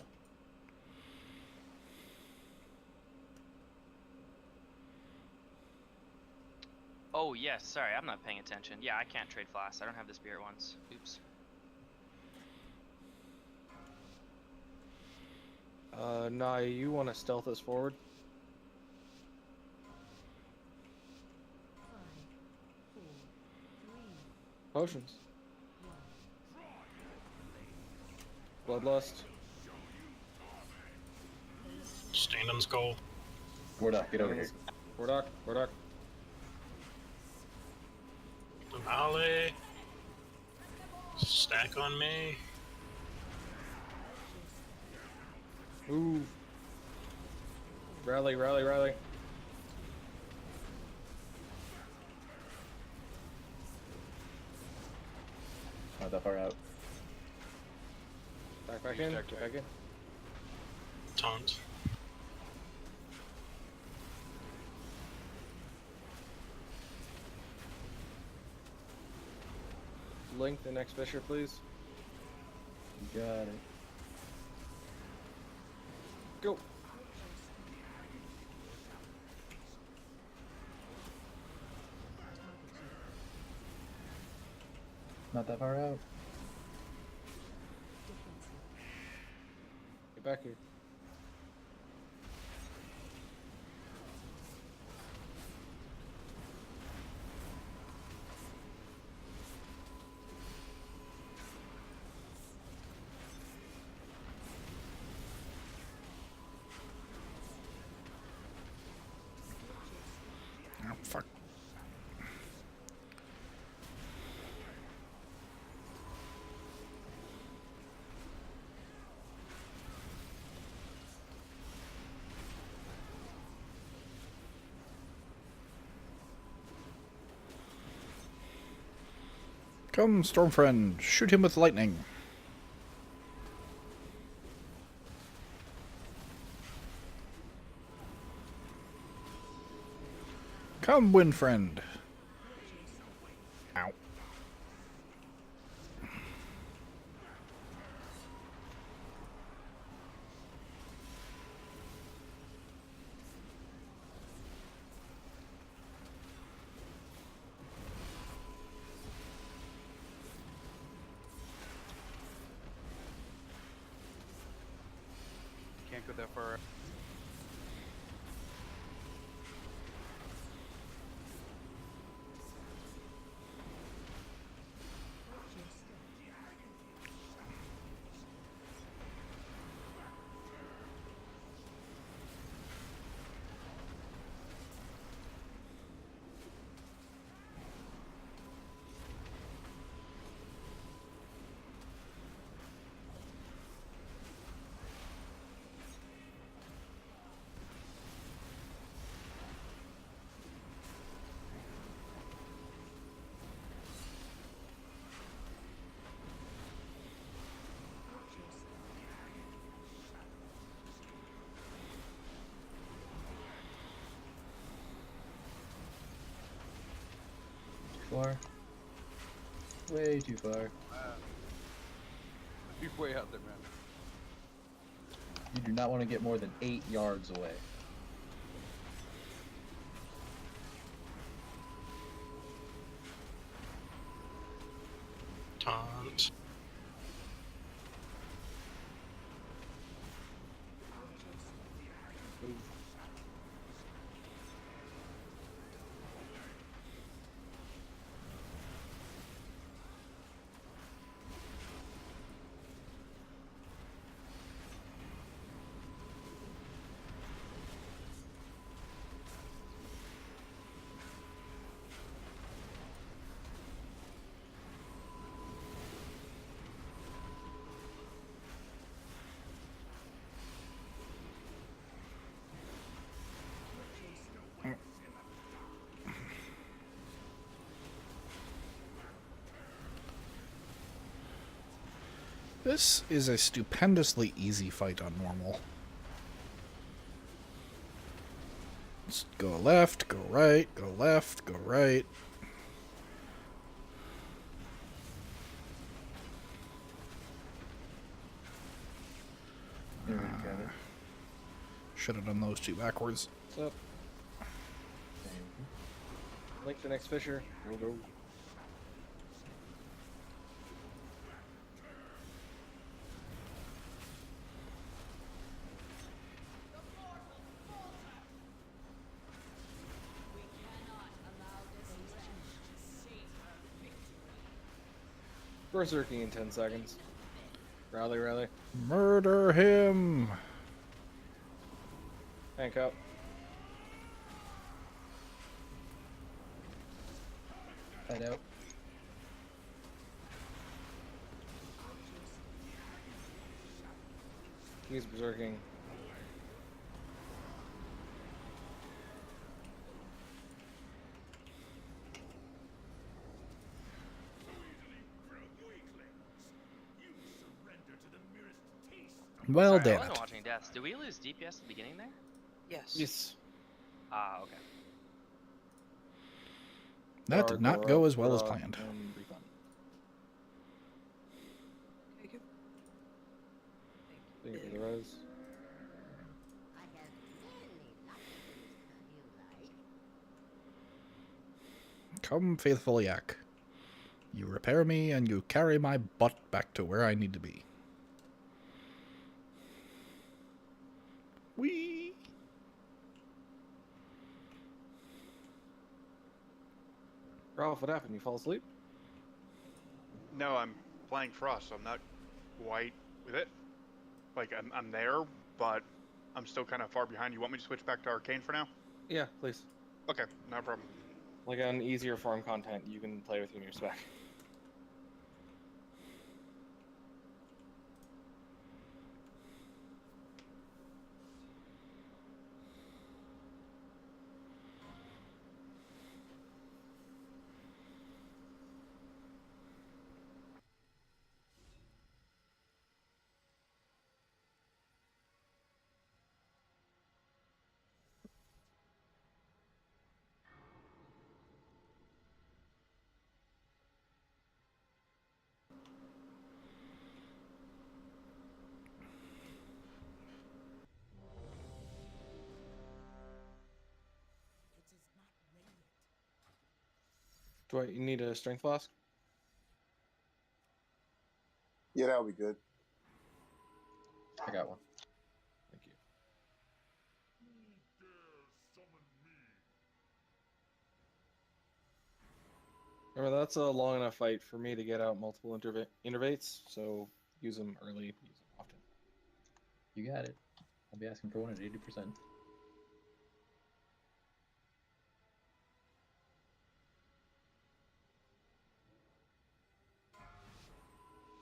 Oh yes, sorry, I'm not paying attention. Yeah, I can't trade flasks. I don't have the spirit ones. Oops. Naya, you want to stealth us forward? 5, 4, 3, Potions. Bloodlust. Stand on skull. Wardock, get over here. Wardock. Volley. Stack on me. Ooh. Rally. Not that far out. Back in. Get back in. Taunt. Link the next Fisher, please. You got it. Go. Not that far out. Get back here. Oh, fuck. Come, Stormfriend, shoot him with lightning. Come, Windfriend. Ow. can't go that far. Far. Way too far. You're way out there, man. You do not want to get more than 8 yards away. Taunt. This is a stupendously easy fight on normal. Just go left, go right, go left, go right. There we go. Should have done those two backwards. What's up? Link the next Fisher. We'll go. Berserking in 10 seconds. Rally, rally. Murder him! Tank up. Head out. He's berserking. Well, Sorry, I damn wasn't it. watching deaths. Did we lose DPS at the beginning there? Yes. Yes. Ah, okay. That did not go as well as planned. Thank you. Thank you for the res. Come, faithful Yak. You repair me, and you carry my butt back to where I need to be. Whee! Ralph, what happened? You fall asleep? No, I'm playing Frost, so I'm not quite with it. Like, I'm there, but I'm still kind of far behind. You want me to switch back to Arcane for now? Yeah, please. Okay, no problem. Like on easier farm content, you can play with your spec. You need a strength flask? Yeah, that'll be good. I got one. Thank you. Remember, that's a long enough fight for me to get out multiple innervates, so use them early, use them often. You got it. I'll be asking for one at 80%.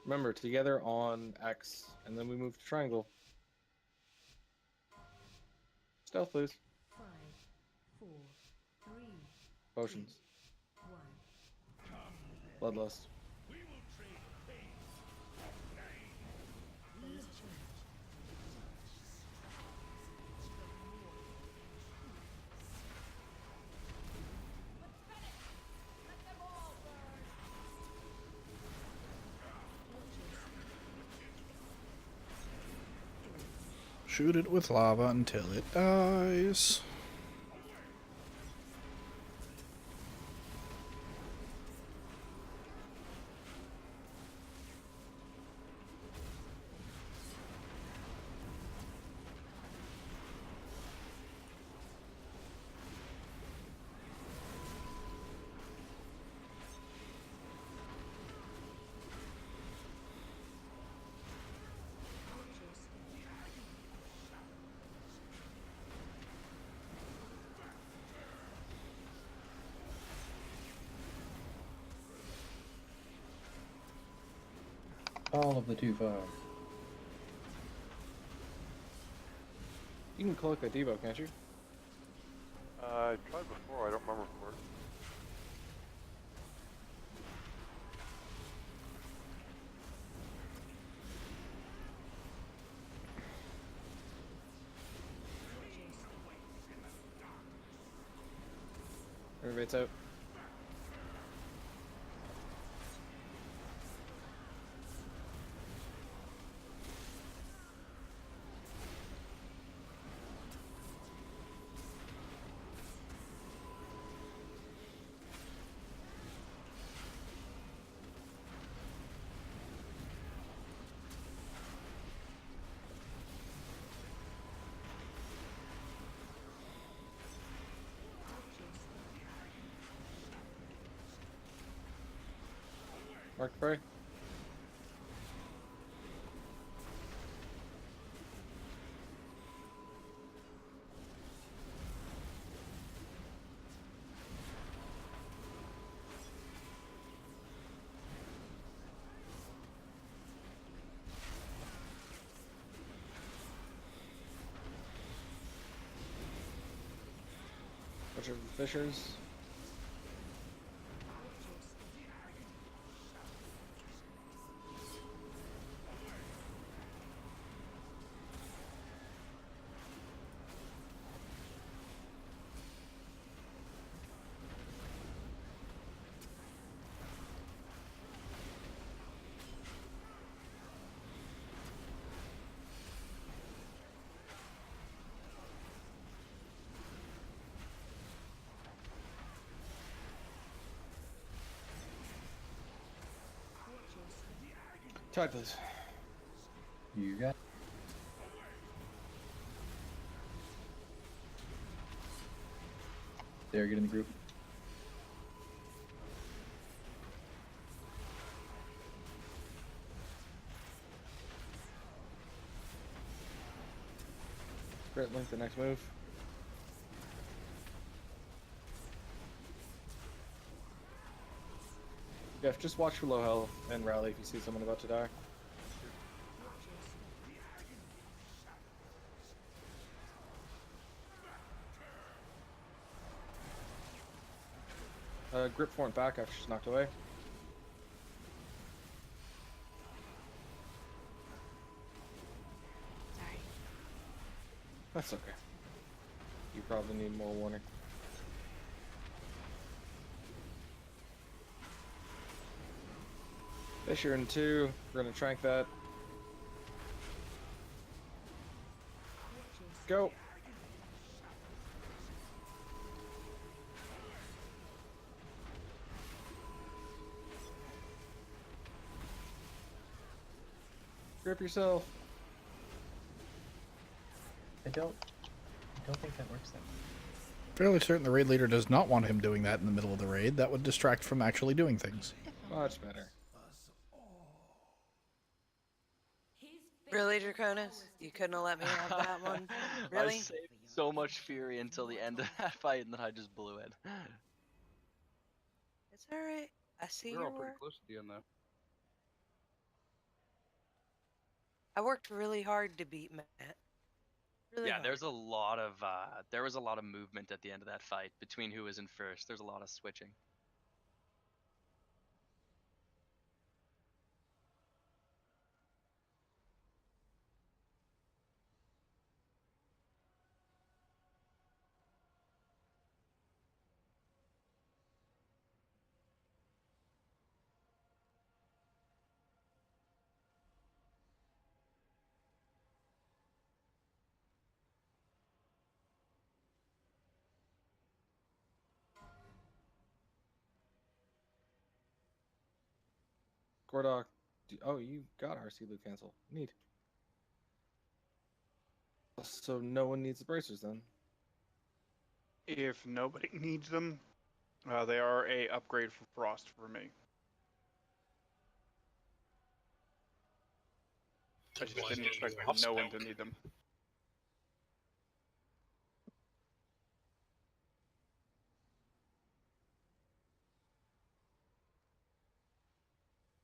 Remember, together on X, and then we move to triangle. Stealth, please. 5, 4, 3, Potions. 1. Bloodlust. Shoot it with lava until it dies. All of the too far. You can collect that debuff, can't you? I tried before, I don't remember if it worked. Innervates out. Mark prey. Watch over the fishers. Tide, please. You got. There, get in the group. Great link the next move. Yeah, just watch for low health and rally if you see someone about to die. Grip form back after she's knocked away. Sorry. That's okay. You probably need more warning. Fisher in 2. We're gonna trank that. Go. Grip yourself. I don't think that works then. Fairly certain the raid leader does not want him doing that in the middle of the raid. That would distract from actually doing things. Much better. Really, Draconis? You couldn't have let me have that one? I Really? saved so much fury until the end of that fight, and then I just blew it. It's alright. I see We were all your pretty work. close at the end, though. I worked really hard to beat Matt. Really Yeah, hard. there was a lot of movement at the end of that fight between who was in first. There's a lot of switching. Gordok, oh, you got RC Loot cancel. Neat. So no one needs the bracers then. If nobody needs them, they are a upgrade for Frost for me. I just didn't expect no one to need them.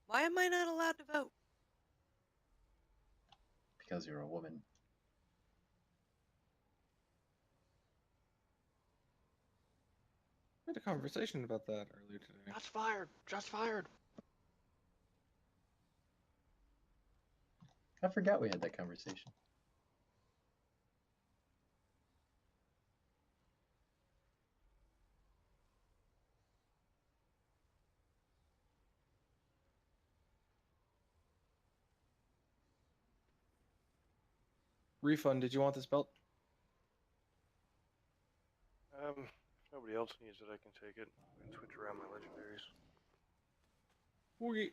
Why am I not allowed to vote? Because you're a woman. We had a conversation about that earlier today. Just fired. Just fired. I forgot we had that conversation. Refund, did you want this belt? If nobody else needs it, I can take it and switch around my legendaries. Okay.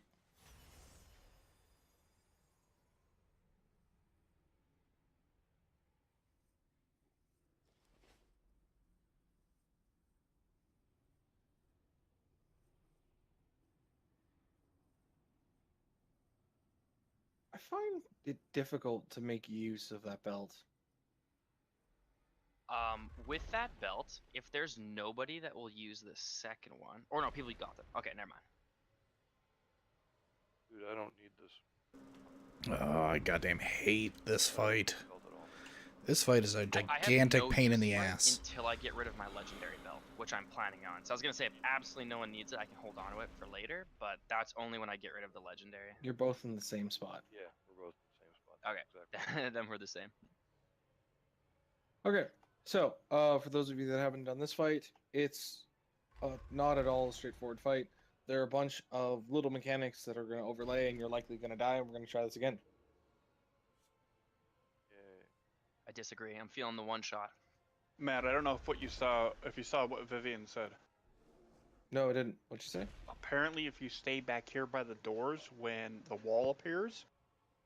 I find it difficult to make use of that belt. With that belt, if there's nobody that will use the second one, or no, people got them. Okay, never mind. Dude, I don't need this. Oh, I goddamn hate this fight. This fight is a I gigantic have no pain in use the for it ass. until I get rid of my legendary belt, which I'm planning on. So I was gonna say if absolutely no one needs it, I can hold on to it for later, but that's only when I get rid of the legendary. You're both in the same spot. Yeah, we're both in the same spot. Okay, Exactly. then we're the same. Okay, so for those of you that haven't done this fight, it's not at all a straightforward fight. There are a bunch of little mechanics that are going to overlay, and you're likely going to die. And we're going to try this again. I disagree. I'm feeling the one shot. Matt, I don't know if you saw what Vivian said. No, I didn't. What'd you say? Apparently, if you stay back here by the doors when the wall appears,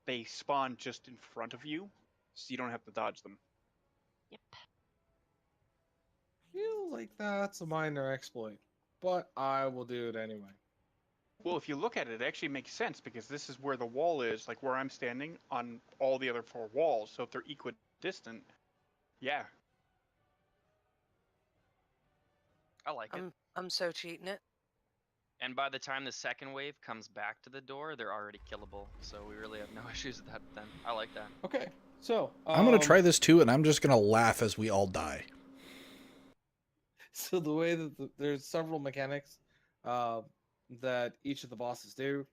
they spawn just in front of you, so you don't have to dodge them. Yep. Feel like that's a minor exploit, but I will do it anyway. Well, if you look at it, it actually makes sense because this is where the wall is, like where I'm standing on all the other four walls. So if they're equidistant, yeah. I like it. I'm so cheating it. And by the time the second wave comes back to the door, they're already killable. So we really have no issues with that then. I like that. Okay, so I'm going to try this too, and I'm just going to laugh as we all die. So the way that there's several mechanics that each of the bosses do.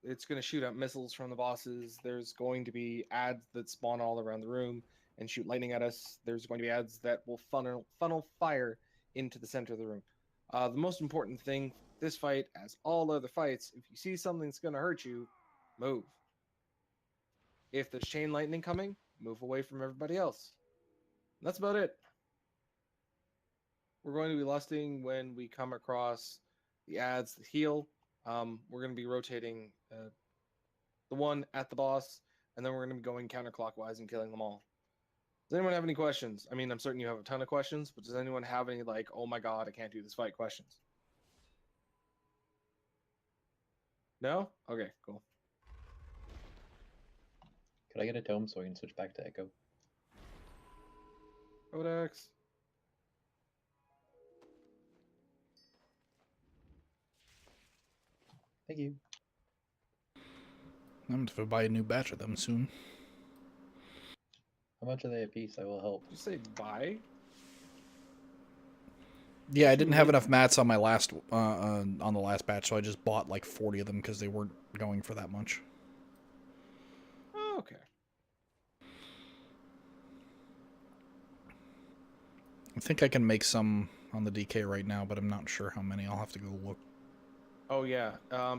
It's going to shoot out missiles from the bosses. There's going to be ads that spawn all around the room and shoot lightning at us. There's going to be ads that will funnel fire into the center of the room. The most important thing this fight, as all other fights, if you see something that's going to hurt you, move. If there's chain lightning coming, move away from everybody else. And that's about it. We're going to be lusting when we come across the ads that heal. We're going to be rotating the one at the boss, and then we're going to be going counterclockwise and killing them all. Does anyone have any questions? I mean, I'm certain you have a ton of questions, but does anyone have any like, oh my god, I can't do this fight questions? No? Okay, cool. Could I get a tome so I can switch back to Echo? Codex. Thank you. I'm going to buy a new batch of them soon. How much are they a piece? I will help. Did you say buy? Yeah, I didn't have enough mats on my last on the last batch, so I just bought like 40 of them because they weren't going for that much. Oh, okay. I think I can make some on the DK right now, but I'm not sure how many. I'll have to go look. Oh yeah,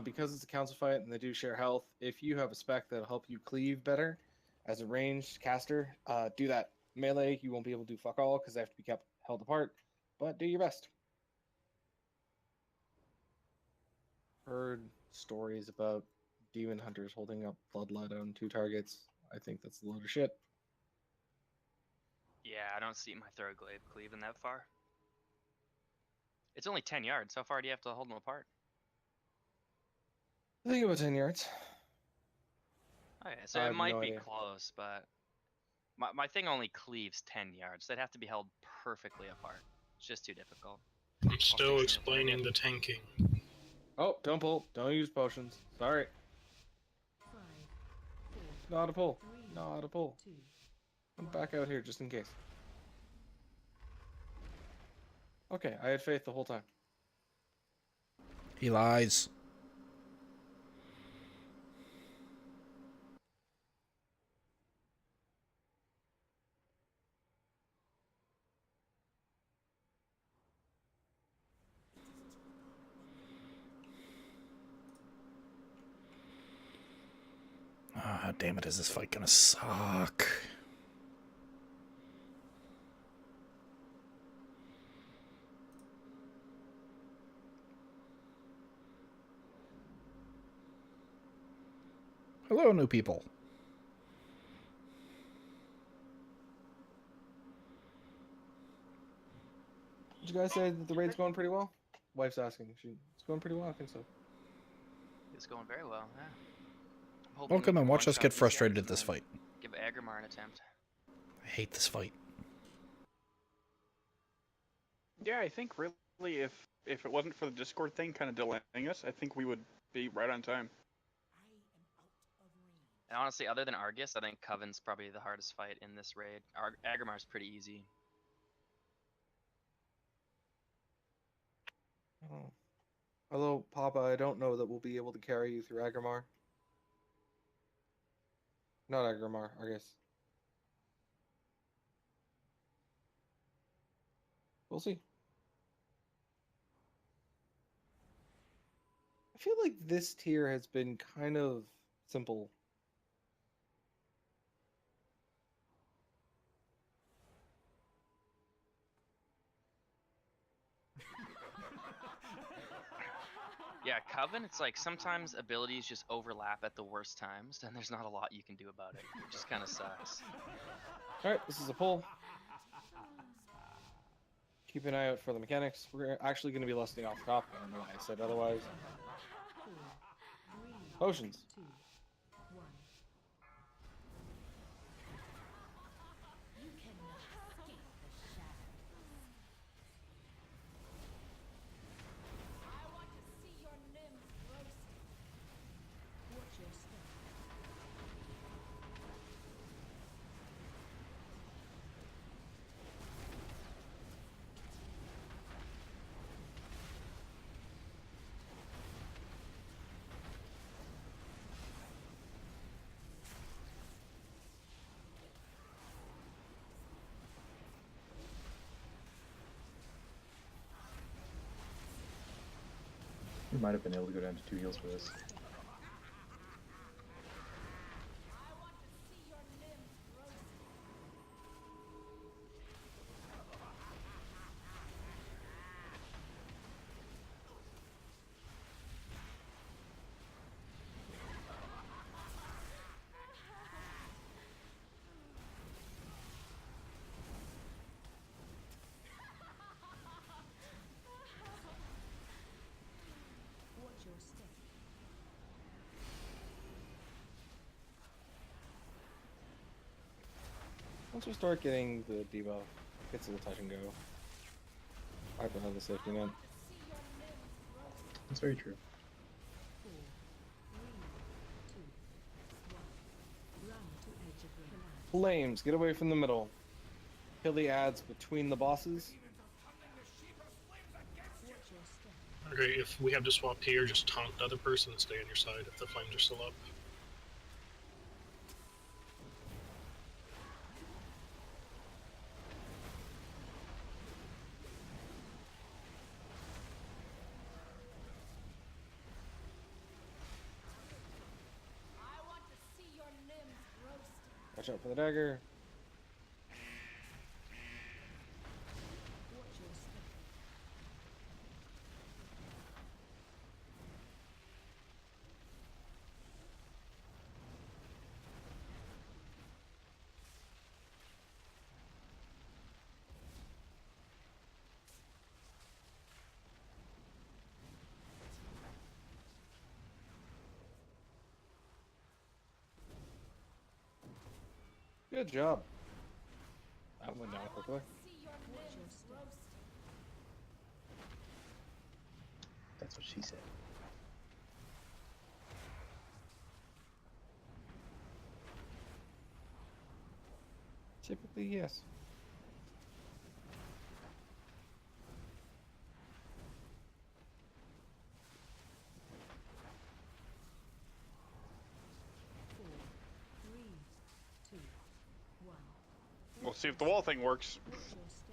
because it's a council fight and they do share health. If you have a spec that'll help you cleave better as a ranged caster, do that. Melee, you won't be able to do fuck all because they have to be kept held apart. But do your best. Heard stories about demon hunters holding up bloodlet on 2 targets. I think that's a load of shit. Yeah, I don't see my throw glaive cleaving that far. It's only 10 yards. How far do you have to hold them apart? I think about 10 yards. Okay, so I it have might no be idea. close, but my thing only cleaves 10 yards. They'd have to be held perfectly apart. It's just too difficult. I'm still explaining the tanking. Oh, don't pull. Don't use potions. Sorry. Not a pull. Not a pull. I'm back out here just in case. Okay, I had faith the whole time. He lies. Ah, damn it, is this fight gonna suck? Hello, new people. Did you guys say that the raid's going pretty well? Wife's asking. It's going pretty well, I think so. It's going very well, yeah. I'm hoping we Welcome can and watch us one-shot get these frustrated guys at this and then fight. Give Agrimar an attempt. I hate this fight. Yeah, I think really if it wasn't for the Discord thing kind of delaying us, I think we would be right on time. And honestly, other than Argus, I think Coven's probably the hardest fight in this raid. Agrimar's pretty easy. Oh. Although, Papa, I don't know that we'll be able to carry you through Agrimar. Not Agrimar, Argus. We'll see. I feel like this tier has been kind of simple. Yeah, Coven, it's like sometimes abilities just overlap at the worst times, and there's not a lot you can do about it. It just kind of sucks. Alright, this is a pull. Keep an eye out for the mechanics. We're actually going to be listening off the top. I don't know why I said otherwise. Potions. We might have been able to go down to 2 heals for this. Once we start getting the debuff, gets to the touch and go. I can have the safety net. That's very true. Flames, get away from the middle. Kill the ads between the bosses. Okay, if we have to swap here, just taunt the other person and stay on your side if the flames are still up. Watch out for the dagger. Good job. That went down quickly. That's what she said. Typically, yes. We'll see if the wall thing works.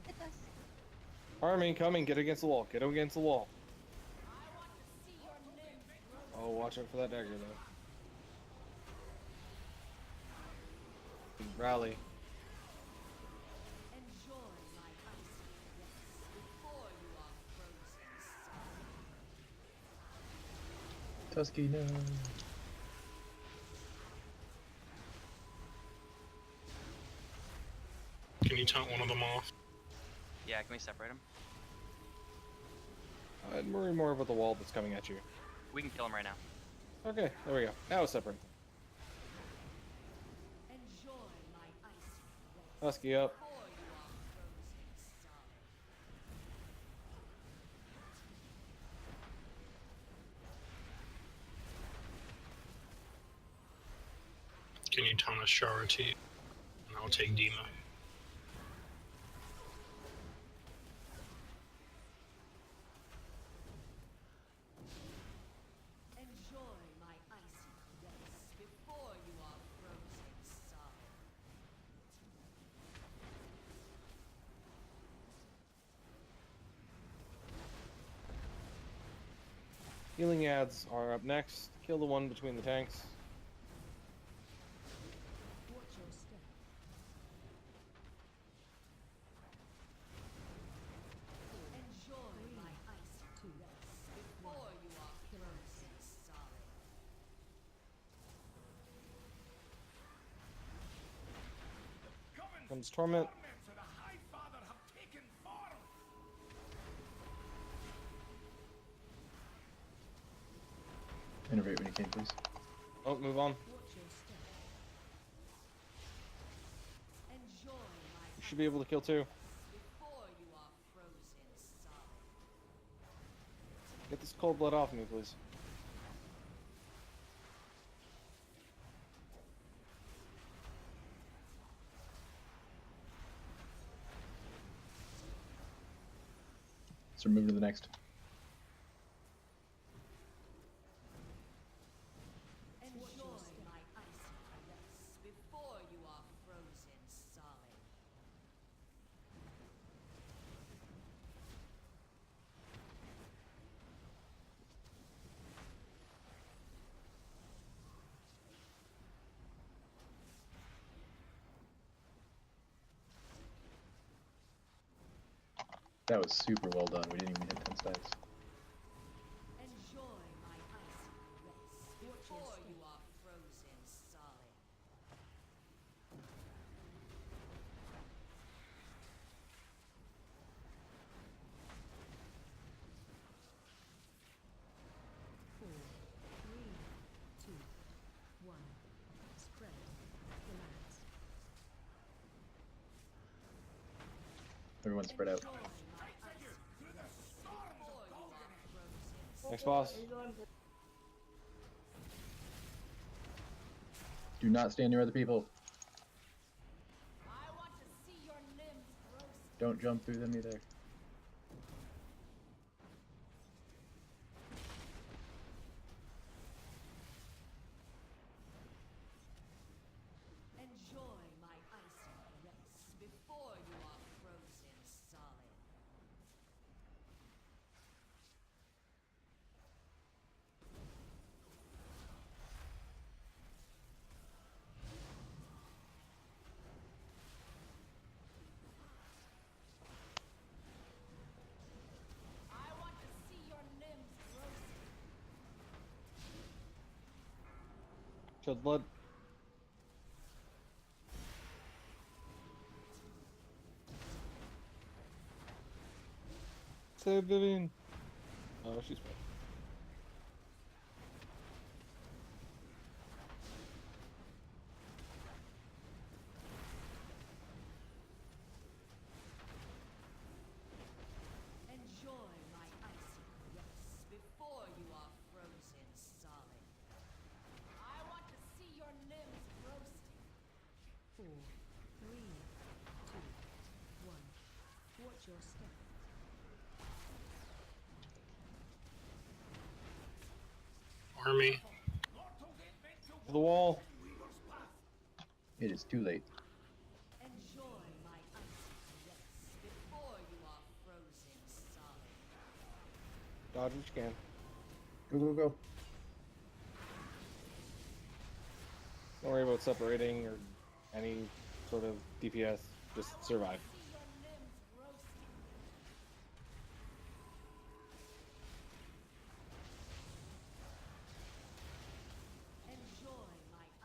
It does. Army coming, get against the wall, get against the wall. Oh, watch out for that dagger though. Rally. Tusky, no. Can you taunt one of them off? Yeah, can we separate them? I'd worry more about the wall that's coming at you. We can kill him right now. Okay, there we go. Now separate them. Husky up. Can you taunt a Sharity? And I'll take Dima. Healing ads are up next. Kill the one between the tanks. Comes Torment. Innovate when you can, please. Oh, move on. You should be able to kill two. Get this cold blood off me, please. Let's move to the next. That was super well done. We didn't even hit 10 stacks. Everyone's spread out. Next boss. Do not stand near other people. Don't jump through them either. Enjoy my icy caress before you are frozen solid. I want to see your limbs roasted. Shed blood. Save Vivian. Oh, she's fine. Enjoy my icy caress before you are frozen solid. I want to see your limbs roasting. 4, 3, 2, 1. Watch your step. Army. To the wall. It is too late. Enjoy my icy caress before you are frozen solid. Dodge what you can. Go, go, go. Don't worry about separating or any sort of DPS. Just survive.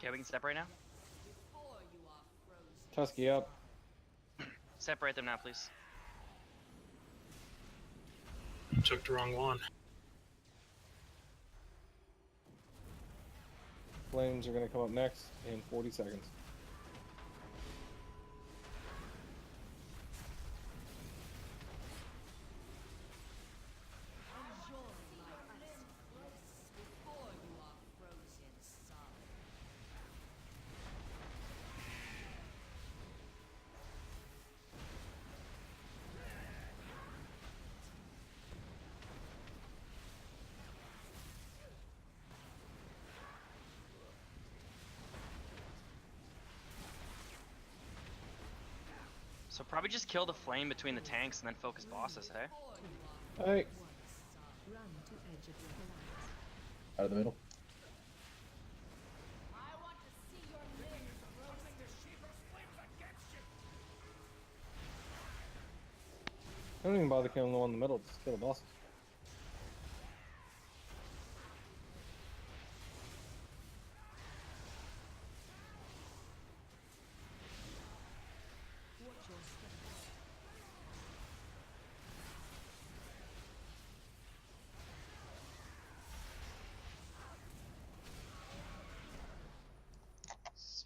Okay, we can separate now. Tusky up. Separate them now, please. Took the wrong one. Flames are going to come up next in 40 seconds. So probably just kill the flame between the tanks and then focus bosses, hey? Hey. Out of the middle. Don't even bother killing the one in the middle, just kill the boss.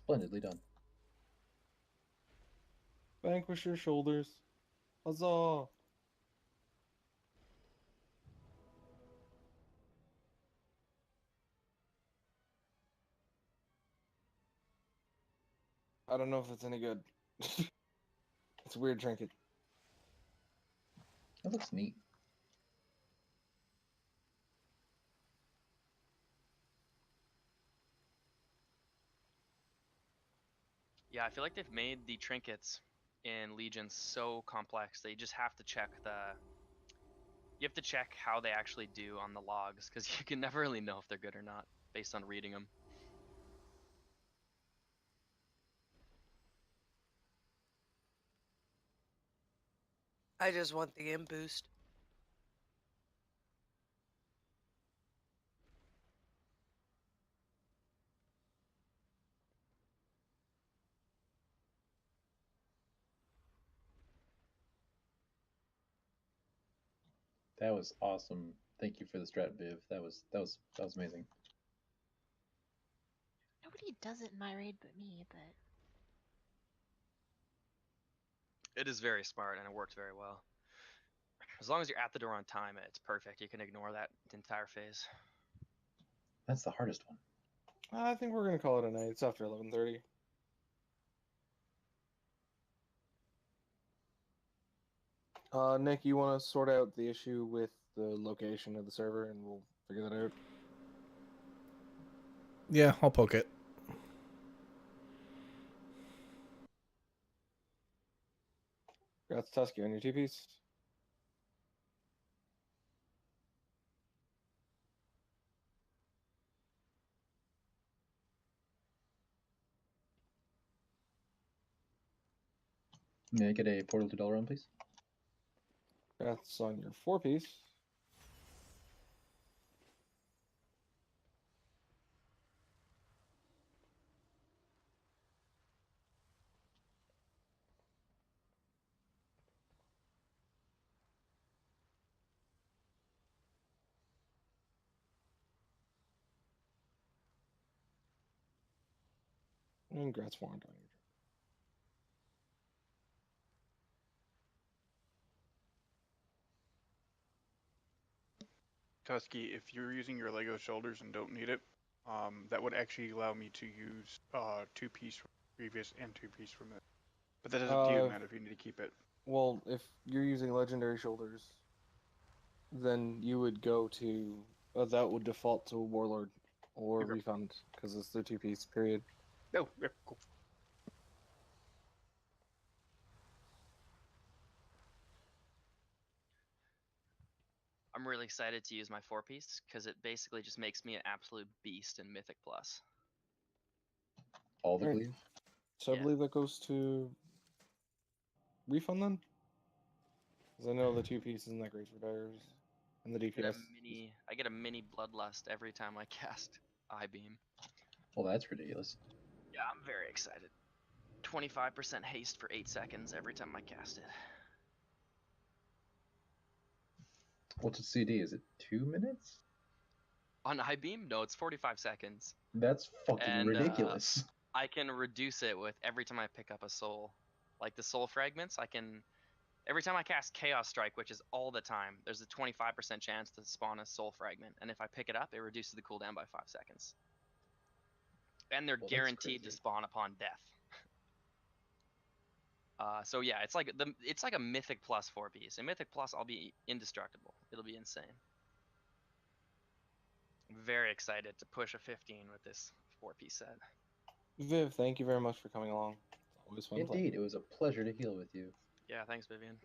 Splendidly done. Vanquish your shoulders. Huzzah! I don't know if it's any good. It's a weird trinket. That looks neat. Yeah, I feel like they've made the trinkets in Legion so complex that you just have to check you have to check how they actually do on the logs, because you can never really know if they're good or not based on reading them. I just want the imp boost. That was awesome. Thank you for the strat, Viv. That was amazing. Nobody does it in my raid but me, but It is very smart and it works very well. As long as you're at the door on time, it's perfect. You can ignore that entire phase. That's the hardest one. I think we're gonna call it a night. It's after 11:30. Nick, you want to sort out the issue with the location of the server, and we'll figure that out. Yeah, I'll poke it. Congrats, Tusky, on your two-piece. May I get a portal to Delron, please? Congrats on your four-piece. And congrats, Warren, on your Tusky, if you're using your Lego shoulders and don't need it, that would actually allow me to use two-piece from previous and two-piece from it. But that doesn't do you, man, if you need to keep it. Well, if you're using legendary shoulders, then you would go to that would default to Warlord or Okay. Refund because it's the two-piece period. No, yeah, cool. I'm really excited to use my 4-piece because it basically just makes me an absolute beast in Mythic Plus. All the Alright. glue? So I Yeah. believe that goes to Refund then? Because I know the two-piece isn't that great for bears and the DPS. I get a mini Bloodlust every time I cast Eye Beam. Well, that's ridiculous. Yeah, I'm very excited. 25% haste for 8 seconds every time I cast it. What's a CD? Is it 2 minutes? On Eye Beam? No, it's 45 seconds. That's fucking And ridiculous. I can reduce it with every time I pick up a soul. Like the soul fragments, I can... Every time I cast Chaos Strike, which is all the time, there's a 25% chance to spawn a soul fragment. And if I pick it up, it reduces the cooldown by 5 seconds. And they're Well, that's guaranteed to crazy. spawn upon death. So yeah, it's like a Mythic Plus 4-piece. In Mythic Plus, I'll be indestructible. It'll be insane. I'm very excited to push a 15 with this 4-piece set. Viv, thank you very much for coming along. It's always fun playing. Indeed, it was a pleasure to heal with you. Yeah, thanks, Vivian.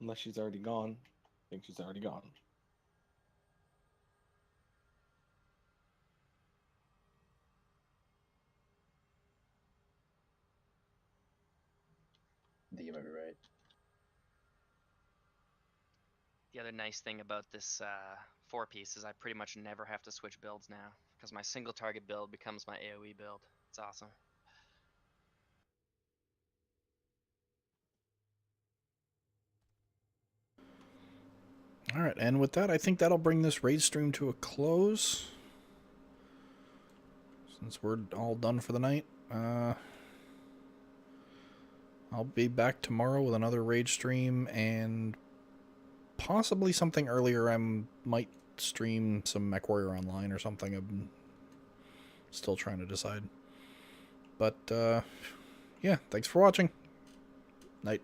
Unless she's already gone. I think she's already gone. I think you might be right. The other nice thing about this 4-piece is I pretty much never have to switch builds now, because my single target build becomes my AoE build. It's awesome. All right, and with that, I think that'll bring this raid stream to a close. Since we're all done for the night, I'll be back tomorrow with another raid stream and possibly something earlier. I might stream some MechWarrior Online or something. I'm still trying to decide. But, yeah, thanks for watching. Night.